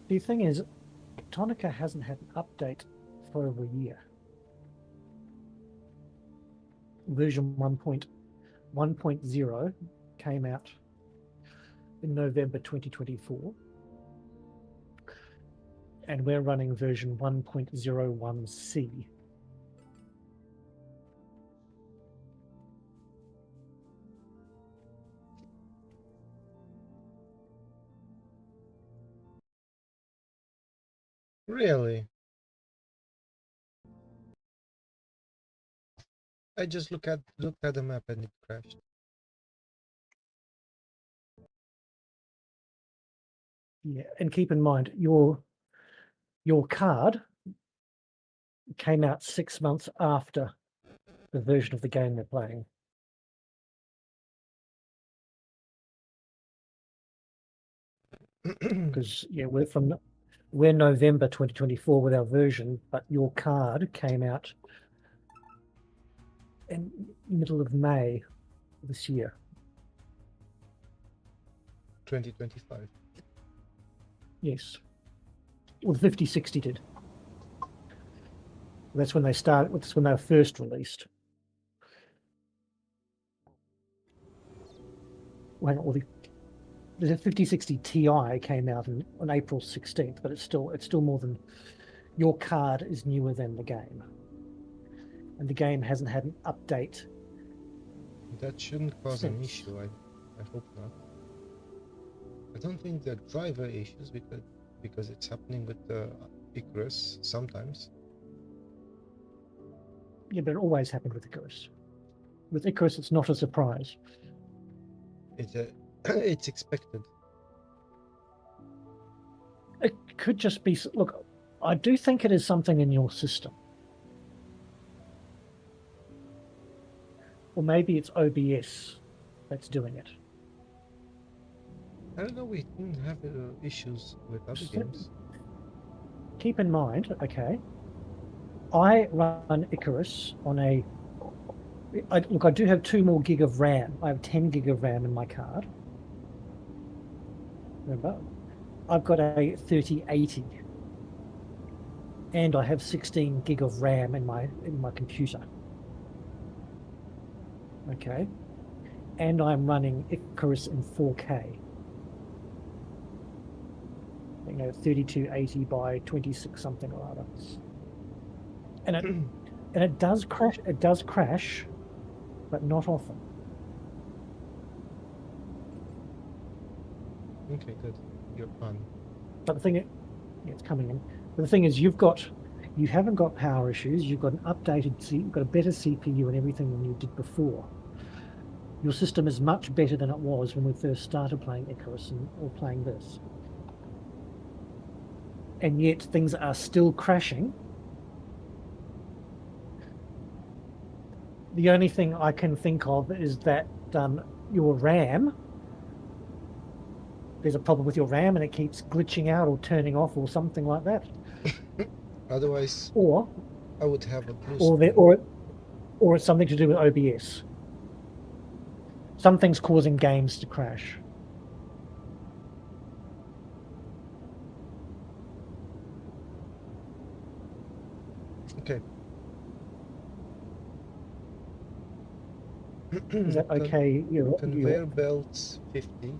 The thing is, Techtonica hasn't had an update for over a year. Version 1.1.0 came out in November 2024, and we're running version 1.01C. Really? I just looked at the map and it crashed. Yeah, and keep in mind your card came out 6 months after the version of the game we're playing. Because yeah, we're November 2024 with our version, but your card came out in middle of May this year. 2025. Yes. Well, the 5060 did. That's when they started. That's when they were first released. Well, hang on, the 5060 Ti came out on April 16th, but it's still more than your card is newer than the game, and the game hasn't had an update. That shouldn't cause an Since. issue. I hope not. I don't think they're driver issues because it's happening with the Icarus sometimes. Yeah, but it always happened with Icarus. With Icarus, it's not a surprise. It's expected. It could just be. Look, I do think it is something in your system. Or maybe it's OBS that's doing it. I don't know. We didn't have issues with other games. Keep in mind, okay, I run Icarus on a. Look, I do have 2 more gig of RAM. I have 10 gig of RAM in my card. Remember, I've got a 3080, and I have 16 gig of RAM in my computer. Okay, and I'm running Icarus in 4K. 3280 by 26 something or other, and it does crash. It does crash, but not often. Okay, good. You're fun. But the thing, it's coming in. But the thing is, you haven't got power issues. You've got an updated, you've got a better CPU and everything than you did before. Your system is much better than it was when we first started playing Icarus or playing this. And yet things are still crashing. The only thing I can think of is that your RAM, there's a problem with your RAM and it keeps glitching out or turning off or something like that. Otherwise, Or I would have a blue or it's something to do with OBS. Something's causing games to crash. Okay. Is that okay? Conveyor belts 50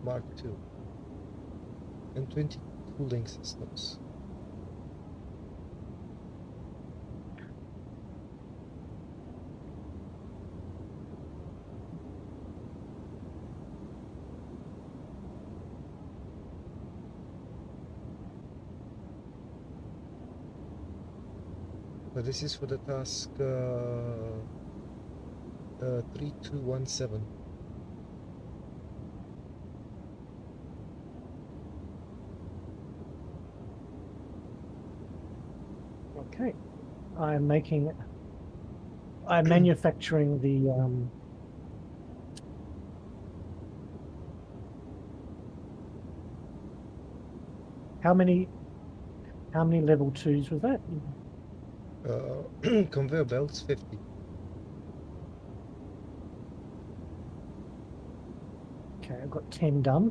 Mark II and 20 cooling systems. So this is for the task 3217. Okay. I'm manufacturing the how many level 2s was that? Conveyor belts 50. Okay, I've got 10 done.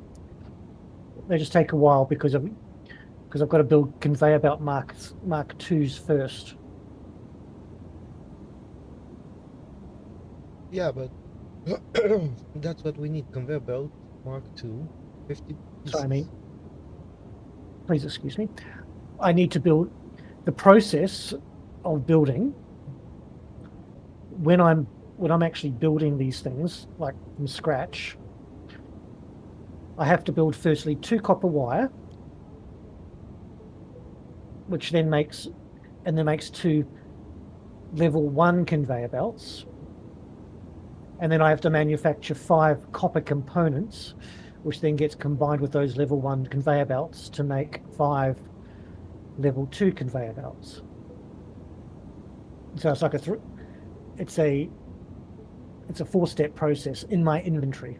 They just take a while because I've got to build conveyor belt Mark 2s first. Yeah, but that's what we need. Conveyor belt Mark II, 50 pieces. So I mean, please excuse me. I need to build the process of building when I'm actually building these things like from scratch. I have to build firstly 2 copper wire, which then makes 2 level 1 conveyor belts. And then I have to manufacture 5 copper components, which then gets combined with those level 1 conveyor belts to make 5 level 2 conveyor belts. So it's like it's a 4-step process in my inventory.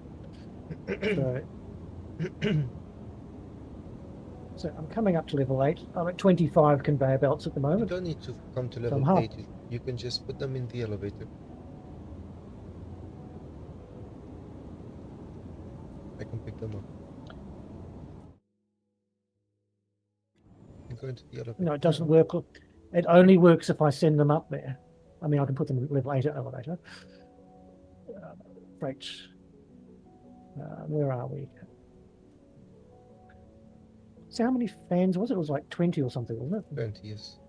So I'm coming up to level 8. I'm at 25 conveyor belts at the You moment. don't need to come to level 8. You can just put them in the elevator. I can pick them up. I'm going to the elevator. No, it doesn't work. It only works if I send them up there. I mean, I can put them in level 8 elevator. Right. Where are we? So how many fans was it? It was like 20 or something, wasn't it? 20, yes.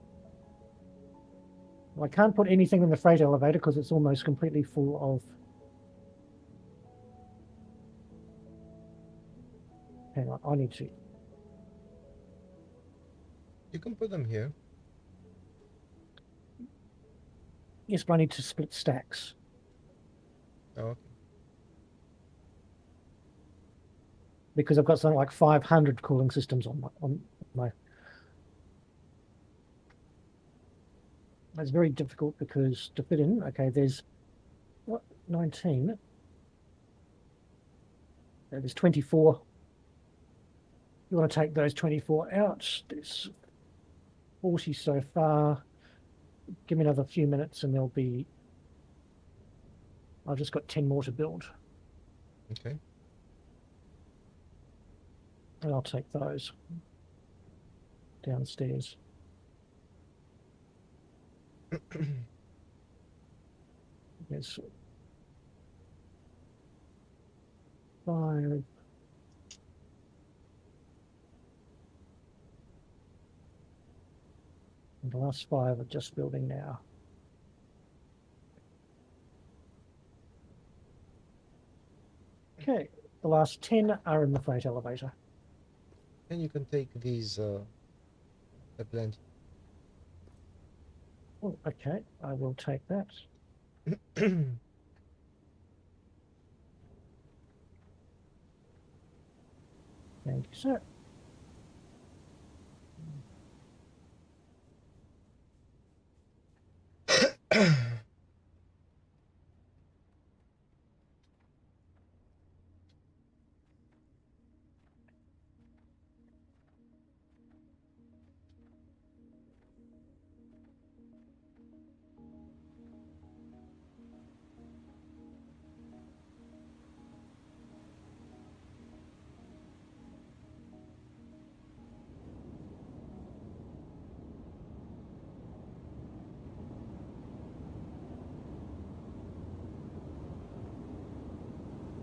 Well, I can't put anything in the freight elevator because it's almost completely full of... Hang on, I need to... You can put them here. Yes, but I need to split stacks. Oh, okay. Because I've got something like 500 cooling systems on my... It's very difficult because to fit in, okay, there's what, 19. There's 24. You want to take those 24 out. There's 40 so far. Give me another few minutes and there'll be... I've just got 10 more to build. Okay. And I'll take those downstairs. There's 5. And the last 5 are just building now. Okay, the last 10 are in the freight elevator. And you can take these plenty. Oh, okay, I will take that. Thank you, sir.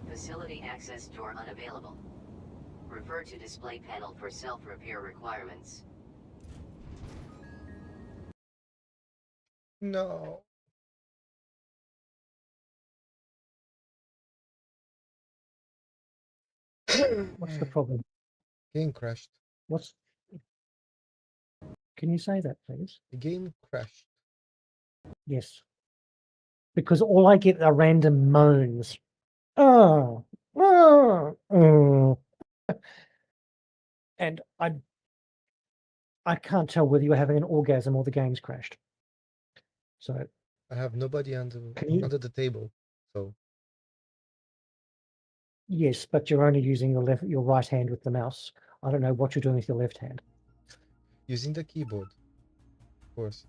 Facility access door unavailable. Refer to display panel for self-repair requirements. No. What's the problem? Game crashed. Can you say that, please? The game crashed. Yes. Because all I get are random moans. Oh, oh, oh. And I can't tell whether you're having an orgasm or the game's crashed. So I have nobody under Can you- under the table, so yes, but you're only using your right hand with the mouse. I don't know what you're doing with your left hand. using the keyboard, of course.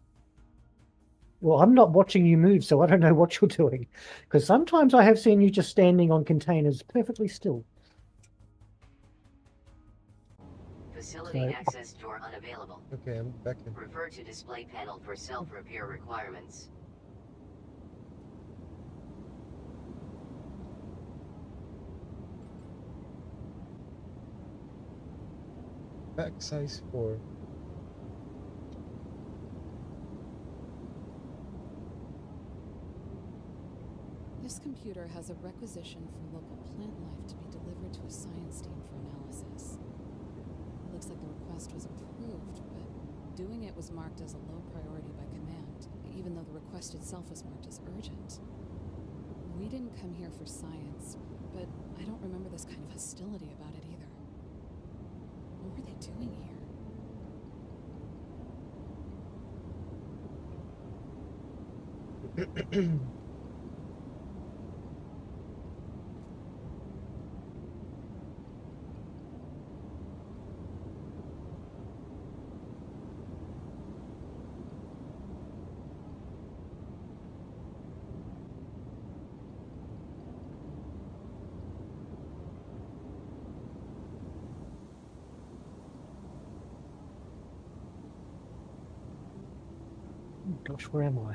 Well, I'm not watching you move, so I don't know what you're doing. Because sometimes I have seen you just standing on containers perfectly still. Facility So- access door unavailable. Okay, I'm back in. Refer to display panel for self-repair requirements. Pack size 4. This computer has a requisition for local plant life to be delivered to a science team for analysis. It looks like the request was approved, but doing it was marked as a low priority by command, even though the request itself was marked as urgent. We didn't come here for science, but I don't remember this kind of hostility about it either. What were they doing here? Oh, gosh, where am I?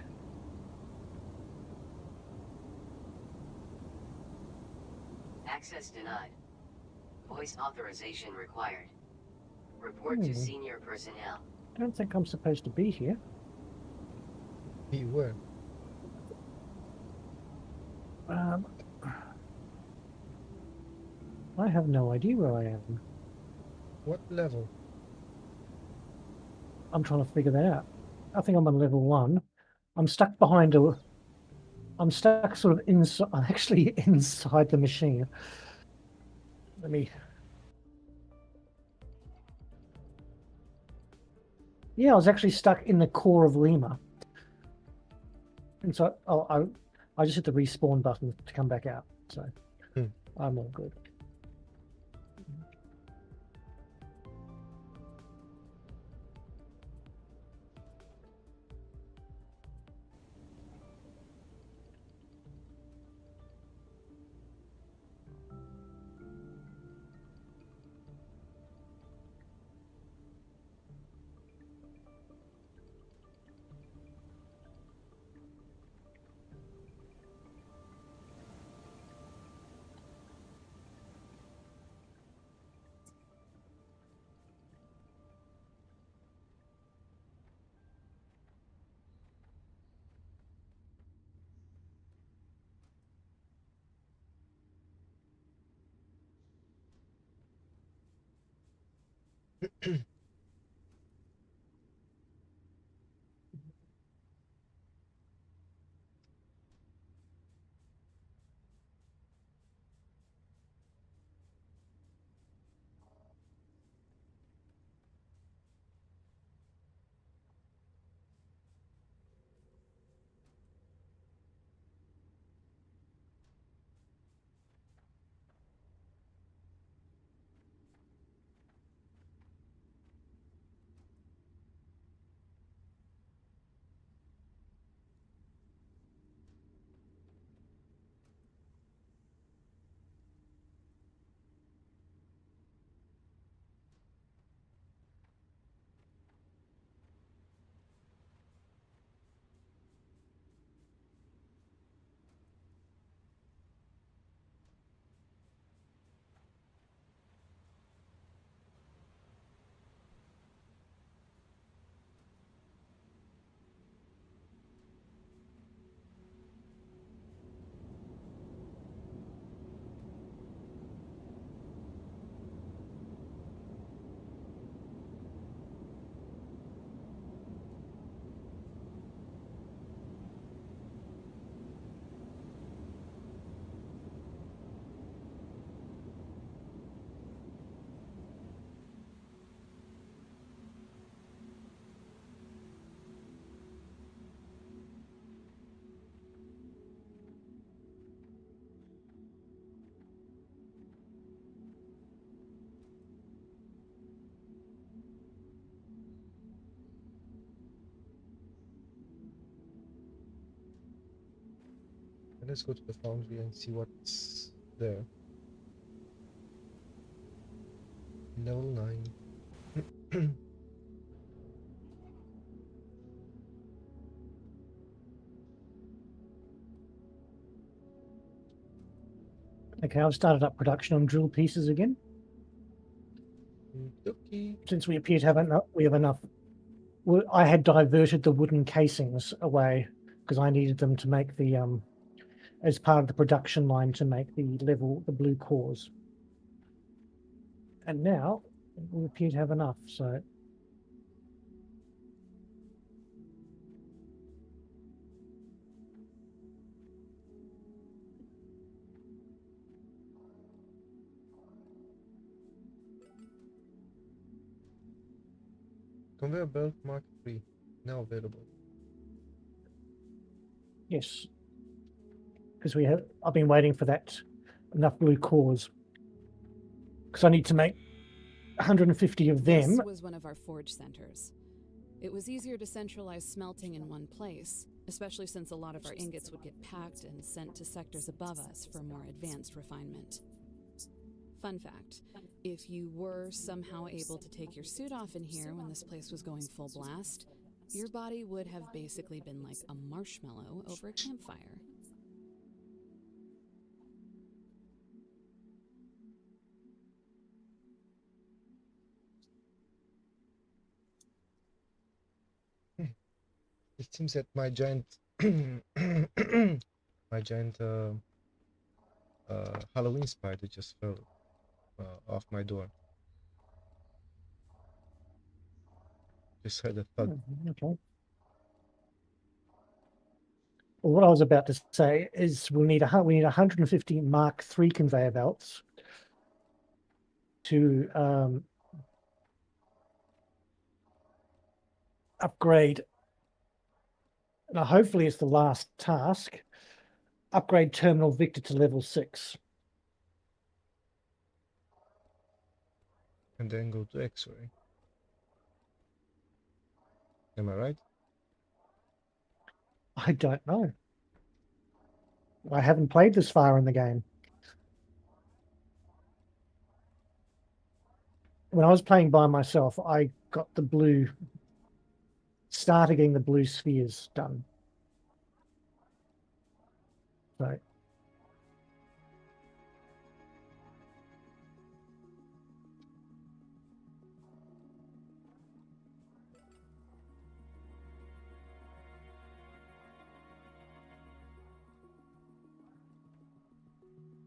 Access denied. Voice authorization required. Report to senior personnel. I don't think I'm supposed to be here. You were. I have no idea where I am. What level? I'm trying to figure that out. I think I'm on level 1. I'm stuck behind a... I'm stuck sort of inside... I'm actually inside the machine. Let me... Yeah, I was actually stuck in the core of Lima. And so I just hit the respawn button to come back out. So I'm all good. Let's go to the foundry and see what's there. Level 9. Okay, I've started up production on drill pieces again. Okay. Since we appear to have enough, we have enough. Well, I had diverted the wooden casings away because I needed them to make the as part of the production line to make the blue cores. And now we appear to have enough. So Conveyor belt Mark 3 now available. yes, because I've been waiting for that enough blue cores because I need to make 150 of them. This was one of our forge centers. It was easier to centralize smelting in one place, especially since a lot of our ingots would get packed and sent to sectors above us for more advanced refinement. Fun fact, if you were somehow able to take your suit off in here when this place was going full blast, your body would have basically been like a marshmallow over a campfire. It seems that my giant Halloween spider just fell off my door. Just heard a thud. Okay. Well, what I was about to say is we need 150 Mark III conveyor belts to upgrade. Now, hopefully, it's the last task. Upgrade Terminal Victor to level 6. And then go to X-ray. Am I right? I don't know. I haven't played this far in the game. When I was playing by myself, I got started getting the blue spheres done. So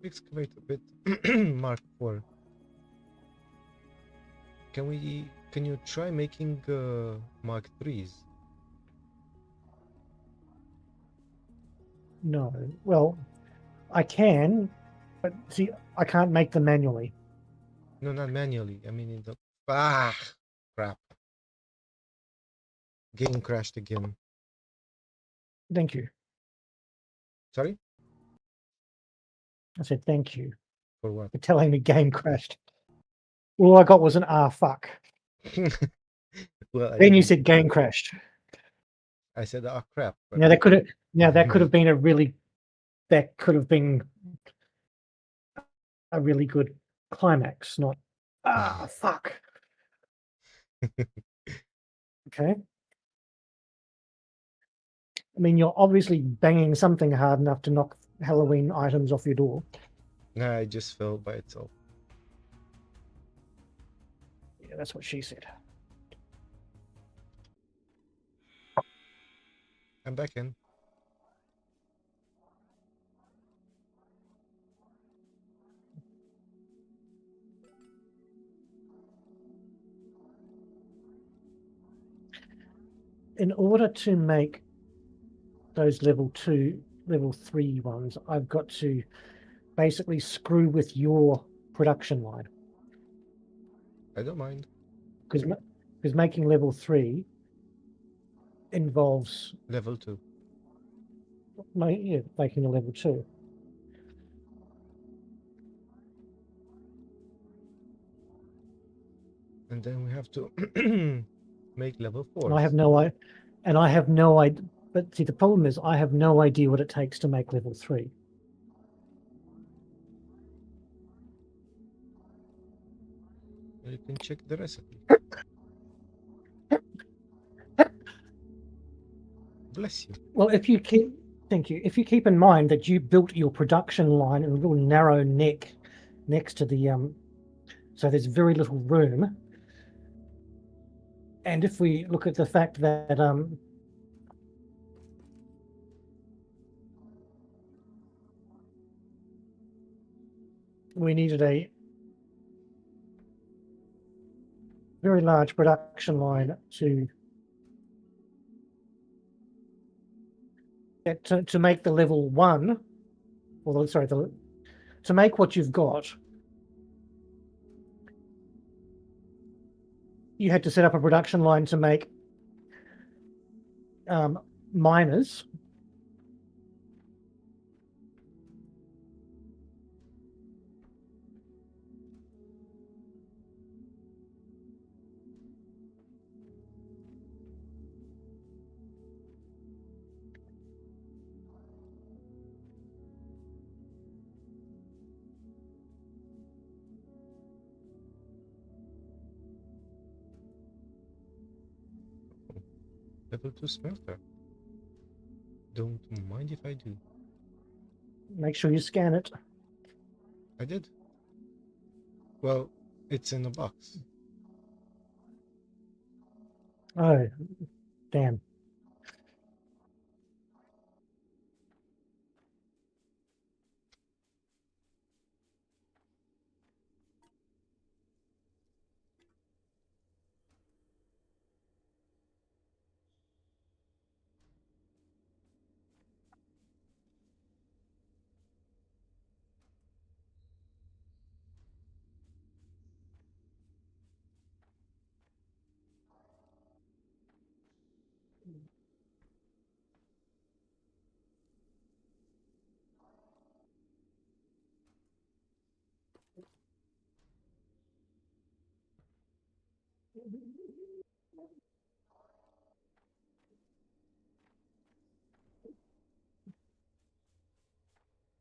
Excavate a bit. Mark 4. Can you try making Mark 3s? no. Well, I can, but see, I can't make them manually. No, not manually. I mean in the crap. Game crashed again. Thank you. Sorry? I said thank you For what? for telling me game crashed. All I got was an fuck. Well, Then you said game crashed. I said crap. But... Yeah, that could have been a really good climax, not fuck. Okay. I mean, you're obviously banging something hard enough to knock Halloween items off your door. Nah, it just fell by itself. Yeah, that's what she said. I'm back in. In order to make those level 2, level 3 ones, I've got to basically screw with your production line. I don't mind. Because making level 3 involves level 2. Making a level 2. And then we have to make level 4. And I have no idea. But see, the problem is I have no idea what it takes to make level 3. You can check the recipe. Bless you. Well, if you keep, thank you. If you keep in mind that you built your production line in a little narrow neck next to the so there's very little room. And if we look at the fact that we needed a very large production line to make the level 1, or sorry, to make what you've got, you had to set up a production line to make miners. Level 2 smelter. Don't mind if I do. Make sure you scan it. I did. Well, it's in a box. Oh, damn.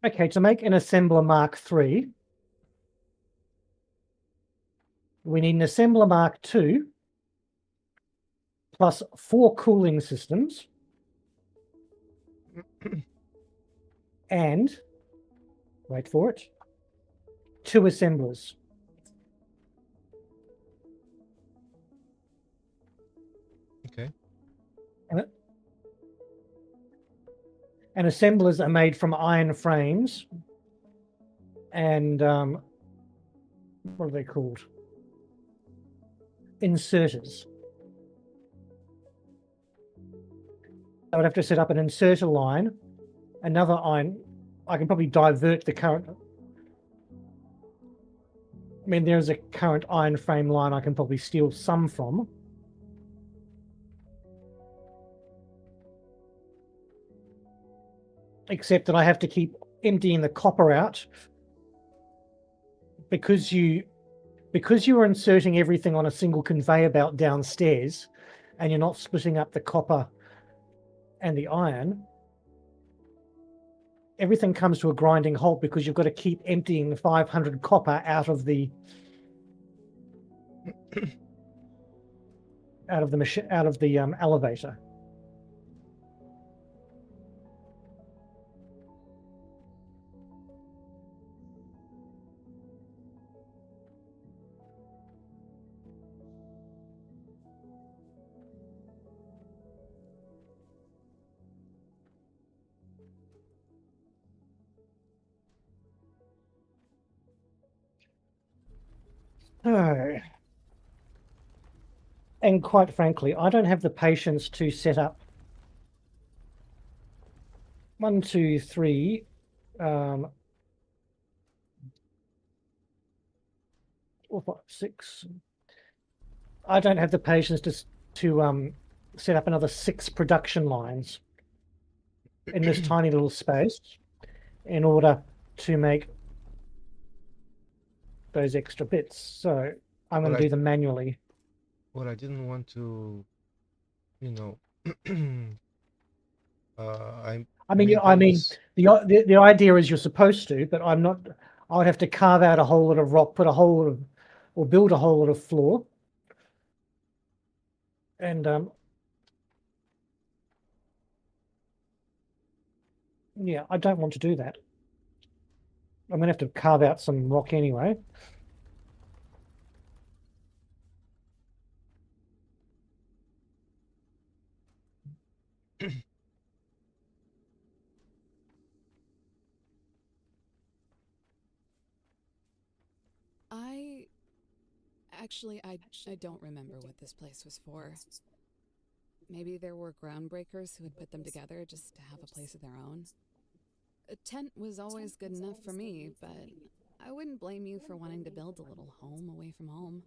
Okay, to make an assembler Mark III, we need an assembler Mark II plus 4 cooling systems and, wait for it, 2 assemblers. Okay. And assemblers are made from iron frames and what are they called? Inserters. I would have to set up an inserter line, another iron. I can probably divert the current. I mean, there's a current iron frame line I can probably steal some from. Except that I have to keep emptying the copper out because you are inserting everything on a single conveyor belt downstairs and you're not splitting up the copper and the iron. Everything comes to a grinding halt because you've got to keep emptying the 500 copper out of the elevator. Oh. And quite frankly, I don't have the patience to set up 1, 2, 3, 4, 5, 6. I don't have the patience to set up another 6 production lines in this tiny little space in order to make those extra bits. So I'm going to do them manually. Well, I didn't want to, I I mean, made I mean, those. the idea is you're supposed to, but I'm not. I would have to carve out a whole lot of rock, put a whole lot of, or build a whole lot of floor, and yeah, I don't want to do that. I'm gonna have to carve out some rock anyway. I don't remember what this place was for. Maybe there were groundbreakers who had put them together just to have a place of their own. A tent was always good enough for me, but I wouldn't blame you for wanting to build a little home away from home.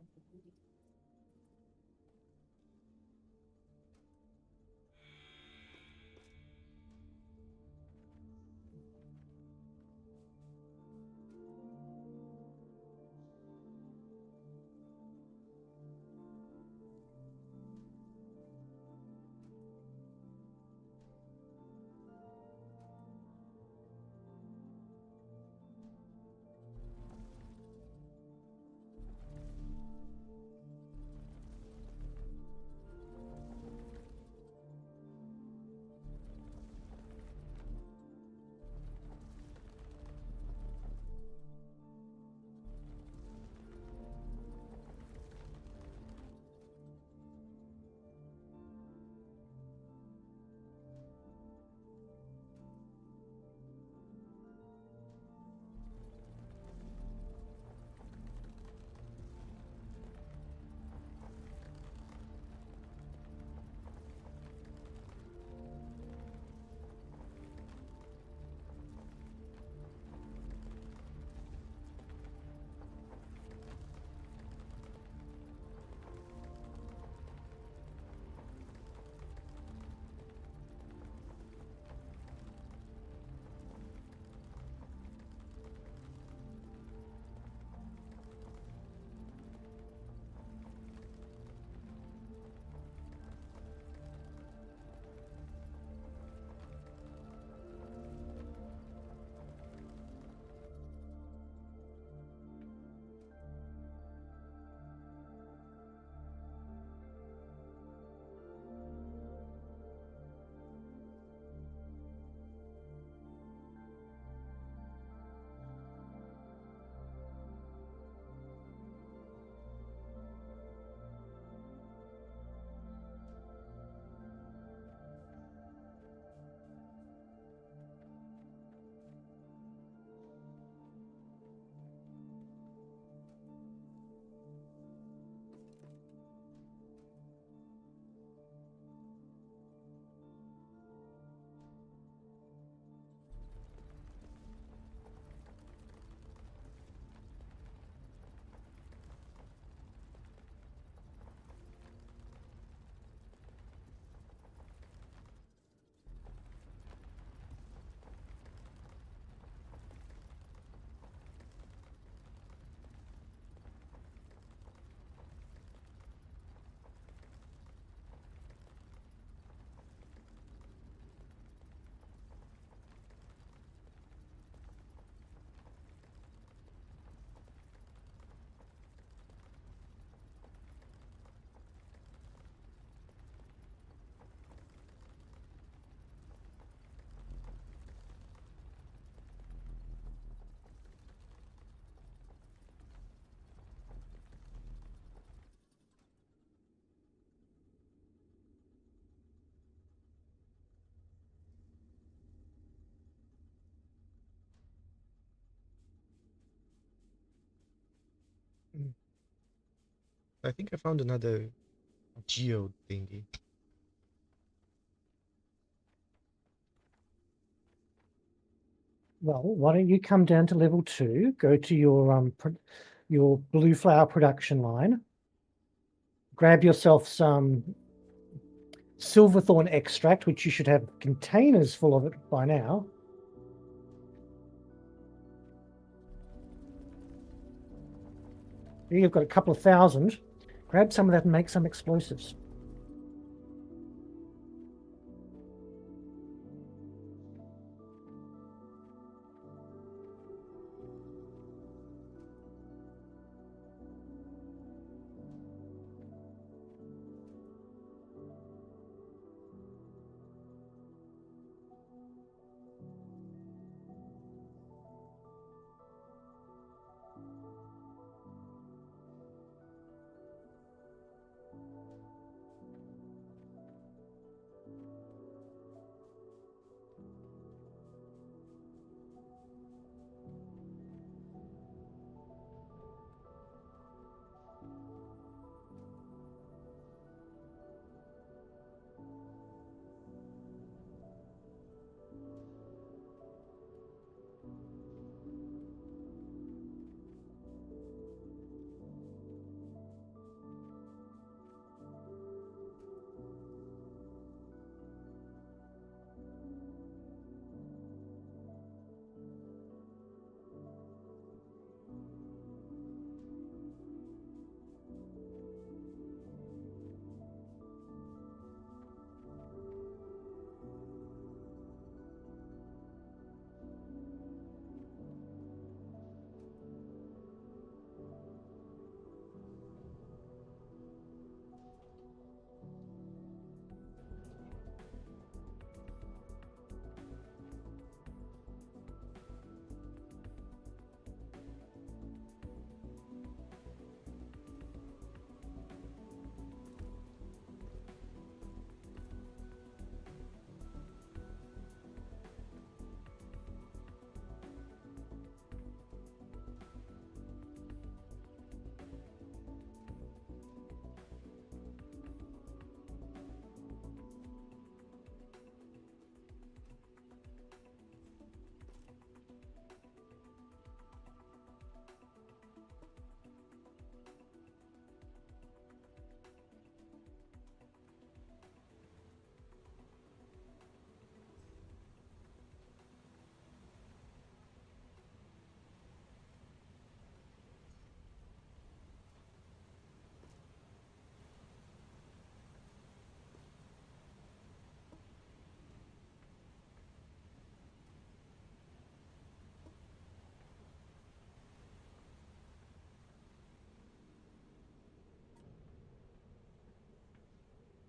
I think I found another geode thingy. Well, why don't you come down to level 2, go to your blue flower production line, grab yourself some silverthorn extract, which you should have containers full of it by now. Here you've got a couple of thousand. Grab some of that and make some explosives.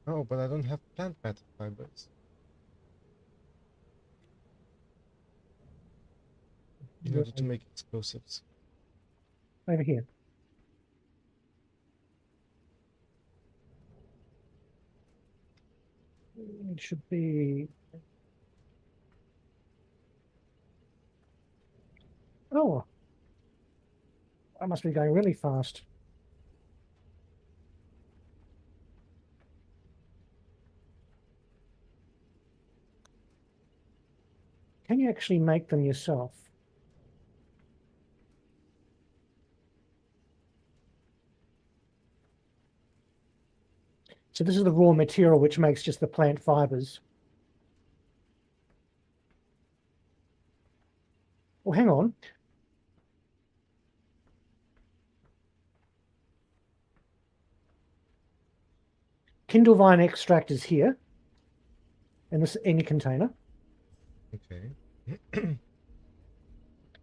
Oh, but I don't have plant matter fibers. In order to make explosives. Over here. It should be. Oh, I must be going really fast. Can you actually make them yourself? So this is the raw material which makes just the plant fibers. Well, hang on. Kindle vine extract is here in this any container. Okay.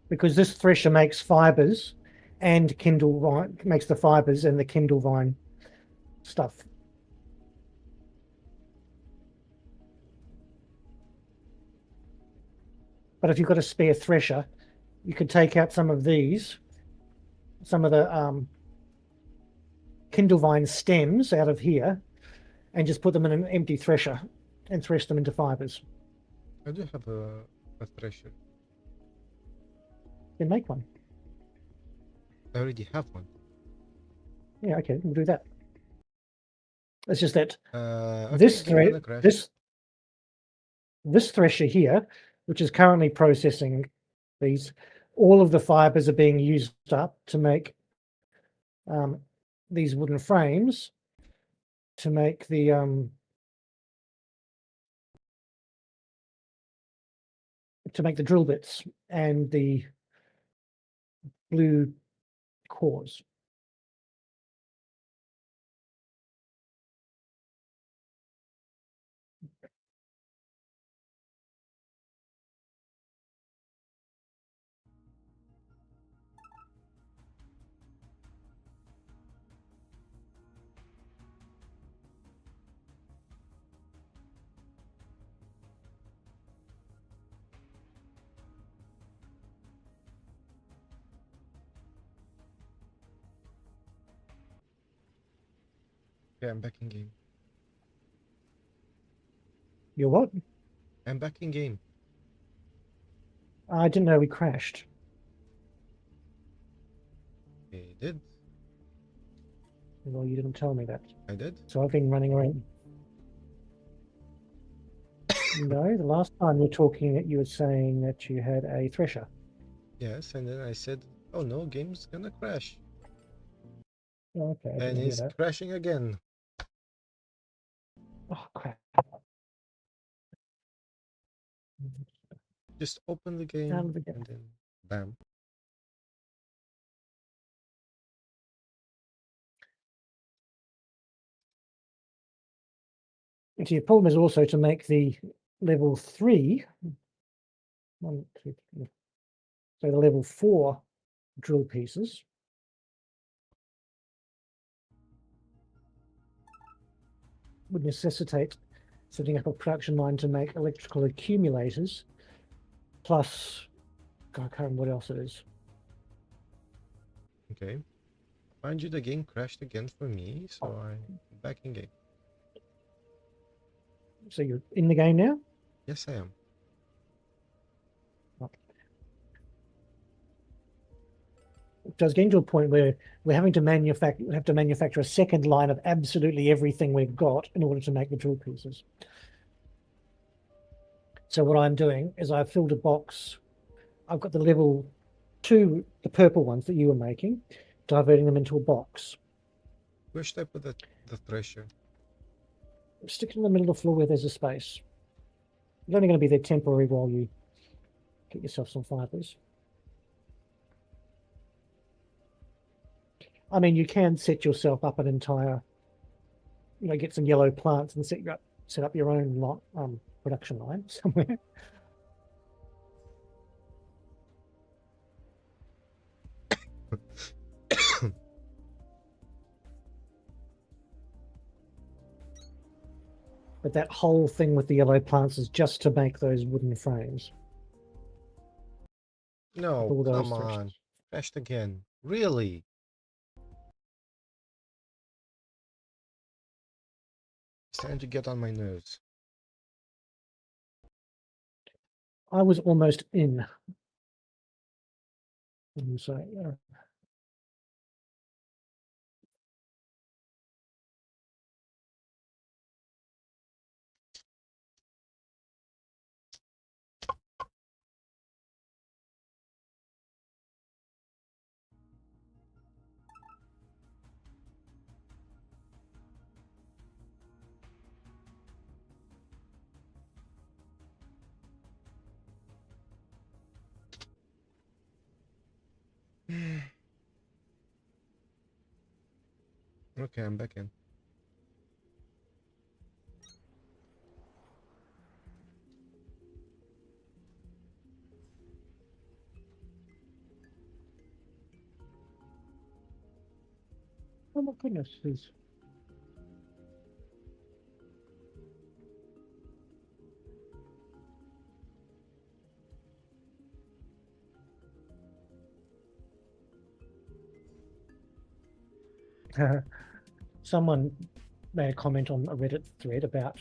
Because this thresher makes fibers and Kindle vine makes the fibers and the Kindle vine stuff. But if you've got a spare thresher, you could take out some of these, some of the Kindle vine stems out of here and just put them in an empty thresher and thresh them into fibers. I do have a thresher. Then make one. I already have one. Yeah, okay, we'll do that. It's just that Okay, this thresher here, which is currently processing these, all of the fibers are being used up to make these wooden frames to make the drill bits and the blue cores. Yeah, I'm back in game. You're what? I'm back in game. I didn't know we crashed. I did. Well, you didn't tell me that. I did. So I've been running around. No, the last time you were talking, you were saying that you had a thresher. Yes, and then I said, "Oh no, game's gonna crash." Oh, okay, I And didn't hear it's that. crashing again. Oh crap! Just open the game Out of the game. and then bam. See, the problem is also to make the level 3, 1, 2, 3, so the level 4 drill pieces. Would necessitate setting up a production line to make electrical accumulators, plus, God, I can't remember what else it is. Okay. Mind you, the game crashed again for me, so I'm back in game. So you're in the game now? Yes, I am. So it's getting to a point where we're having to manufacture a second line of absolutely everything we've got in order to make the drill pieces. So what I'm doing is I've filled a box. I've got the level 2, the purple ones that you were making, diverting them into a box. Where should I put the thresher? Stick it in the middle of the floor where there's a space. It's only going to be there temporary while you get yourself some fibers. I mean, you can set yourself up an entire, get some yellow plants and set up your own production line somewhere. But that whole thing with the yellow plants is just to make those wooden frames. No, All those come on. thrusters. Crashed again. Really? It's starting to get on my nerves. I was almost in. So, Okay, I'm back in. oh my goodness, there's someone made a comment on a Reddit thread about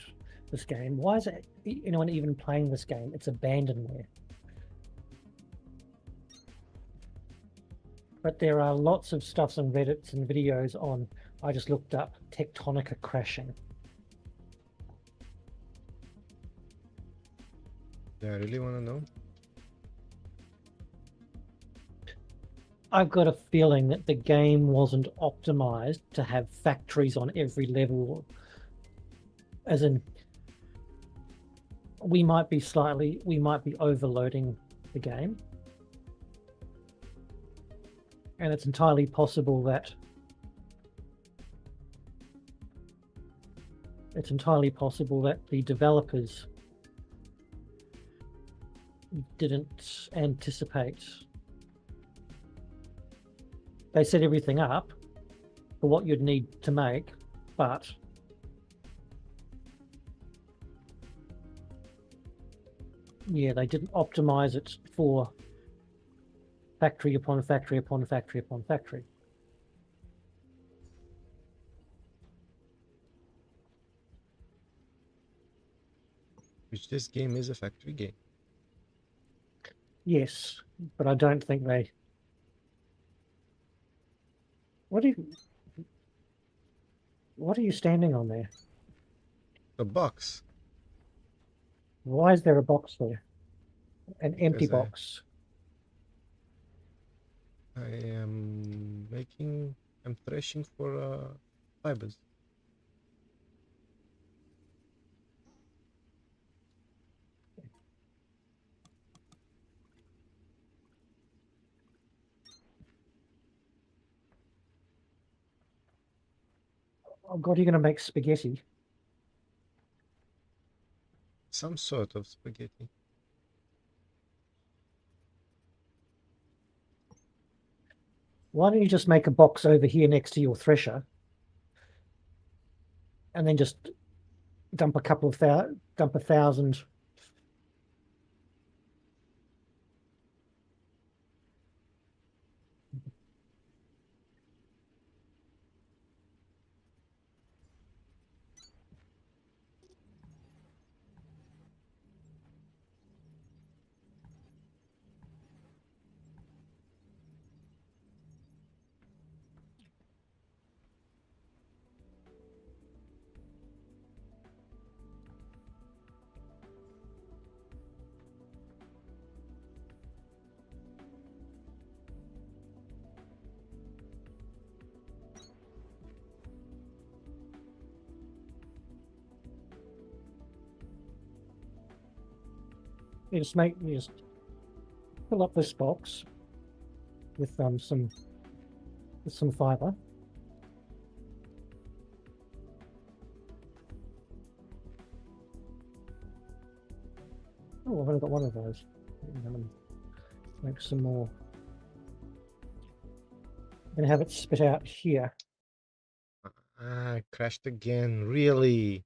this game. Why is anyone even playing this game? It's abandonware. But there are lots of stuffs on Reddits and videos on. I just looked up Techtonica crashing. Do I really want to know? I've got a feeling that the game wasn't optimized to have factories on every level. As in, we might be overloading the game. And it's entirely possible that the developers didn't anticipate. They set everything up for what you'd need to make, but yeah, they didn't optimize it for factory upon factory upon factory upon factory. Which this game is a factory game. Yes, but I don't think they. What are you standing on there? A box. Why is there a box there? An empty Because box. I am I'm threshing for fibers. Oh God, you're going to make spaghetti. Some sort of spaghetti. Why don't you just make a box over here next to your thresher, and then just dump 1,000. You just fill up this box with some fiber. Oh, I've only got one of those. Make some more. I'm gonna have it spit out here. Crashed again. Really?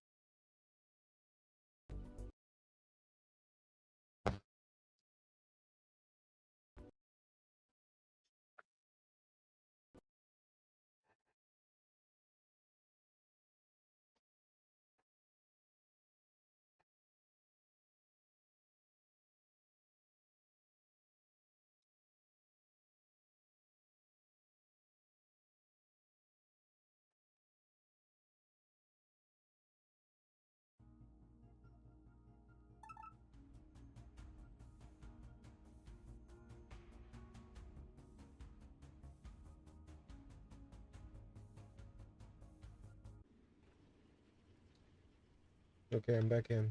Okay, I'm back in.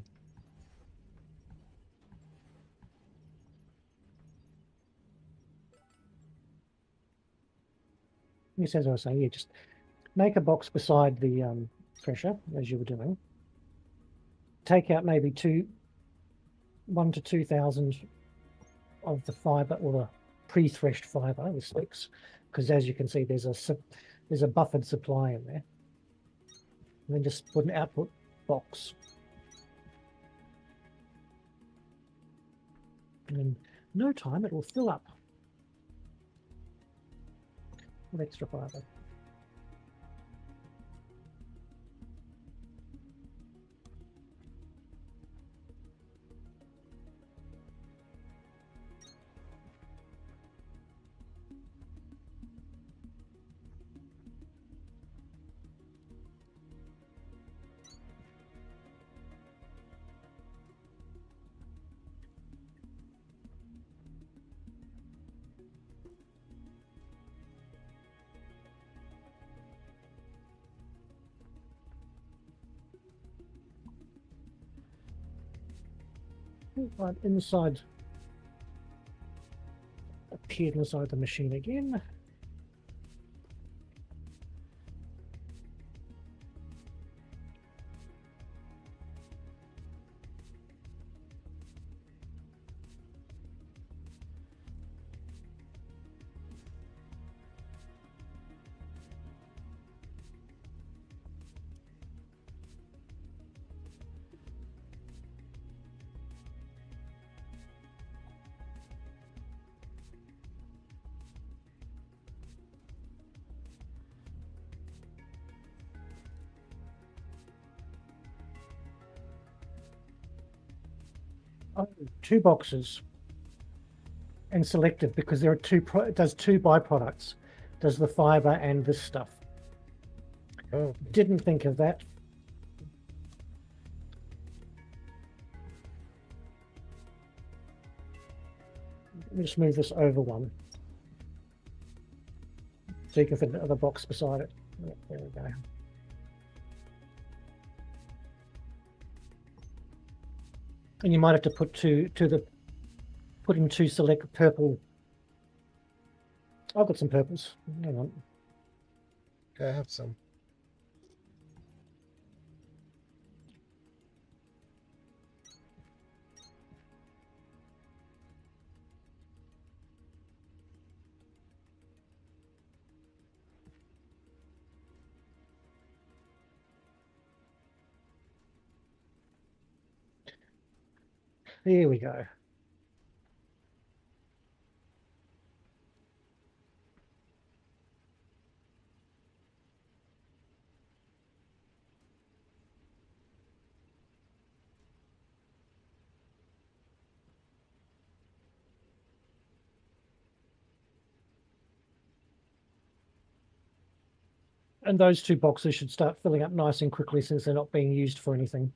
Yes, as I was saying, yeah, just make a box beside the thresher as you were doing. Take out maybe 1 to 2,000 of the fiber or the pre-threshed fiber, the sticks, because as you can see, there's a buffered supply in there. And then just put an output box. And in no time, it will fill up with extra fiber. Right inside, appeared inside the machine again. Oh, 2 boxes. And selective because there are it does 2 byproducts. Does the fiber and this stuff. Oh, Didn't think of that. Let me just move this over one. So you can fit another box beside it. Yep, there we go. And you might have to put put in 2 select purple. I've got some purples. Hang on. I have some. There we go. And those 2 boxes should start filling up nice and quickly since they're not being used for anything.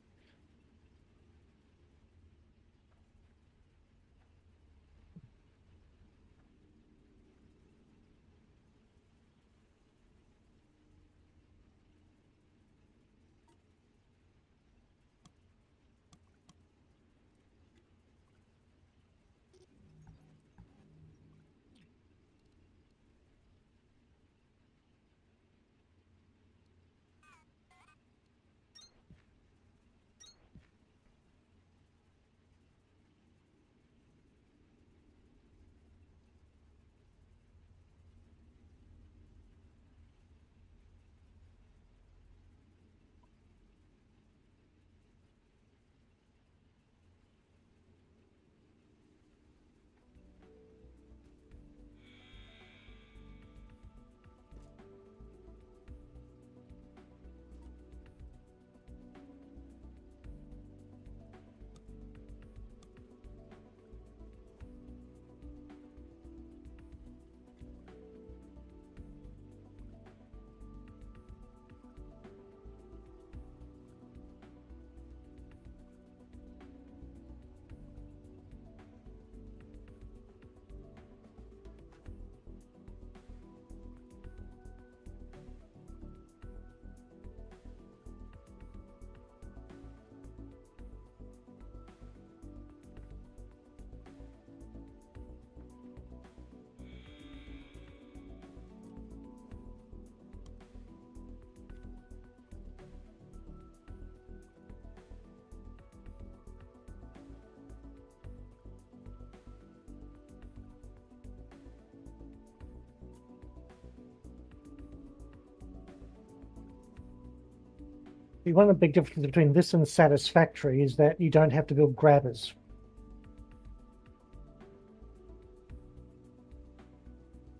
One of the big differences between this and satisfactory is that you don't have to build grabbers.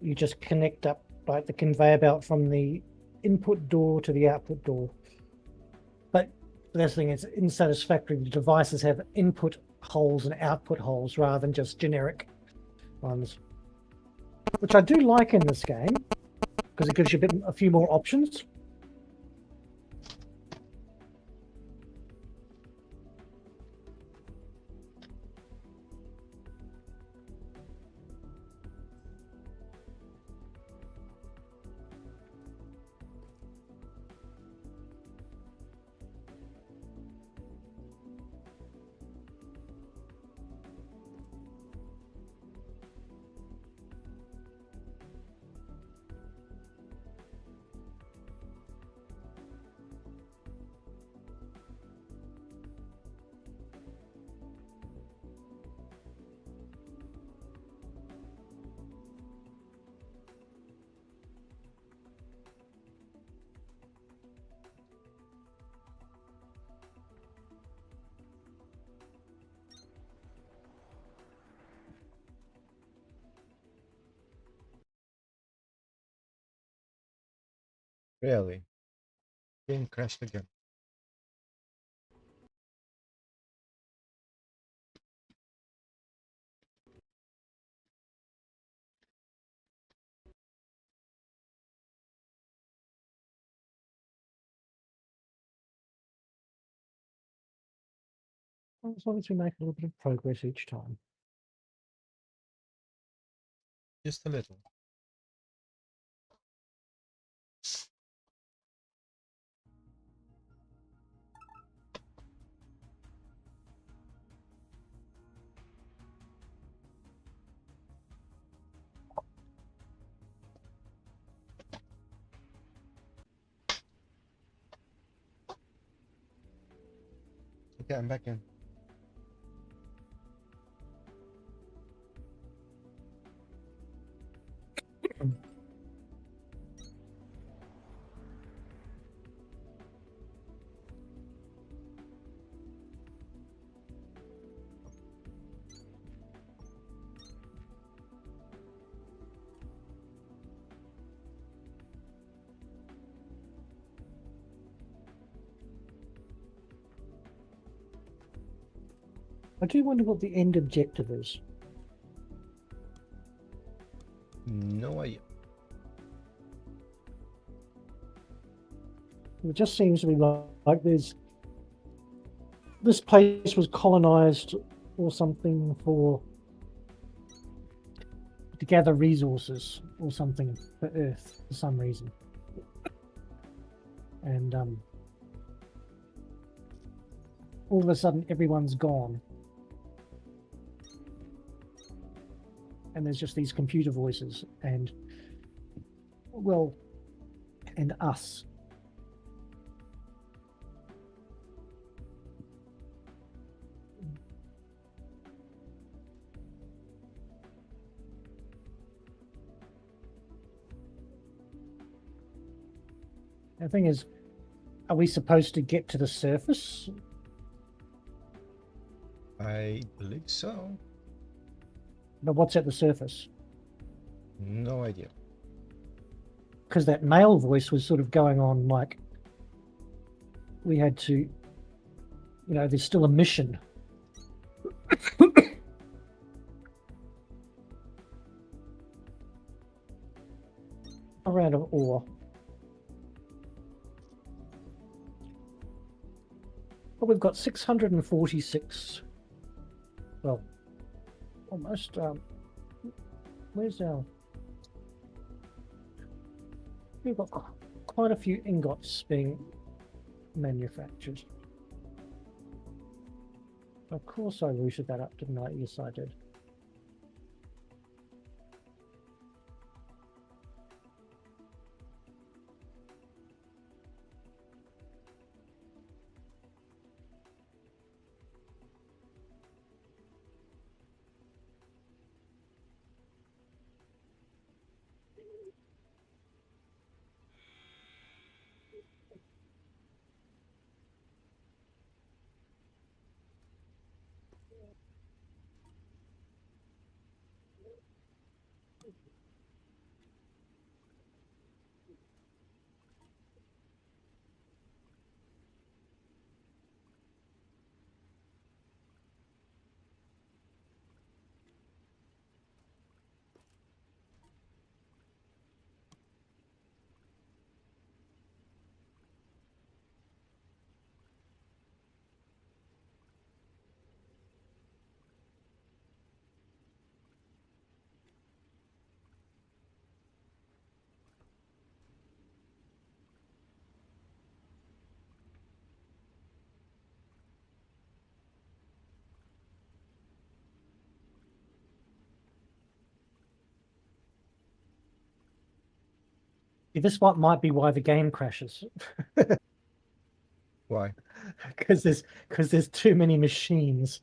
You just connect up like the conveyor belt from the input door to the output door. But the best thing is in satisfactory, the devices have input holes and output holes rather than just generic ones, which I do like in this game because it gives you a few more options. Really? Game crashed again. As long as we make a little bit of progress each time. Just a little. Okay, I'm back in. I do wonder what the end objective is. No idea. It just seems to be like there's this place was colonized or something to gather resources or something for Earth for some reason. And all of a sudden everyone's gone. And there's just these computer voices and, well, and us. The thing is, are we supposed to get to the surface? I believe so. But what's at the surface? No idea. Because that male voice was sort of going on like we had to, you know, there's still a mission. A round of ore. But we've got 646. Well, almost. Where's our? We've got quite a few ingots being manufactured. Of course, I rooted that up, didn't I? Yes, I did. This what might be why the game crashes. Why? Because there's too many machines.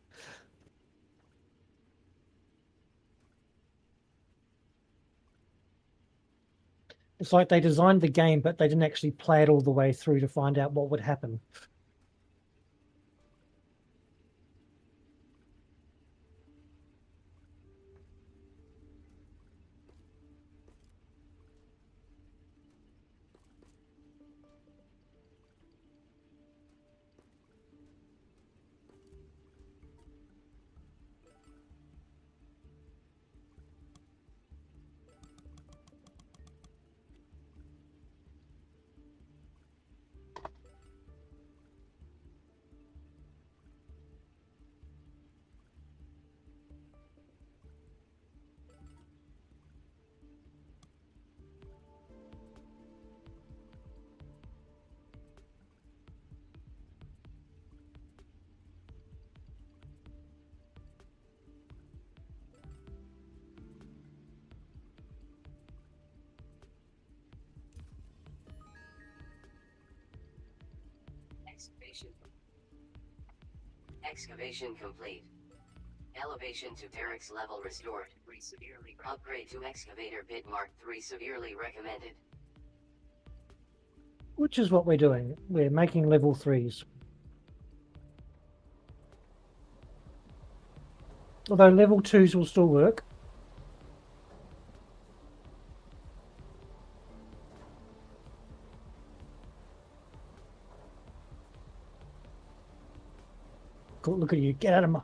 It's like they designed the game, but they didn't actually play it all the way through to find out what would happen. Excavation complete. Elevation to Derek's level restored. Upgrade to excavator bit mark 3 severely recommended. Which is what we're doing. We're making level 3s. Although level 2s will still work. Cool, look at you, get out of my...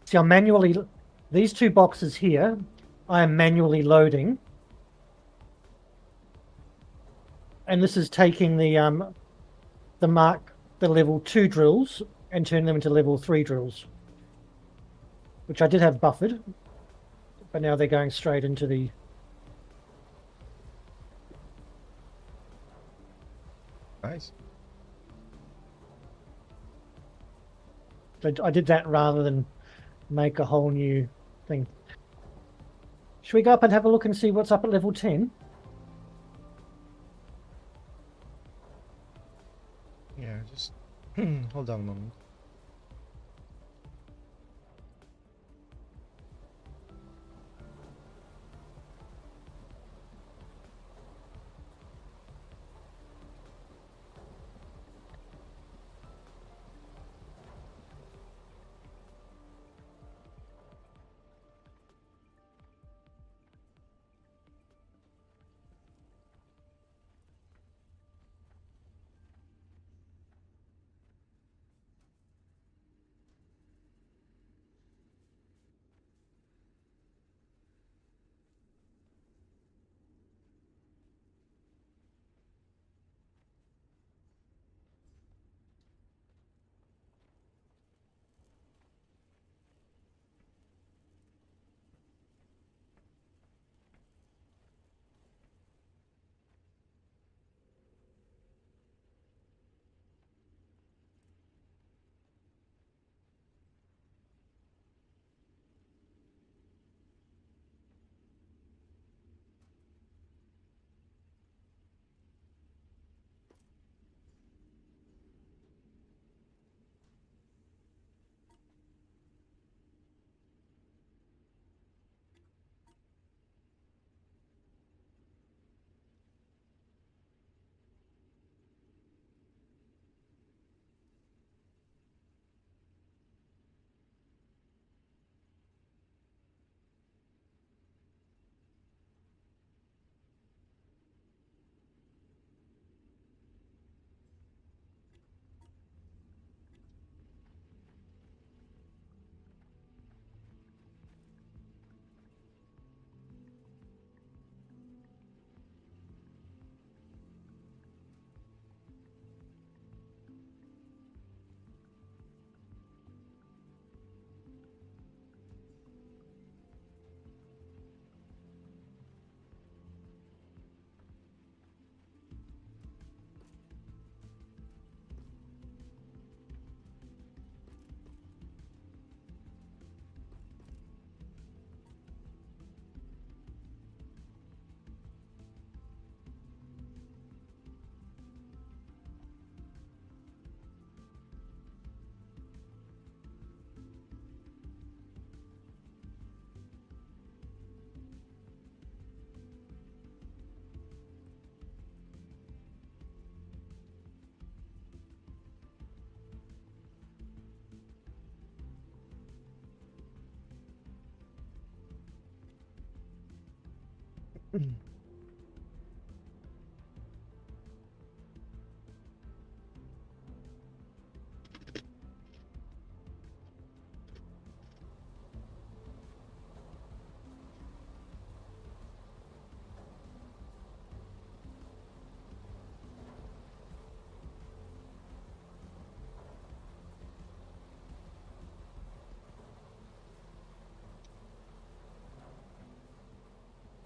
See, I'm manually... These 2 boxes here, I am manually loading. And this is taking the level 2 drills and turning them into level 3 drills. Which I did have buffered, but now they're going straight into the... Nice. I did that rather than make a whole new thing. Should we go up and have a look and see what's up at level 10? Yeah, just hold on a moment.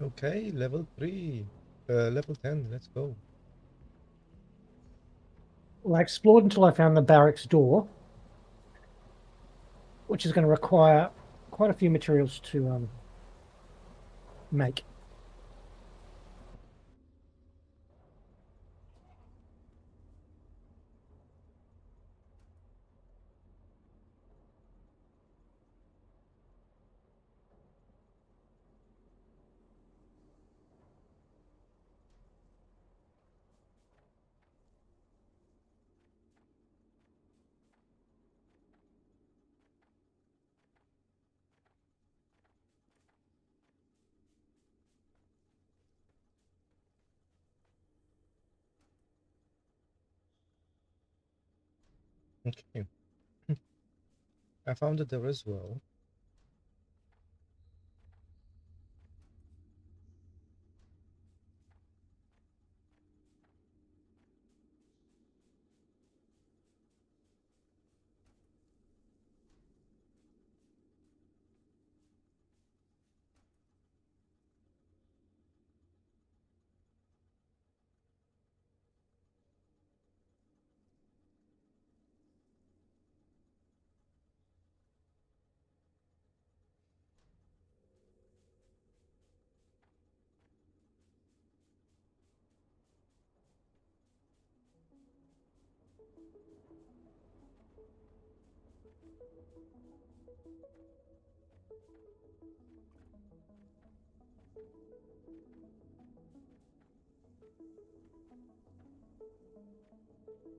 Okay, level 3. Level 10, let's go. Well, I explored until I found the barracks door, which is going to require quite a few materials to make. Okay. I found it there as well.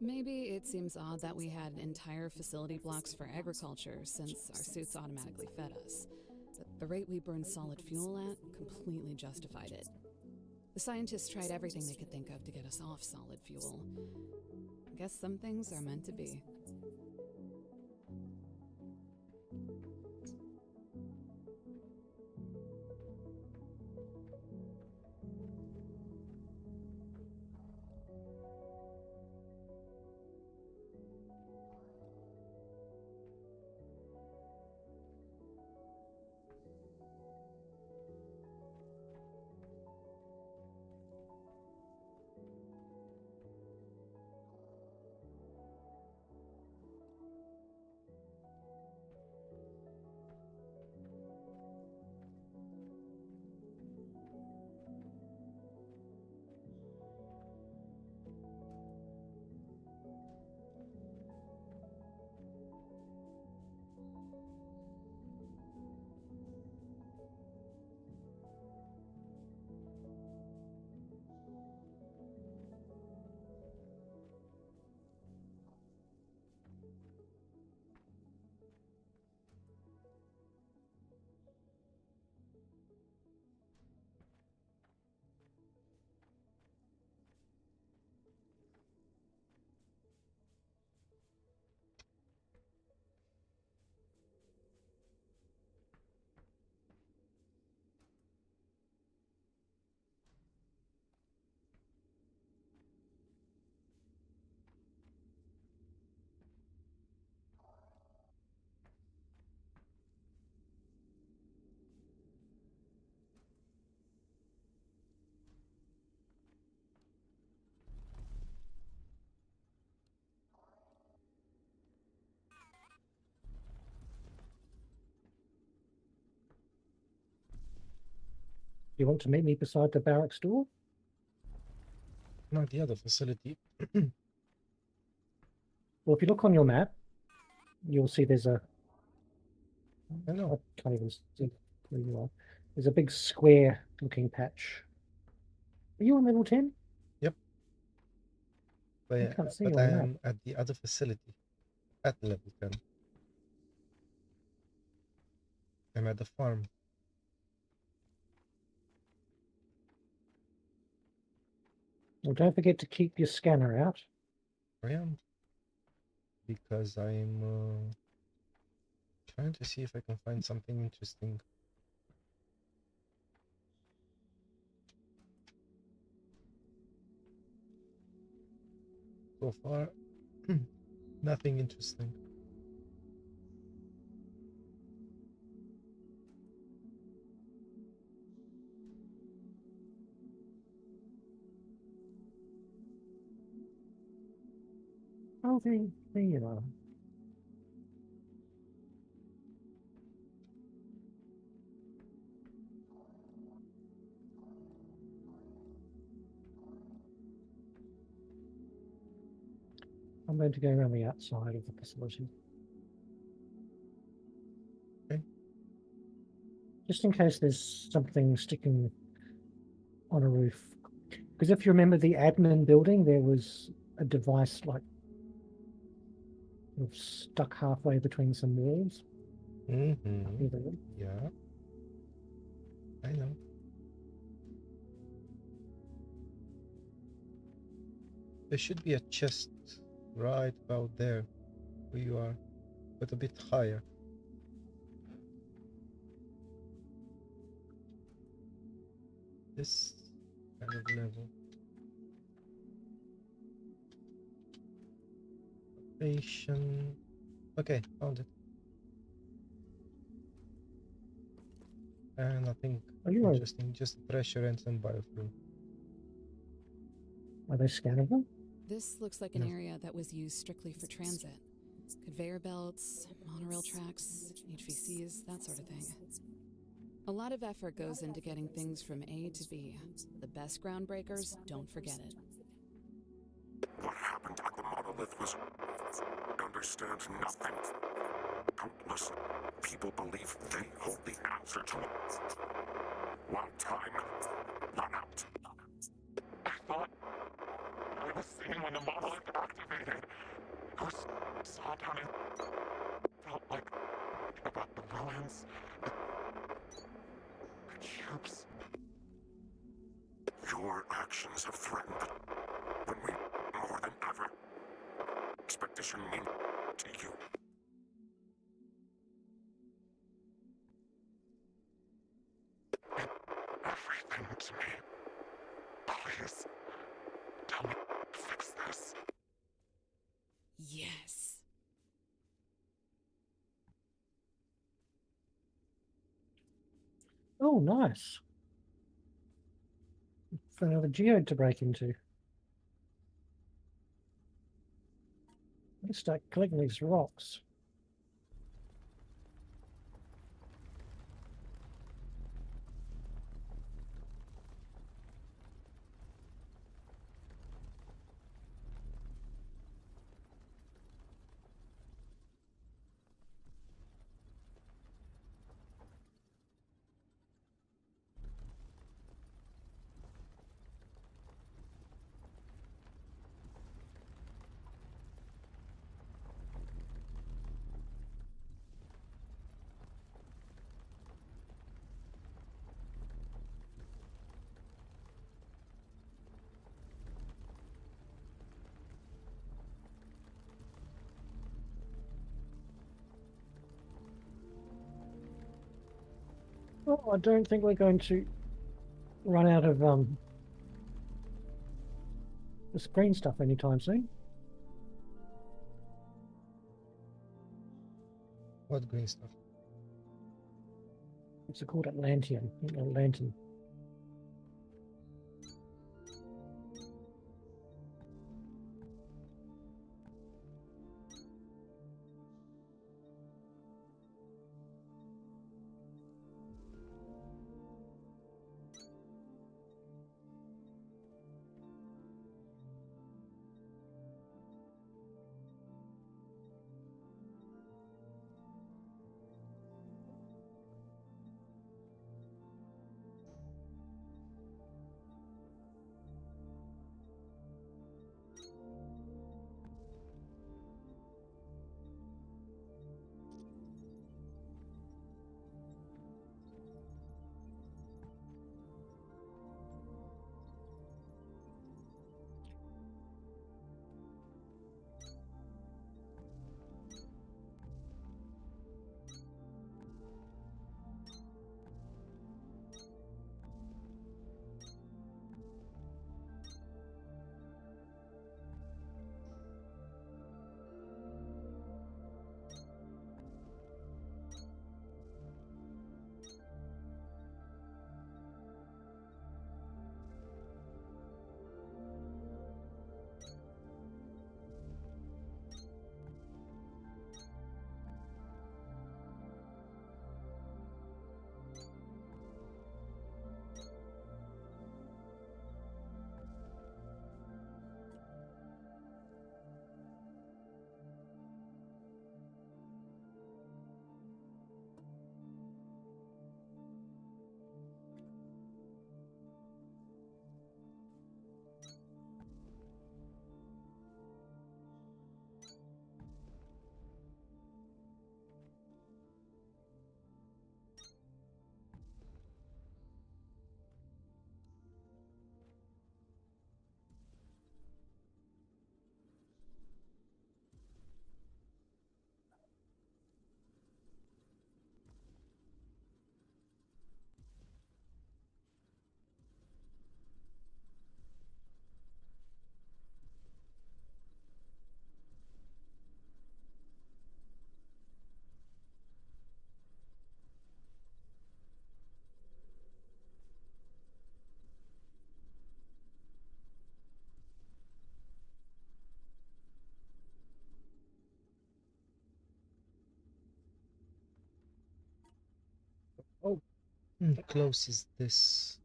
Maybe it seems odd that we had entire facility blocks for agriculture since our suits automatically fed us. But the rate we burned solid fuel at completely justified it. The scientists tried everything they could think of to get us off solid fuel. I guess some things are meant to be. You want to meet me beside the barracks door? Not the other facility. Well, if you look on your map, you'll see there's a... I know. I can't even see where you are. There's a big square-looking patch. Are you on level 10? Yep. I can't see but you I on the map. am at the other facility at level 10. I'm at the farm. Well, don't forget to keep your scanner out. I am. Because I'm trying to see if I can find something interesting. So far, nothing interesting. Oh, there you are. I'm going to go around the outside of the facility. Okay. Just in case there's something sticking on a roof. Because if you remember the admin building, there was a device like sort of stuck halfway between some walls. Mm-hmm. Yeah. I know. There should be a chest right about there where you are, but a bit higher. This kind of level. Station. Okay, found it. And nothing interesting, just pressure and some biofuel. Are they scannable? This looks like an area that was used strictly for transit. Conveyor belts, monorail tracks, HVCs, that sort of thing. A lot of effort goes into getting things from A to B. The best groundbreakers don't forget it. What happened at the monolith was... understand nothing. Countless people believe they hold the answer to it. One time, run out. I thought I was seeing when the monolith activated. I saw down and felt like about the ruins, the cubes. Your actions have threatened it when we more than ever. Expedition mean to you. Everything to me. Please, don't fix this. Yes. Oh, nice. For another geode to break into. Let's start collecting these rocks. Oh, I don't think we're going to run out of this green stuff anytime soon. What green stuff? What's it called? Atlantean. Atlantean. Close is this?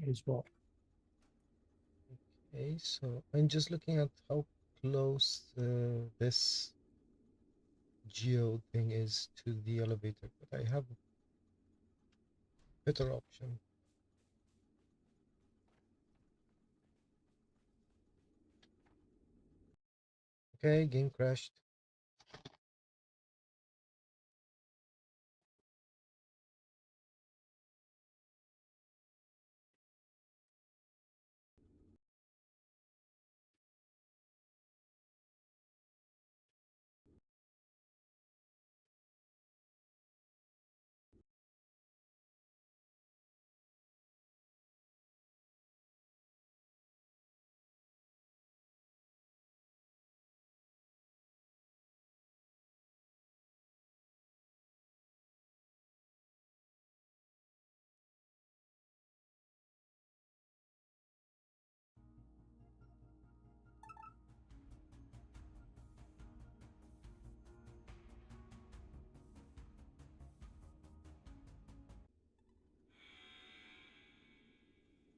Is what? Okay, so I'm just looking at how close this geo thing is to the elevator, but I have a better option. Okay, game crashed.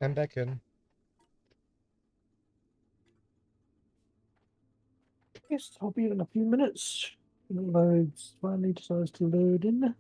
I'm back in. Yes, I'll be in a few minutes. Loads finally decides to load in.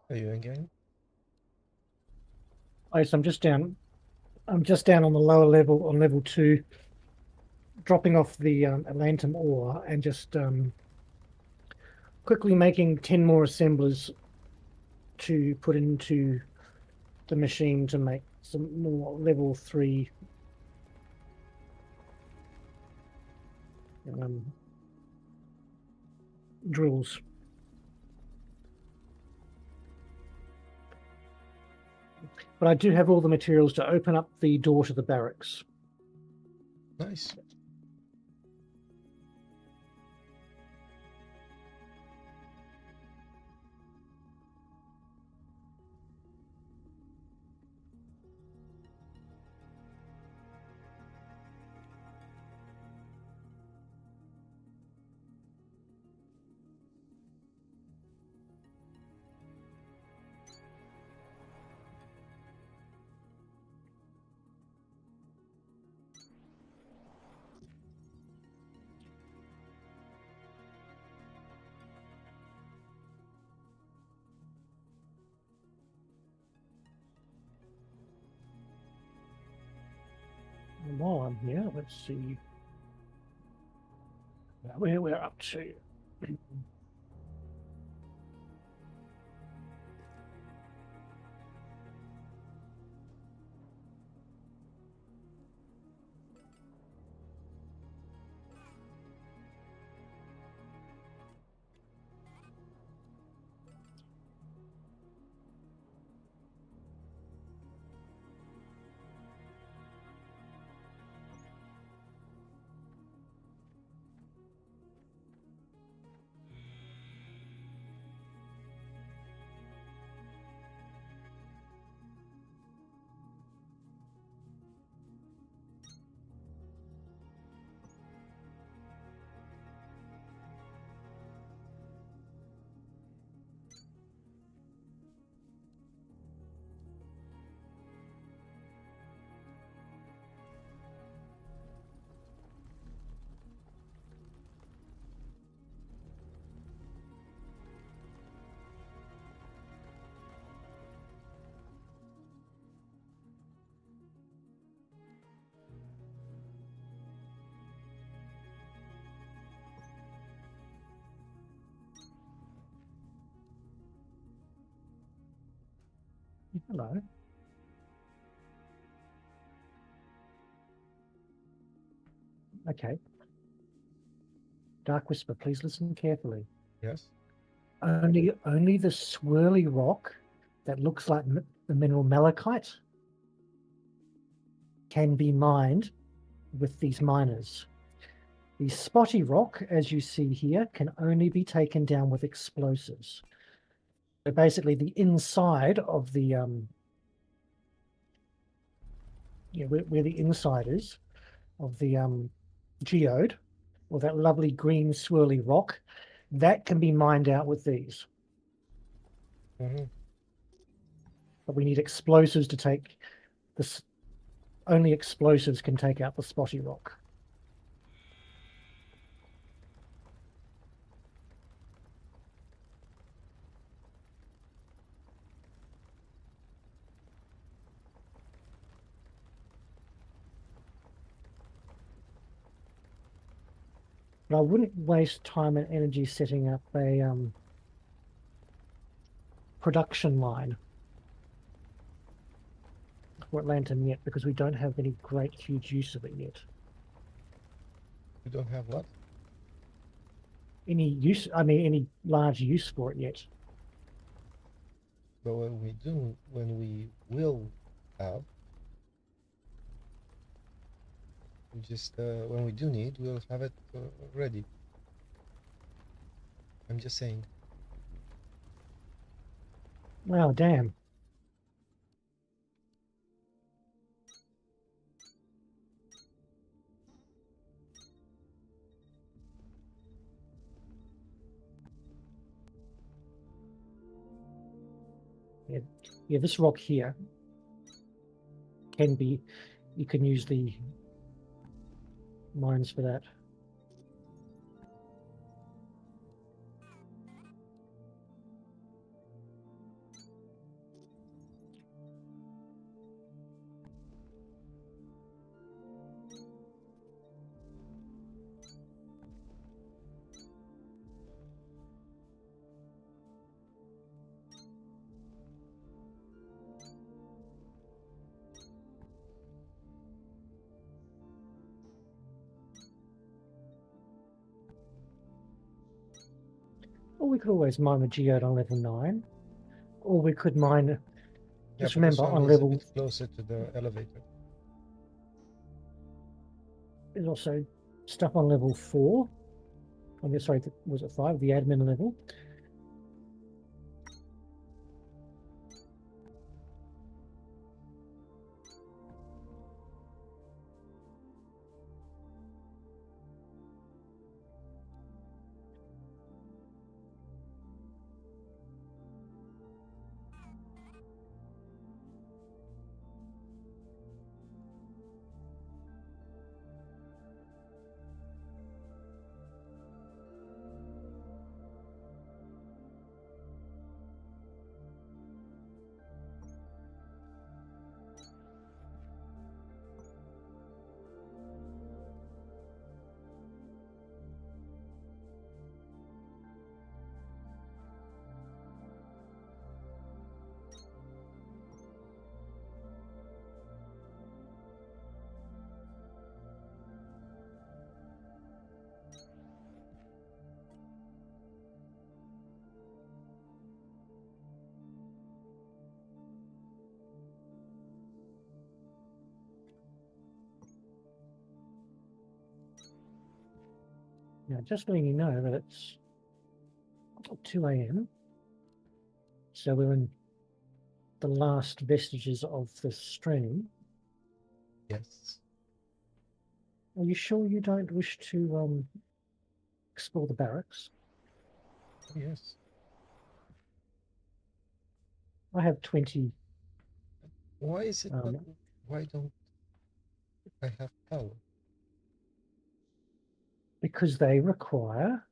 Are you again? Oh, so I'm just down. I'm just down on the lower level, on level 2, dropping off the Atlantum ore and just quickly making 10 more assemblers to put into the machine to make some more level 3 drills. But I do have all the materials to open up the door to the barracks. Nice. And while I'm here, let's see where we're up to. Hello. Okay. Dark-Wisper, please listen carefully. Yes. Only the swirly rock that looks like the mineral malachite can be mined with these miners. The spotty rock, as you see here, can only be taken down with explosives. So basically the inside of the where the inside is of the geode, or that lovely green swirly rock, that can be mined out with these. Mm-hmm. But we need explosives to take this. Only explosives can take out the spotty rock. But I wouldn't waste time and energy setting up a production line for Atlantum yet, because we don't have any great huge use of it yet. You don't have what? Any large use for it yet. But when we will have, we just when we do need, we'll have it ready. I'm just saying. Wow, damn. Yeah, this rock here can be, you can use the mines for that. Or we could always mine the geode on level 9. Or we could mine, Yeah, just but this remember, one on is level, a bit closer to the elevator. there's also stuff on level 4. I mean, sorry, was it 5? The admin level. Now, just letting you know that it's 2 a.m. So we're in the last vestiges of the stream. Yes. Are you sure you don't wish to explore the barracks? Yes. I have 20. Why is it not? Why don't I have power? Because they require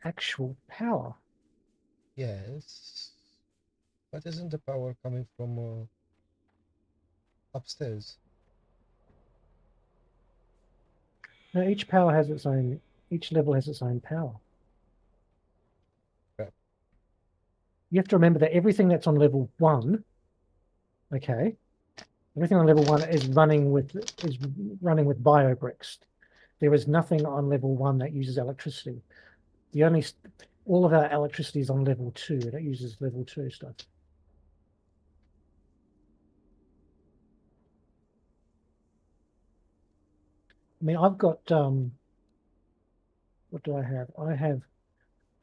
actual power. Yes. But isn't the power coming from upstairs? Now, each power has its own, each level has its own power. Crap. You have to remember that everything that's on level 1, okay, everything on level 1 is running with bio bricks. There is nothing on level 1 that uses electricity. All of our electricity is on level 2. That uses level 2 stuff. I mean, I've got what do I have?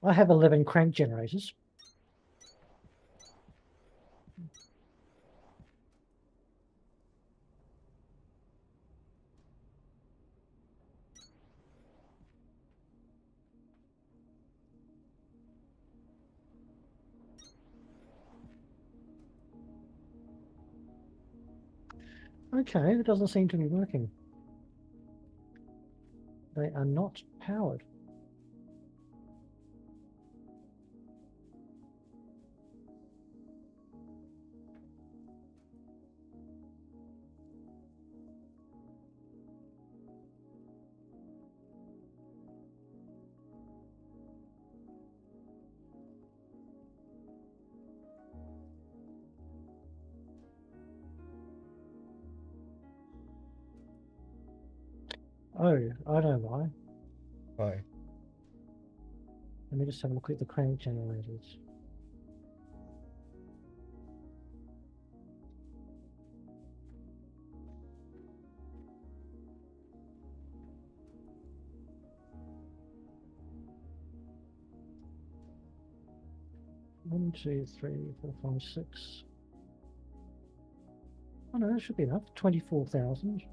I have 11 crank generators. Okay, it doesn't seem to be working. They are not powered. Oh, I know why. Why? Let me just have a look at the crank generators. One, two, three, four, five, 6. Oh no, that should be enough. 24,000.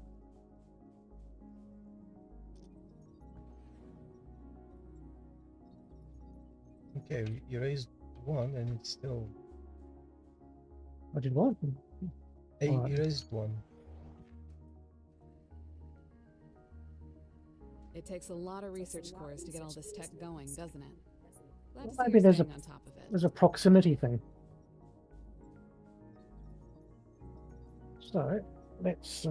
Okay, you raised one and it's still. I did what? Hey, Alright. you raised one. It takes a lot of research cores to get all this tech going, doesn't it? Glad to see Maybe you're there's staying on top of it. There's a proximity thing. So let's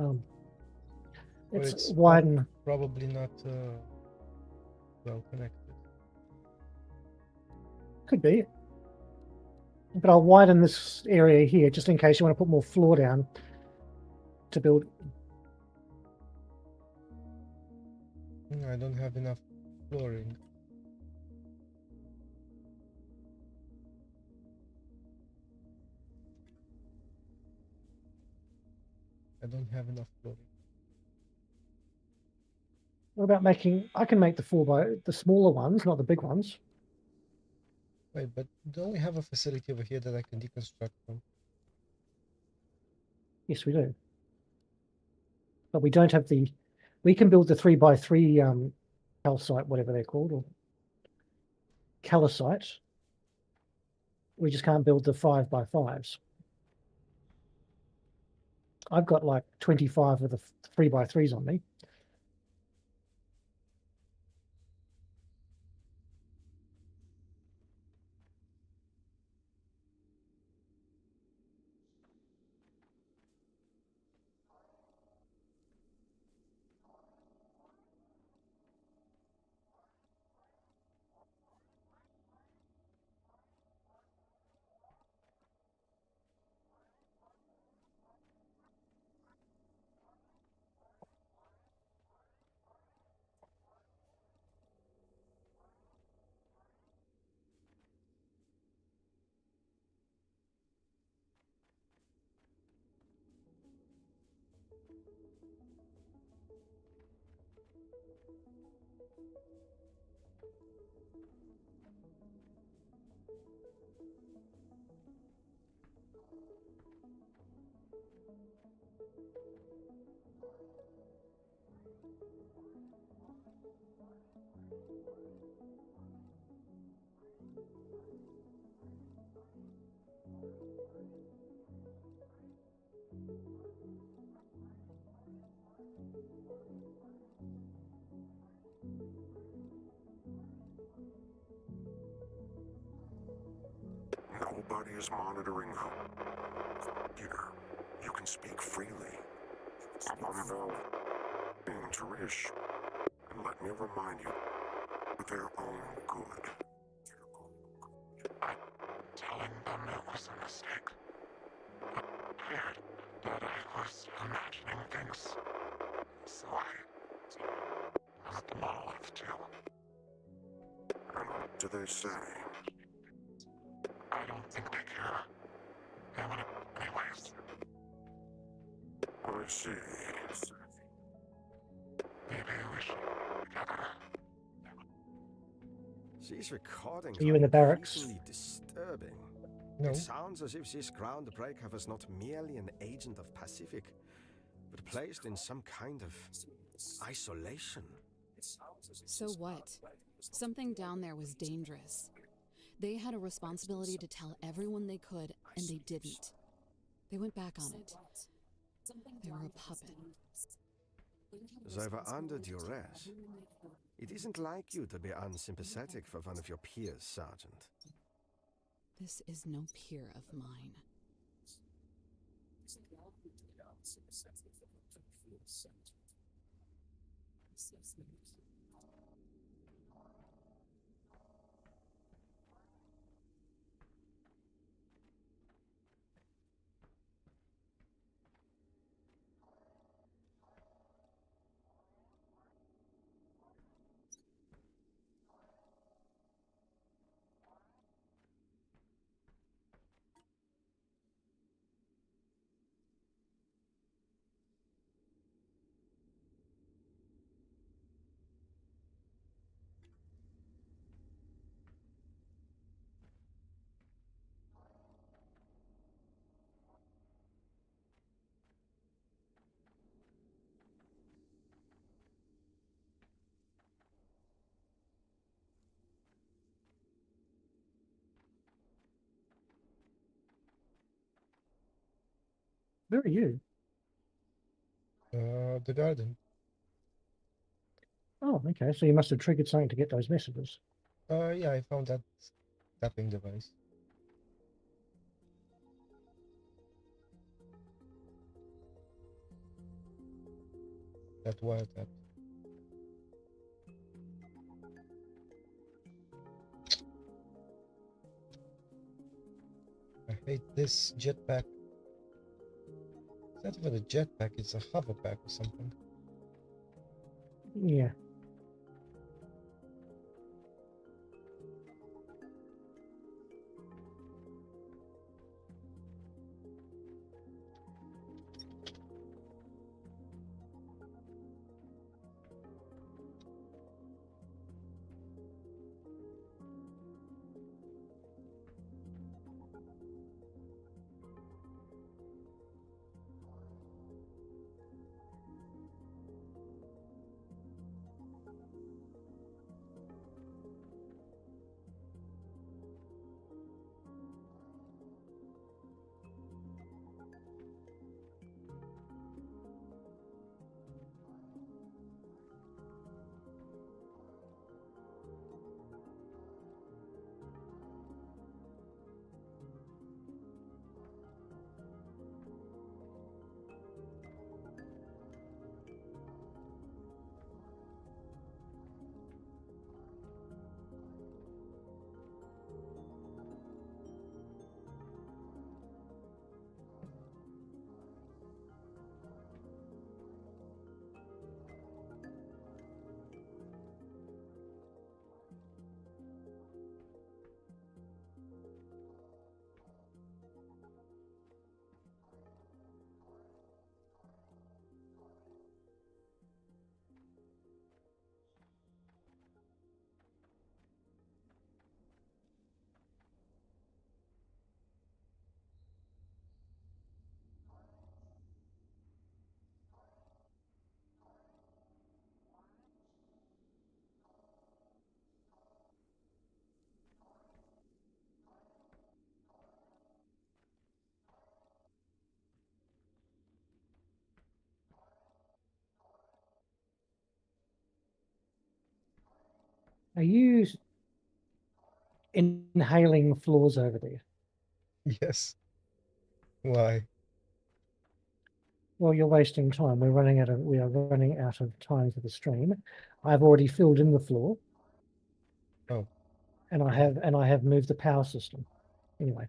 It's widen. Probably not well connected. Could be. But I'll widen this area here just in case you want to put more floor down to build. I don't have enough flooring. don't have enough floating. What about making? I can make the smaller ones, not the big ones. Wait, but don't we have a facility over here that I can deconstruct from? Yes, we do. But we don't have the. We can build the 3x3 calcite, whatever they're called, or calcite. We just can't build the 5x5s. I've got like 25 of the 3x3s on me. Nobody is monitoring who. Here, you can speak freely. Unveil to Rish, and let me remind you of their own good. I'm telling them it was a mistake. I had that I was imagining things, so I was the monolith too. And what do they say? I don't think they care. They want it anyways. I see. Maybe we should together. These recordings Are you in the barracks? increasingly disturbing. No. It sounds as if this groundbreaker was not merely an agent of Pacific, but placed in some kind of isolation. So what? Something down there was dangerous. They had a responsibility to tell everyone they could, and they didn't. They went back on it. They were a puppet. They were under duress. It isn't like you to be unsympathetic for one of your peers, Sergeant. This is no peer of mine. Where are you? The garden. Oh, okay. So you must have triggered something to get those messages. Yeah, I found that tapping device. That wiretap. I hate this jetpack. It's not even a jetpack, it's a hoverpack or something. Yeah. Are you inhaling floors over there? Yes. Why? Well, you're wasting time. We are running out of time for the stream. I've already filled in the floor. Oh. And I have moved the power system. Anyway.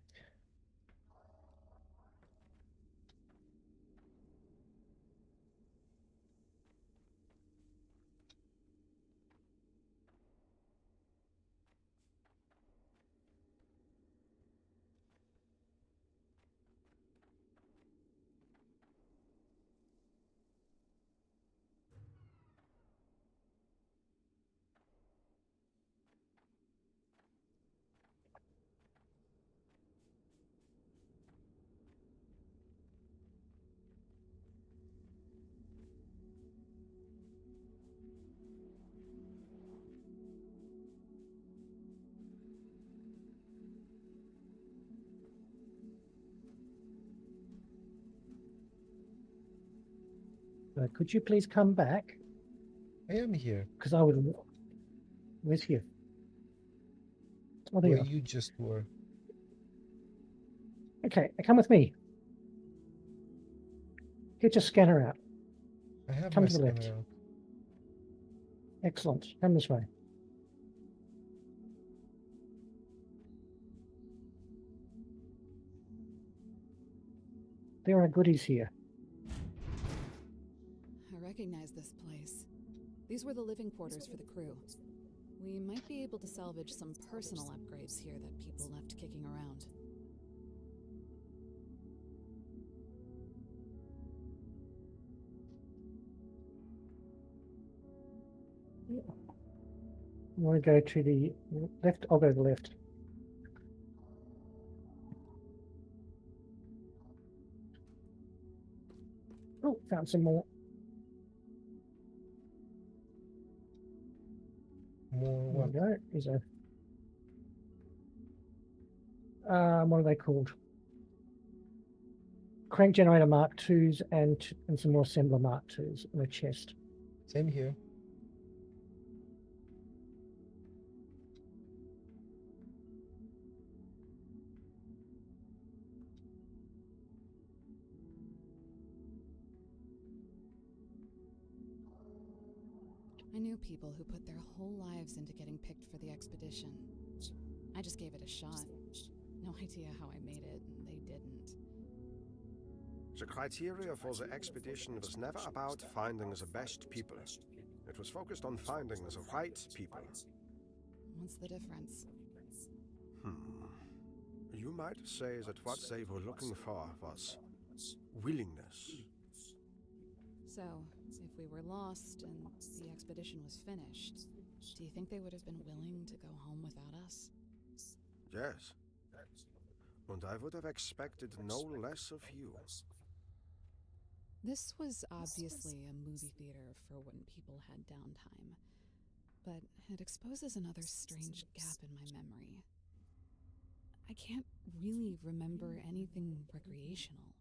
Could you please come back? I am here. Because I would. Where's here? Oh, there Where you are. you just were. Okay, come with me. Get your scanner out. I have Come my to the left. scanner out. Excellent. Come this way. There are goodies here. I recognize this place. These were the living quarters for the crew. We might be able to salvage some personal upgrades here that people left kicking around. You want to go to the left? I'll go to the left. Oh, found some more. More There what? we go. Is a what are they called? Crank generator Mark IIs and some more assembler Mark IIs in a chest. Same here. I knew people who put their whole lives into getting picked for the expedition. I just gave it a shot. No idea how I made it, and they didn't. The criteria for the expedition was never about finding the best people. It was focused on finding the right people. What's the difference? You might say that what they were looking for was willingness. So, if we were lost and the expedition was finished, do you think they would have been willing to go home without us? Yes. And I would have expected no less of you. This was obviously a movie theater for when people had downtime, but it exposes another strange gap in my memory. I can't really remember anything recreational.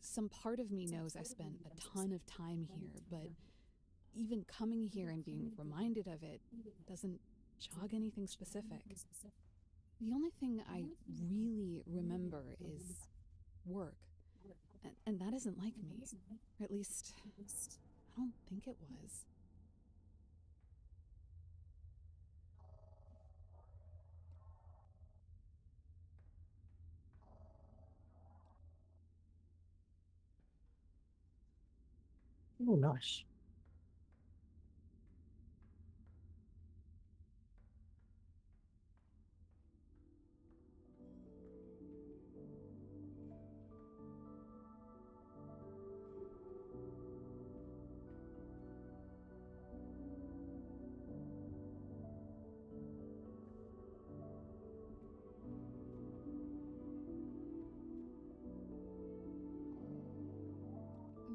Some part of me knows I spent a ton of time here, but even coming here and being reminded of it doesn't jog anything specific. The only thing I really remember is work. And that isn't like me. Or at least, I don't think it was. Oh, nice.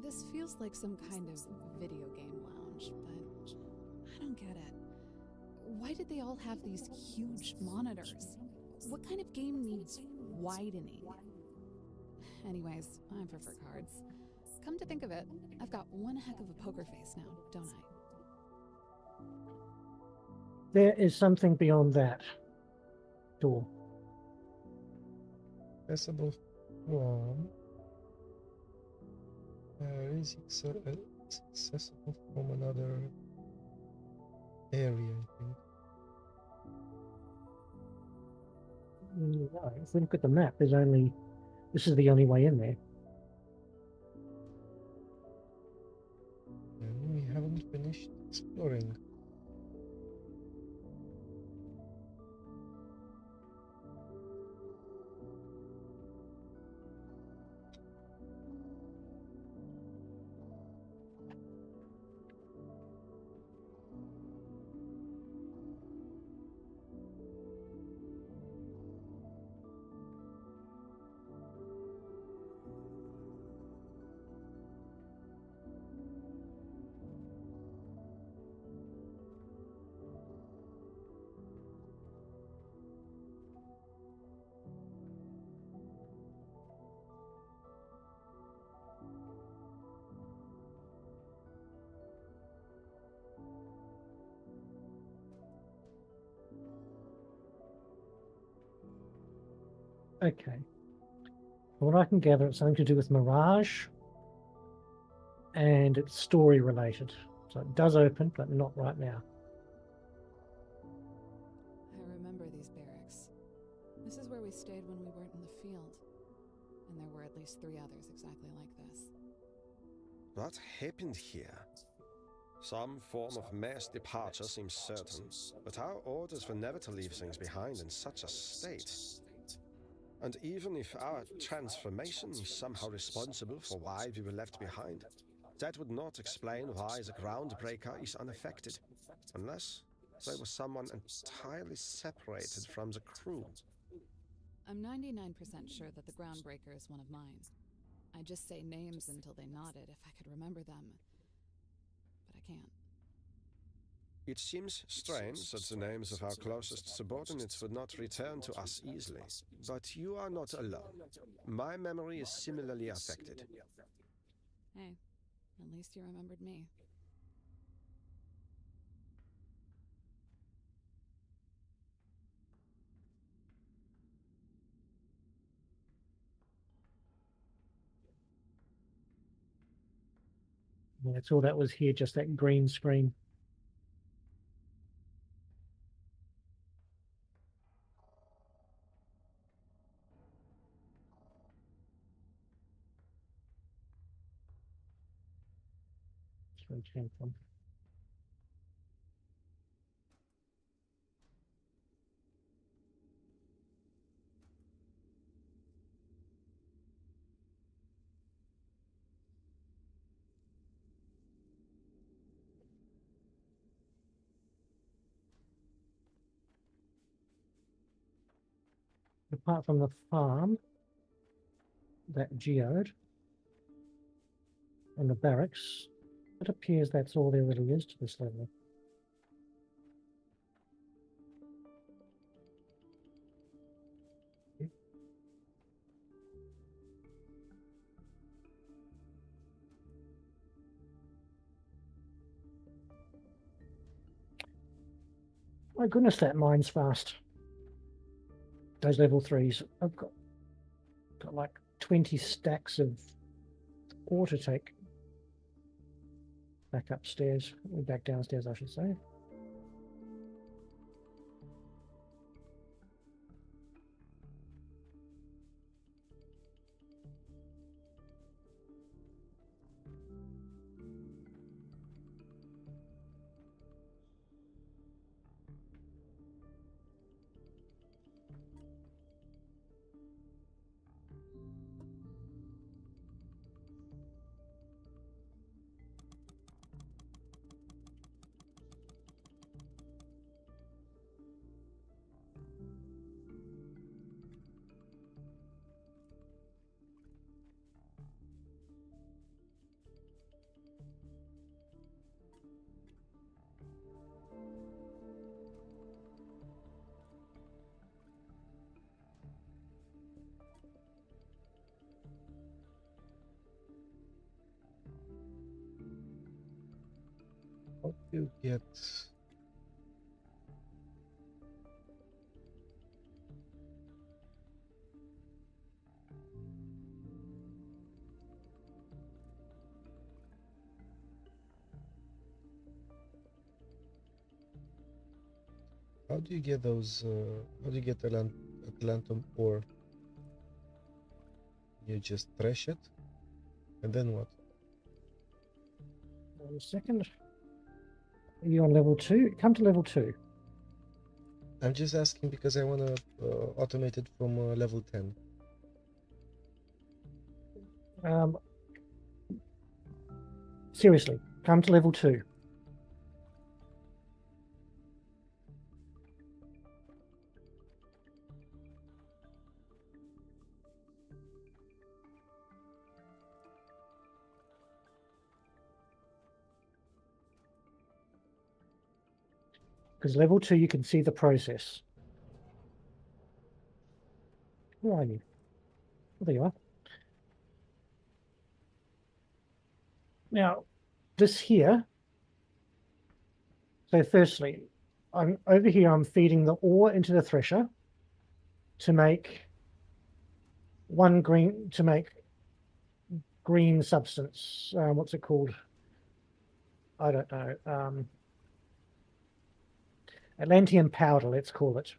This feels like some kind of video game lounge, but I don't get it. Why did they all have these huge monitors? What kind of game needs widening? Anyways, I prefer cards. Come to think of it, I've got one heck of a poker face now, don't I? There is something beyond that door. Accessible from. Is it's accessible from another area, I think. No, if we look at the map, this is the only way in there. And we haven't finished exploring. Okay. What I can gather, it's something to do with Mirage, and it's story related. So it does open, but not right now. I remember these barracks. This is where we stayed when we weren't in the field. And there were at least 3 others exactly like this. What happened here? Some form of mass departure seems certain, but our orders were never to leave things behind in such a state. And even if our transformation is somehow responsible for why we were left behind, that would not explain why the Groundbreaker is unaffected, unless there was someone entirely separated from the crew. I'm 99% sure that the Groundbreaker is one of mine. I'd just say names until they nodded if I could remember them. But I can't. It seems strange that the names of our closest subordinates would not return to us easily. But you are not alone. My memory is similarly affected. Hey, at least you remembered me. And that's all that was here, just that green screen. That's where it came from. Apart from the farm, that geode, and the barracks, it appears that's all there really is to this level. My goodness, that mine's fast. Those level 3s. I've got like 20 stacks of ore to take back upstairs, or back downstairs, I should say. How do you get how do you get those? How do you get Atlantum ore? You just thresh it, and then what? 1 second. Are you on level 2? Come to level 2. I'm just asking because I want to automate it from level 10. Seriously, come to level 2. Because level 2, you can see the process. Where are you? Oh, there you are. Now, this here. So firstly, I'm over here, I'm feeding the ore into the thresher to make green substance. What's it called? I don't know. Atlantium powder, let's call it.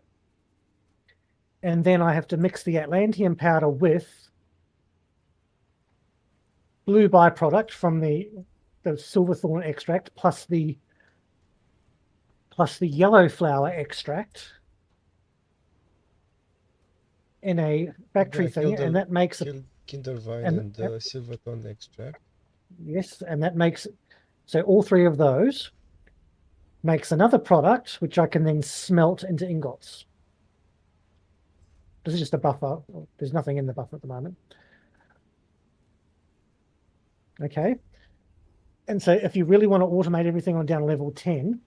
And then I have to mix the Atlantium powder with blue byproduct from the silverthorn extract plus the yellow flower extract in a factory thing, and that makes it Kindervine and silverthorn extract. Yes, and that makes so all three of those makes another product which I can then smelt into ingots. This is just a buffer. There's nothing in the buffer at the moment. Okay. And so if you really want to automate everything on down level 10,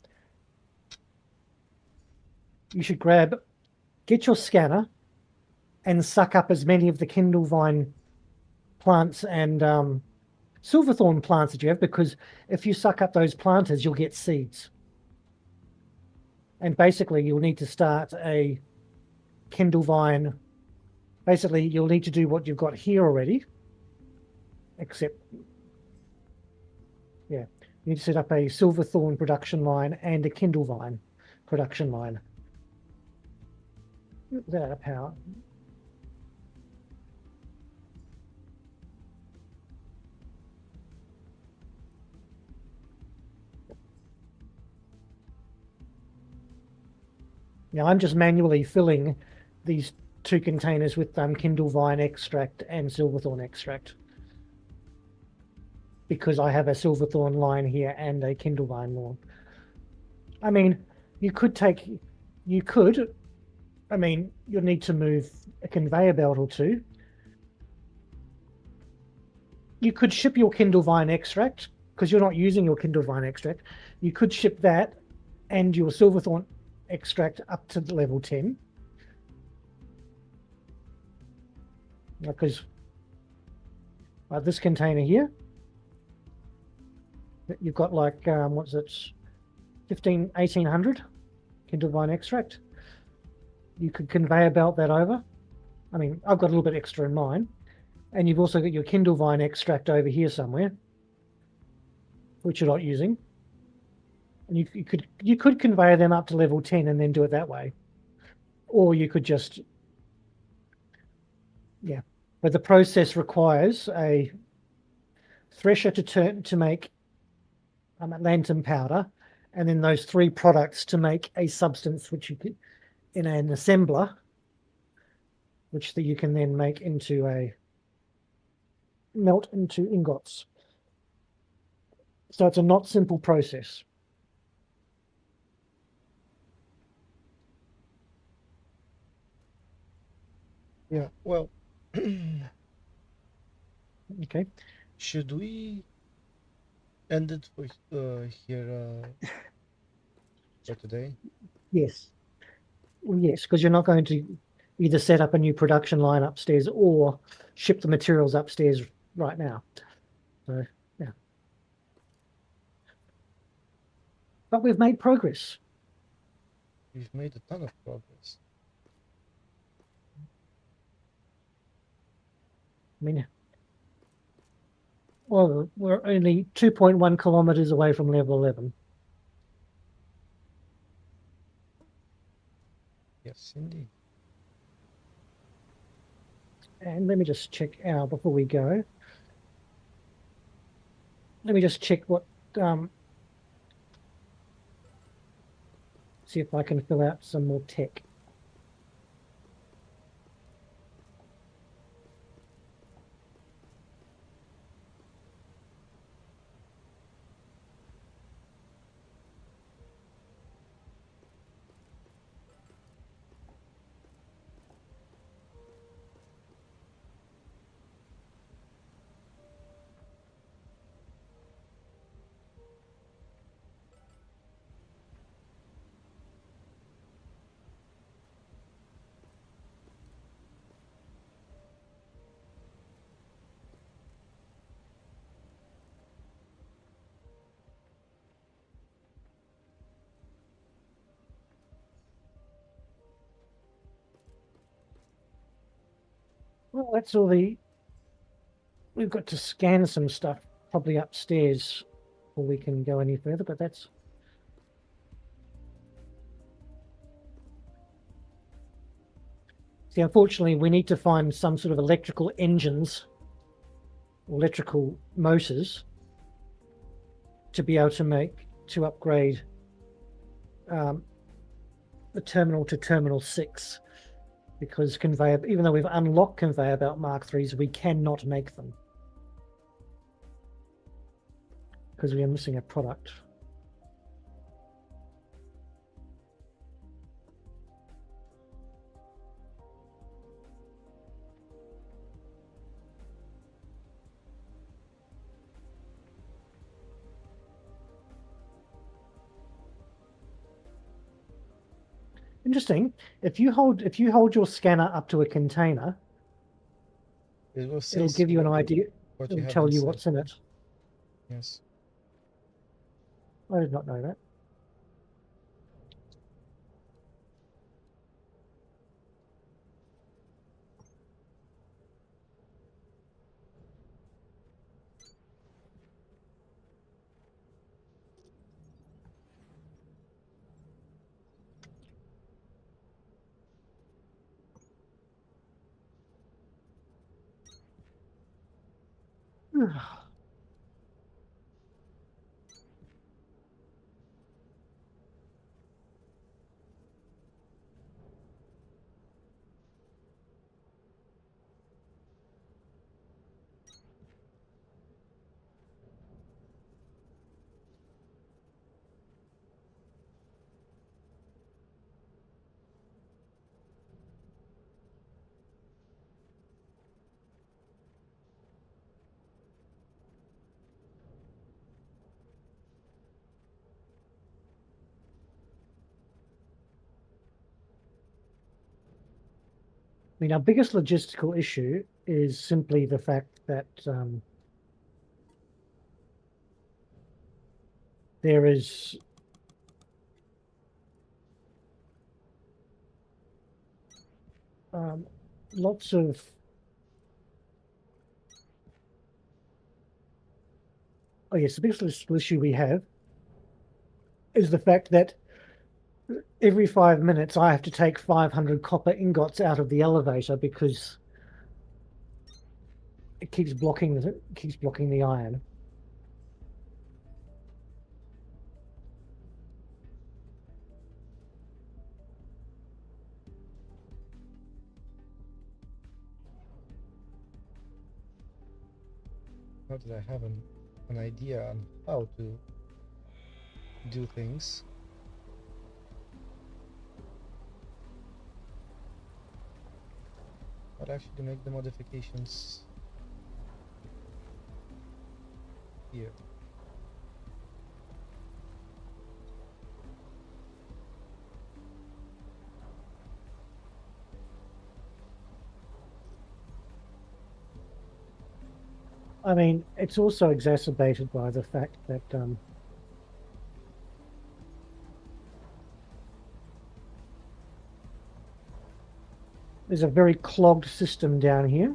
you should get your scanner and suck up as many of the Kindlevine plants and silverthorn plants that you have, because if you suck up those planters, you'll get seeds. And basically, you'll need to start a Kindlevine. Basically, you'll need to do what you've got here already, except, yeah, you need to set up a silverthorn production line and a Kindlevine production line. They're out of power. Now I'm just manually filling these 2 containers with Kindlevine extract and silverthorn extract, because I have a silverthorn line here and a Kindlevine line. I mean, you'll need to move a conveyor belt or 2. You could ship your Kindlevine extract, because you're not using your Kindlevine extract. You could ship that and your silverthorn extract up to level 10, because this container here, you've got like what's it, 1800 Kindlevine extract. You could conveyor belt that over. I mean, I've got a little bit extra in mine, and you've also got your Kindlevine extract over here somewhere, which you're not using. And you could convey them up to level 10 and then do it that way, or you could just, yeah. But the process requires a thresher to make Atlantium powder, and then those 3 products to make a substance which you could in an assembler, which you can then make into melt into ingots. So it's a not simple process. Yeah, well, okay. Should we end it for here for today? Yes. Well, yes, because you're not going to either set up a new production line upstairs or ship the materials upstairs right now. So, yeah. But we've made progress. We've made a ton of progress. I mean, well, we're only 2.1 kilometers away from level 11. Yes, indeed. And let me just check before we go. Let me just check what, see if I can fill out some more tech. Well, that's all we've got to scan some stuff probably upstairs before we can go any further, but that's... See, unfortunately, we need to find some sort of electrical engines, electrical motors to be able to upgrade the terminal to terminal 6, because conveyor, even though we've unlocked conveyor belt Mark IIIs, we cannot make them because we are missing a product. Interesting. If you hold your scanner up to a container, it'll give you an idea. It'll tell you what's in it. Yes. I did not know that. I mean, our biggest logistical issue is simply the fact that there is lots of the biggest logistical issue we have is the fact that every 5 minutes I have to take 500 copper ingots out of the elevator because it keeps blocking the iron. Not that I have an idea on how to do things. But actually make the modifications here. I mean, it's also exacerbated by the fact that there's a very clogged system down here.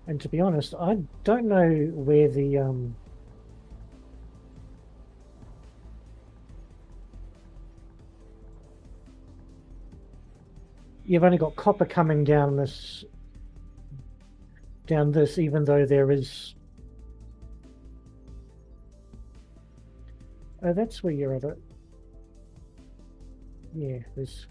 And to be honest, I don't know where the you've only got copper coming down this, even though there is. Oh, that's where you're at it. Yeah, there's.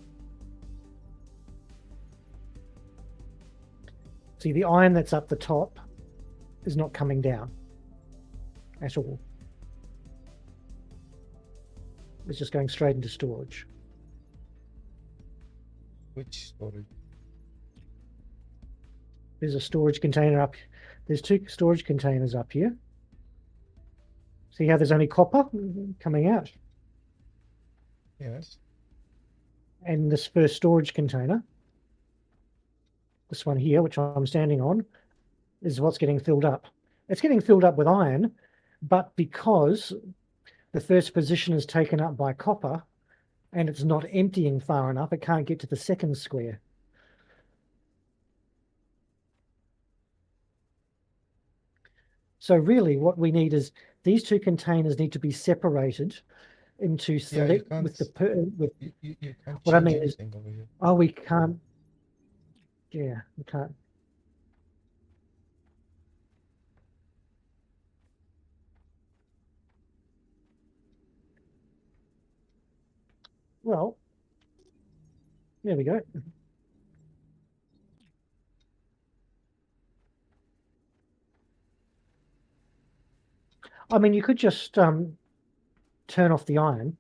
See, the iron that's up the top is not coming down at all. It's just going straight into storage. Which storage? There's a storage container up. There's 2 storage containers up here. See how there's only copper coming out? Yes. And this first storage container, this one here, which I'm standing on, is what's getting filled up. It's getting filled up with iron, but because the first position is taken up by copper and it's not emptying far enough, it can't get to the second square. So really what we need is these 2 containers need to be separated into select with the you can't what I change mean is, anything over here. oh, we can't. Yeah, we can't. Well, there we go. I mean, you could just turn off the iron.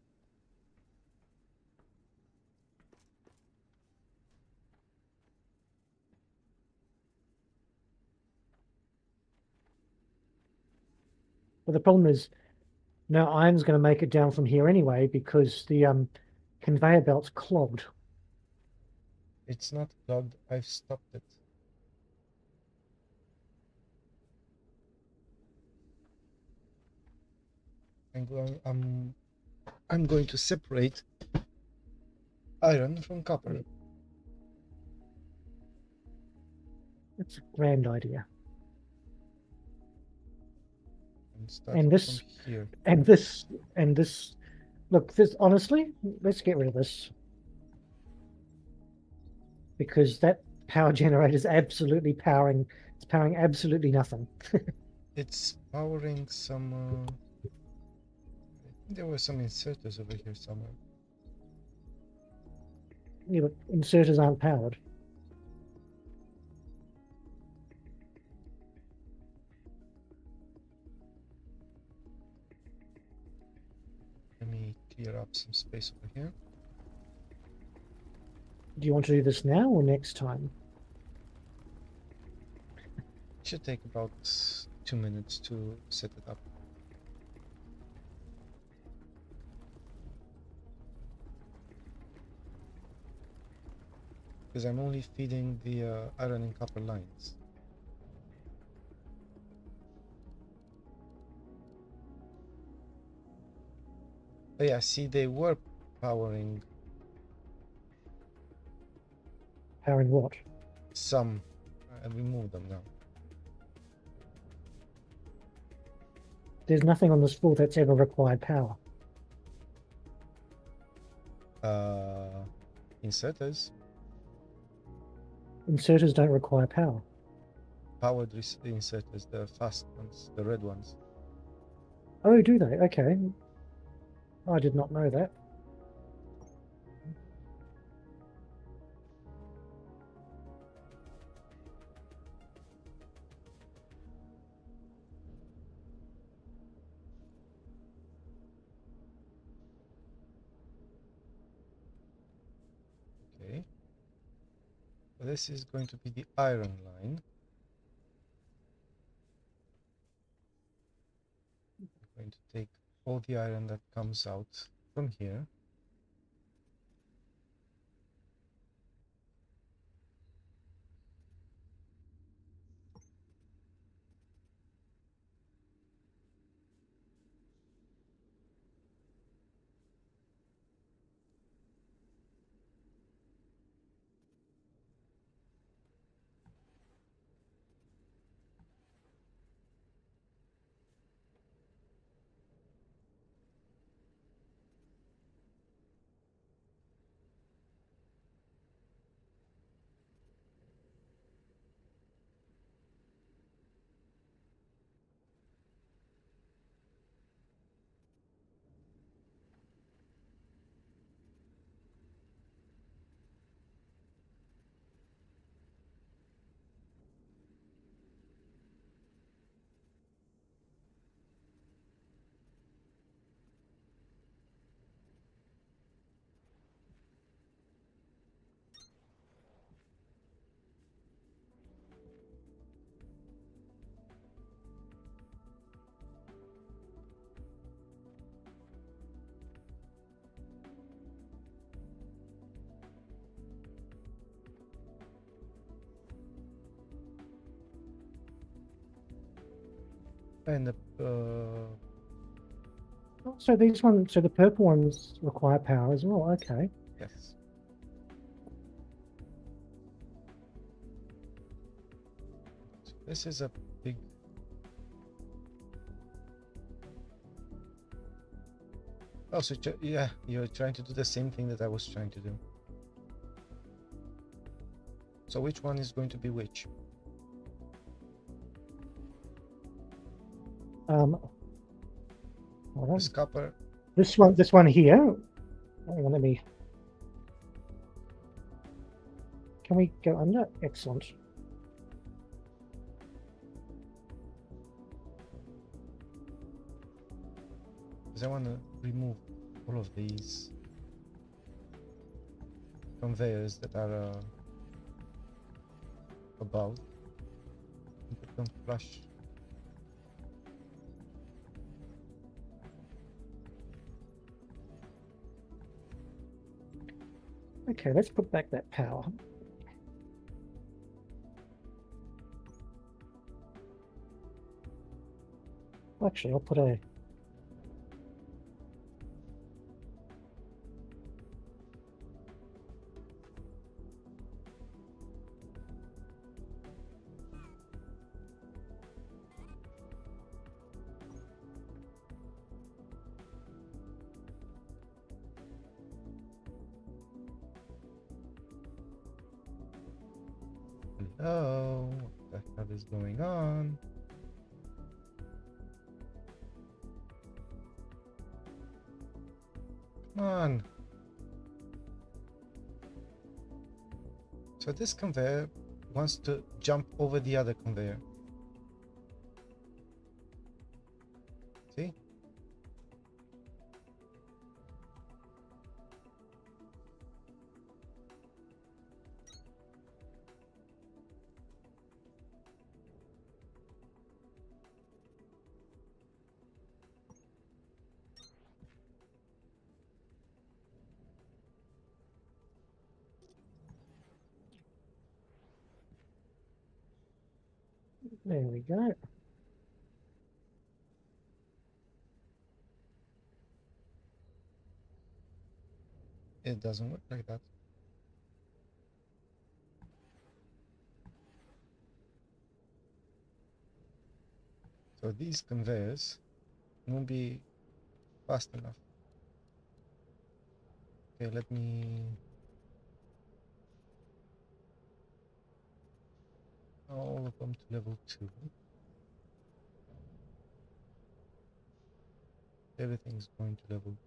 But the problem is, no iron's going to make it down from here anyway because the conveyor belt's clogged. It's not clogged. I've stopped it. I'm going to separate iron from copper. That's a grand idea. And this, from here. and this. Look, this honestly, let's get rid of this because that power generator is absolutely powering. It's powering absolutely nothing. It's powering some. I think there were some inserters over here somewhere. Yeah, but inserters aren't powered. Let me clear up some space over here. Do you want to do this now or next time? It should take about 2 minutes to set it up. Because I'm only feeding the iron and copper lines. Oh yeah, see, they were powering Powering what? some. I removed them now. There's nothing on this floor that's ever required power. Inserters. Inserters don't require power. Powered inserters, the fast ones, the red ones. Oh, do they? Okay. I did not know that. Okay. So this is going to be the iron line. I'm going to take all the iron that comes out from here. And the Oh, so these ones, so the purple ones require power as well. Okay. yes. So this is a big. Also, yeah, you're trying to do the same thing that I was trying to do. So which one is going to be which? Hold on. This copper. This one here. Hang on, let me. Can we go under? Excellent. Because I want to remove all of these conveyors that are above and put them flush. Okay, let's put back that power. Actually, I'll put a. Hello, what the hell is going on? Come on. So this conveyor wants to jump over the other conveyor. See? There we go. It doesn't work like that. So these conveyors won't be fast enough. Okay, let me. All of them to level 2. Everything's going to level 2.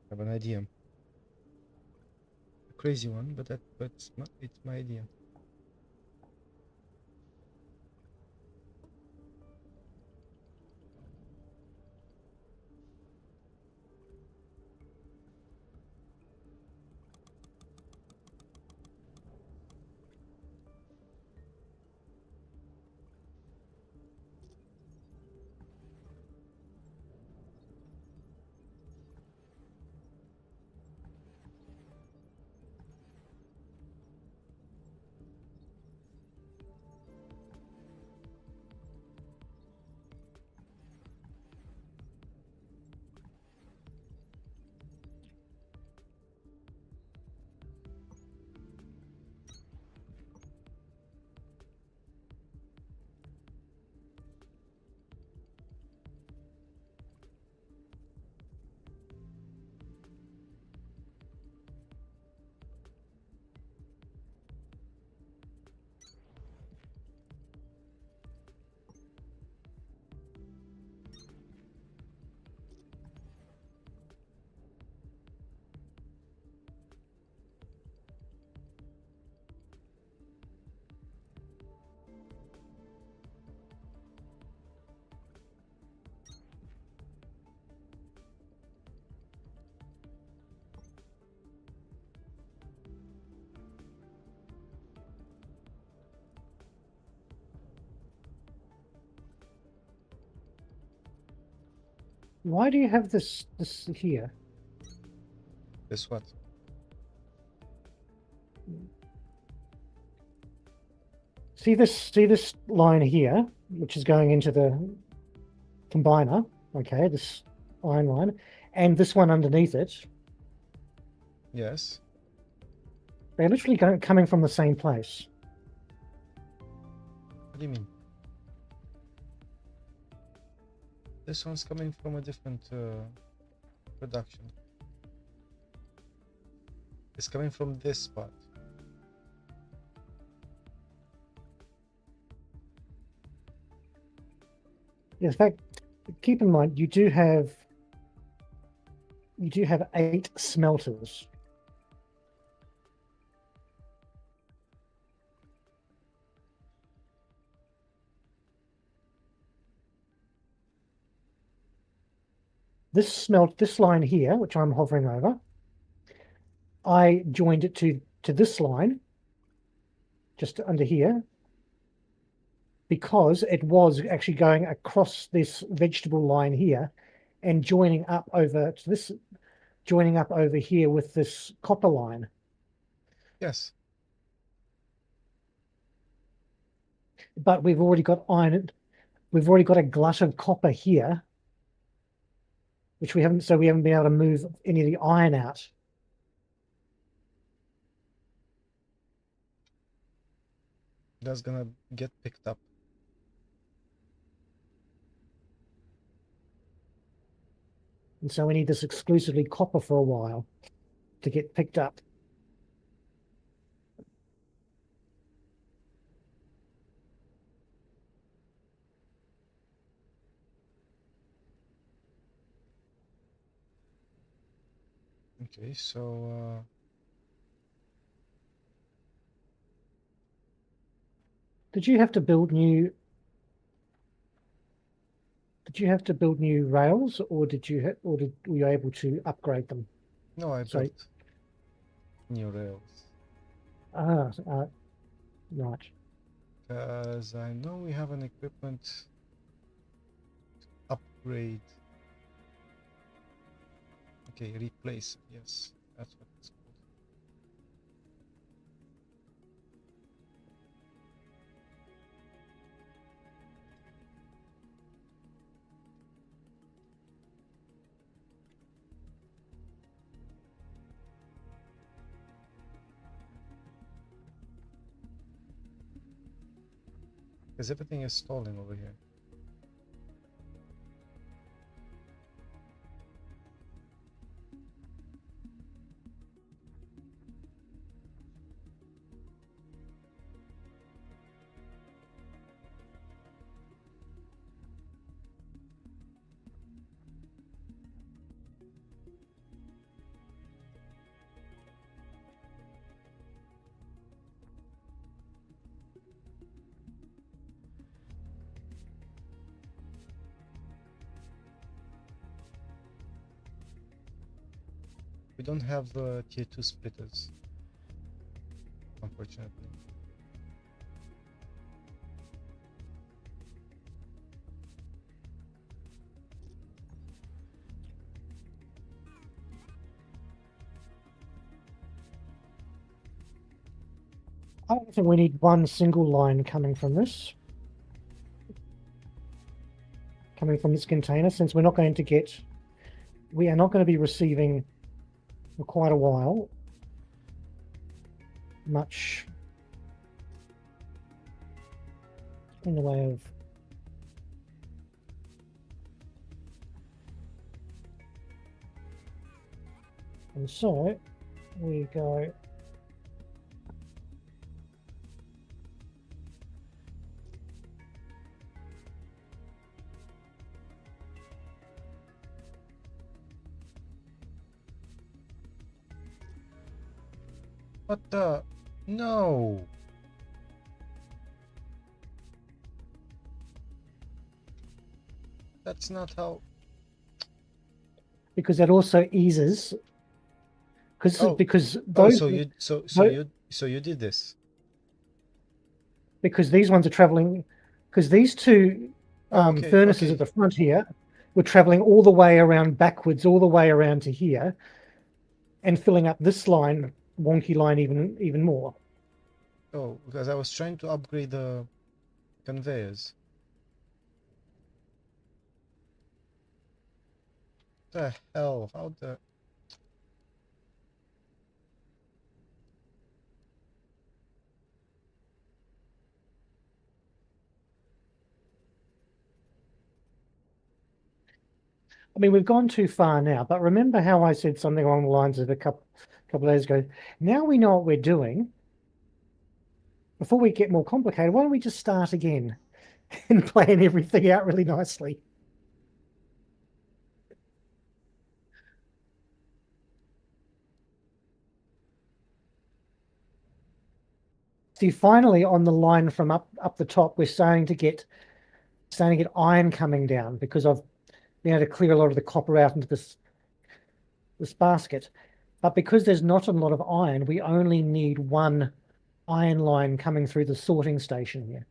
I have an idea. A crazy one, but it's my idea. Why do you have this here? This what? See this line here, which is going into the combiner. Okay, this iron line, and this one underneath it. Yes. They're literally coming from the same place. What do you mean? This one's coming from a different production. It's coming from this spot. In fact, keep in mind you do have 8 smelters. This line here, which I'm hovering over, I joined it to this line, just under here, because it was actually going across this vegetable line here and joining up over here with this copper line. Yes. But we've already got iron. We've already got a glut of copper here, which we haven't been able to move any of the iron out. That's gonna get picked up. And so we need this exclusively copper for a while to get picked up. Okay, so Did you have to build new rails, or were you able to upgrade them? no, I built new rails. Right. Because I know we have an equipment upgrade. Okay, replace. Yes, that's what it's called. Because everything is stalling over here. We don't have tier 2 splitters, unfortunately. I don't think we need one single line coming from this container, since we are not going to be receiving for quite a while much in the way of and so we go What the? No! That's not how... because that also eases because those so you did this. Because these ones are traveling, because these two furnaces okay. at the front here, we're traveling all the way around backwards, all the way around to here, and filling up this line, wonky line, even more. Oh, because I was trying to upgrade the conveyors. The hell? How the... I mean, we've gone too far now, but remember how I said something along the lines of a couple of days ago. Now we know what we're doing. Before we get more complicated, why don't we just start again and plan everything out really nicely? See, finally on the line from up the top, we're starting to get iron coming down because I've been able to clear a lot of the copper out into this basket. But because there's not a lot of iron, we only need one iron line coming through the sorting station here.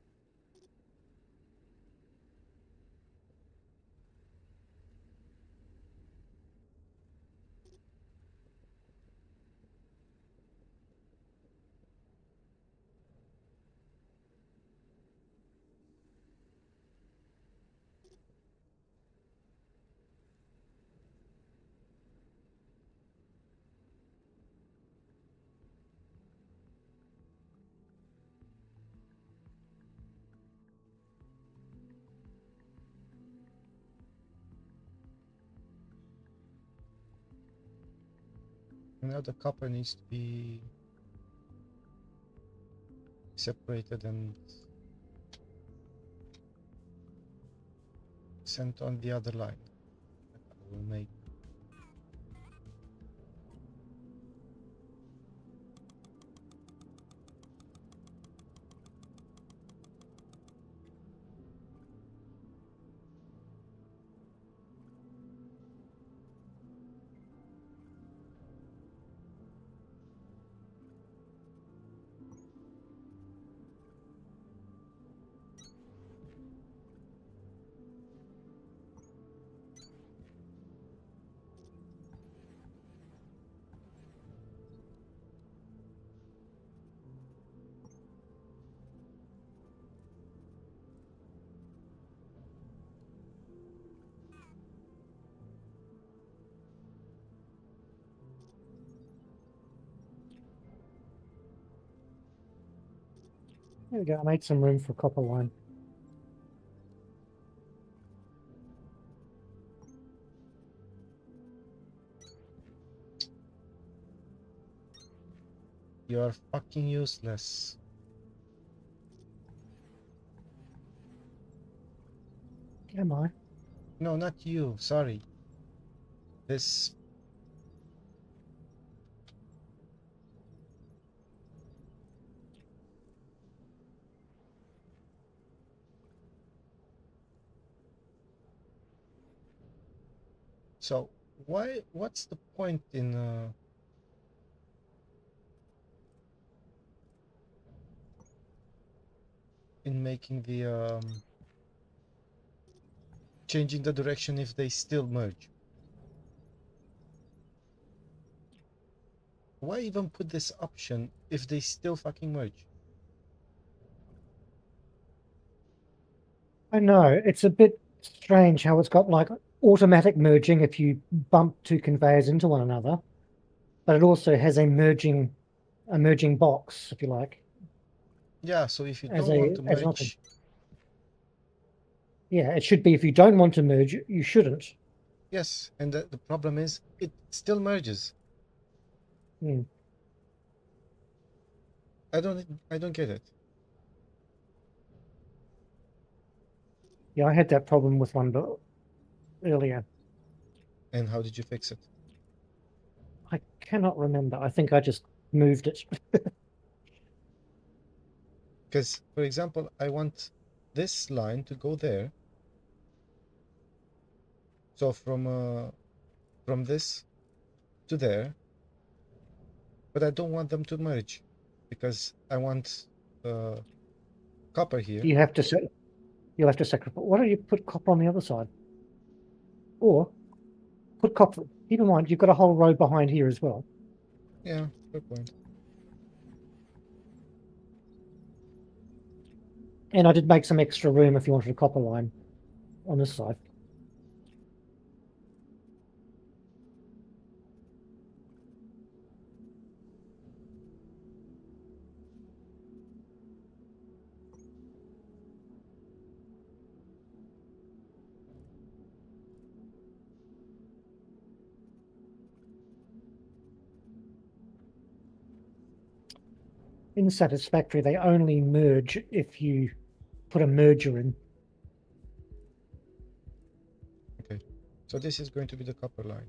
Now the copper needs to be separated and sent on the other line. I will make. There we go. I made some room for copper line. You're fucking useless. Am I? No, not you. Sorry. This... So, what's the point in making the changing the direction if they still merge? Why even put this option if they still fucking merge? I know, it's a bit strange how it's got like automatic merging if you bump two conveyors into one another, but it also has a merging box, if you like. Yeah, so if you As don't want to as an merge, option. Yeah, it should be if you don't want to merge, you shouldn't. yes, and the problem is it still merges. Hmm. I don't get it. Yeah, I had that problem with one earlier. And how did you fix it? I cannot remember. I think I just moved it. Because, for example, I want this line to go there. So from this to there, but I don't want them to merge because I want copper here. You'll have to sacrifice. Why don't you put copper on the other side? Or put copper. Keep in mind, you've got a whole row behind here as well. Yeah, fair point. And I did make some extra room if you wanted a copper line on this side. In Satisfactory, they only merge if you put a merger in. Okay, so this is going to be the copper line.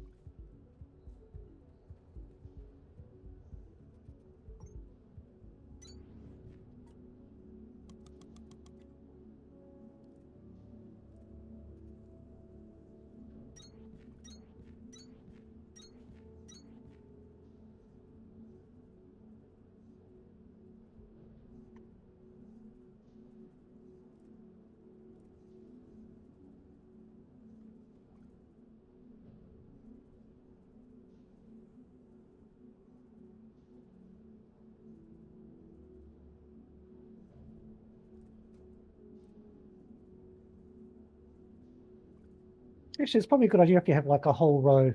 Actually, it's probably a good idea if you have like a whole row.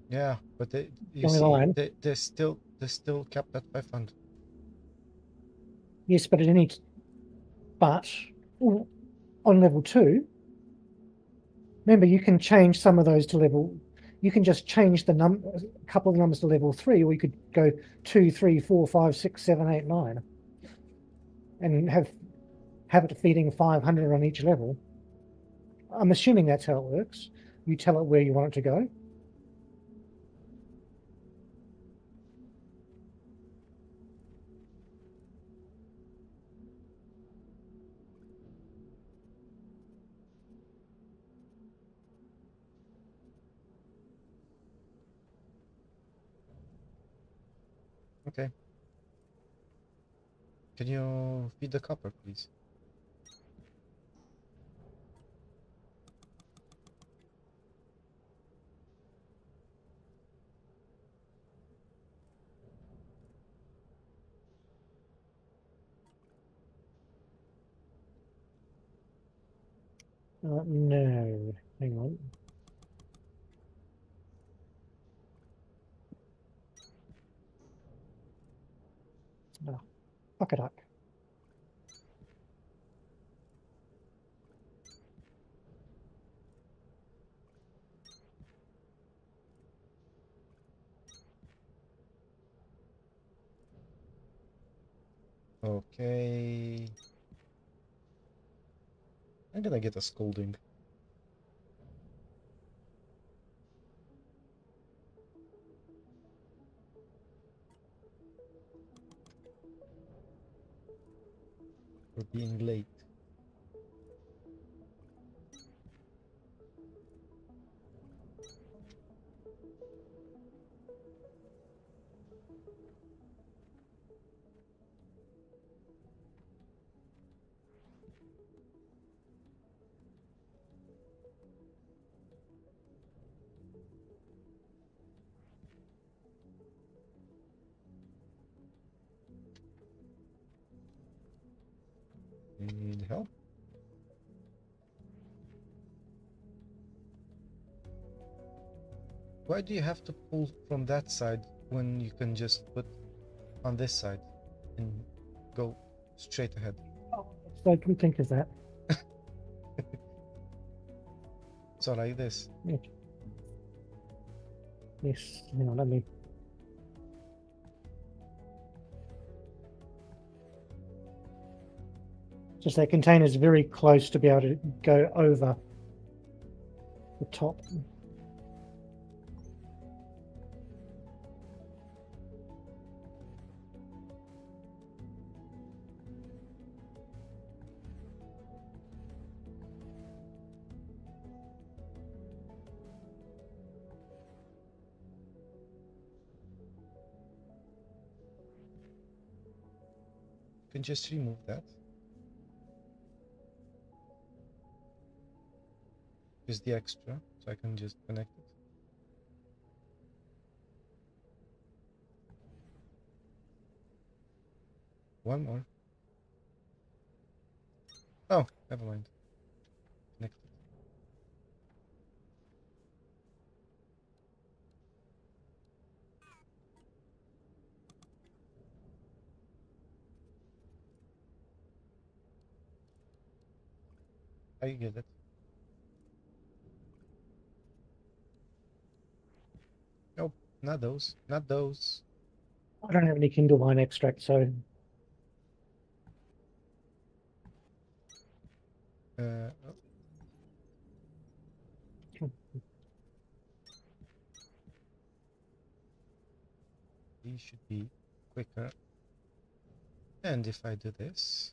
Yeah, but you Only see, line. they're still capped at 500. Yes, but but on level 2, remember you can change some of those to level. You can just change the a couple of numbers to level 3, or you could go 2, 3, 4, 5, 6, 7, 8, 9, and have it feeding 500 on each level. I'm assuming that's how it works. You tell it where you want it to go. Okay. Can you feed the copper, please? No, hang on. Oh, fuck it up. Okay. I'm gonna get a scolding. For being late. Need help? Why do you have to pull from that side when you can just put on this side and go straight ahead? So I can think of that. So like this. Yeah. Yes, hang on, let me. Just that container's very close to be able to go over the top. You can just remove that. use the extra, so I can just connect it. One more. Oh, never mind. Connected. I get it. Nope, not those. Not those. I don't have any Kindle Vine extract, so Oh. These should be quicker. And if I do this,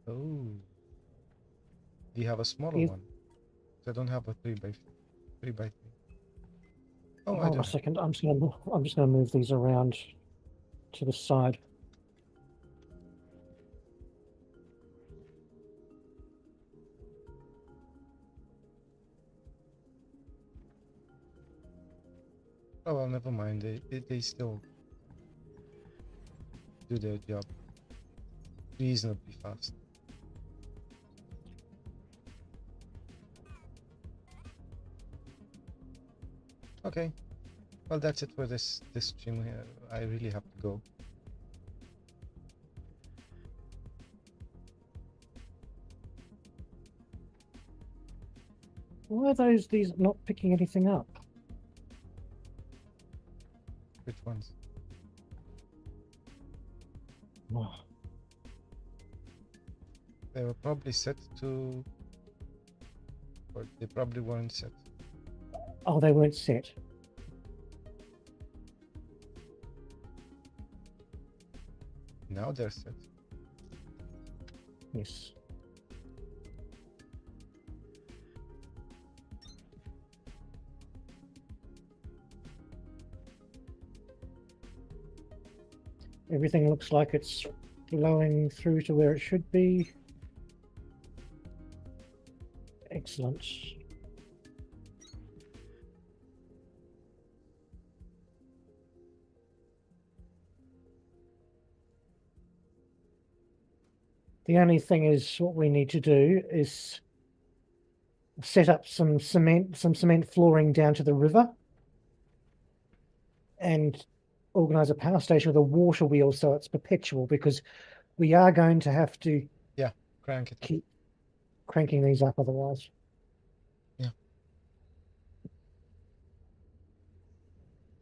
oh, do you have a smaller Yes. one? I don't have a 3x3. Oh, I hold do. on a second. I'm just gonna move these around to the side. Oh well, never mind. They still do their job reasonably fast. Okay, well that's it for this stream here. I really have to go. Why are these not picking anything up? Which ones? Oh, They were probably set to, or they probably weren't set. oh, they weren't set. Now they're set. Yes. Everything looks like it's flowing through to where it should be. Excellent. The only thing is, what we need to do is set up some cement flooring down to the river, and organize a power station with a water wheel so it's perpetual, because we are going to have to Crank it. keep cranking these up otherwise. Yeah.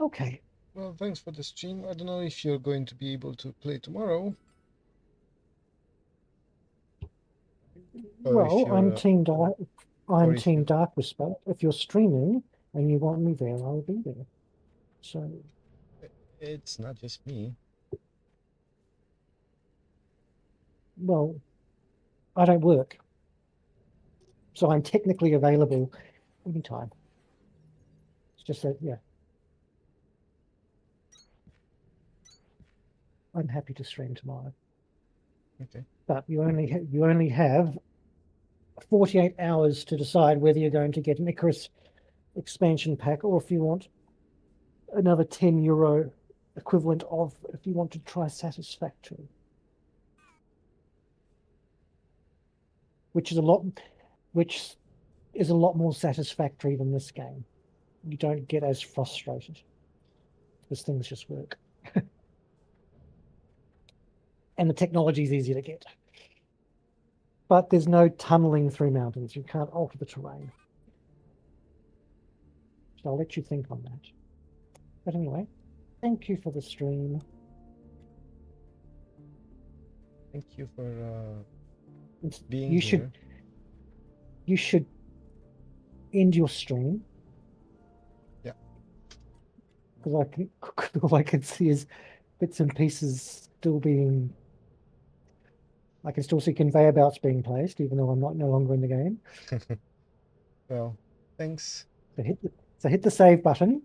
Okay. Well, thanks for the stream. I don't know if you're going to be able to play tomorrow. Or if Well, you're, I'm Team if Dark-Wisper. If you're streaming and you want me there, I'll be there. So it's not just me. well, I don't work, so I'm technically available anytime. It's just that, yeah, I'm happy to stream tomorrow. Okay. But you only have 48 hours to decide whether you're going to get an Icarus expansion pack, or if you want another €10 equivalent of, if you want to try Satisfactory, which is a lot more satisfactory than this game. You don't get as frustrated because things just work. And the technology is easy to get. But there's no tunneling through mountains. You can't alter the terrain. So I'll let you think on that. But anyway, thank you for the stream. Thank you for It's- being you here. should end your stream. Yeah. Because I can all I can see is bits and pieces still being. I can still see conveyor belts being placed, even though I'm no longer in the game. Well, thanks. So hit the save button.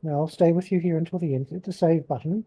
Now I'll stay with you here until the end. Hit the save button.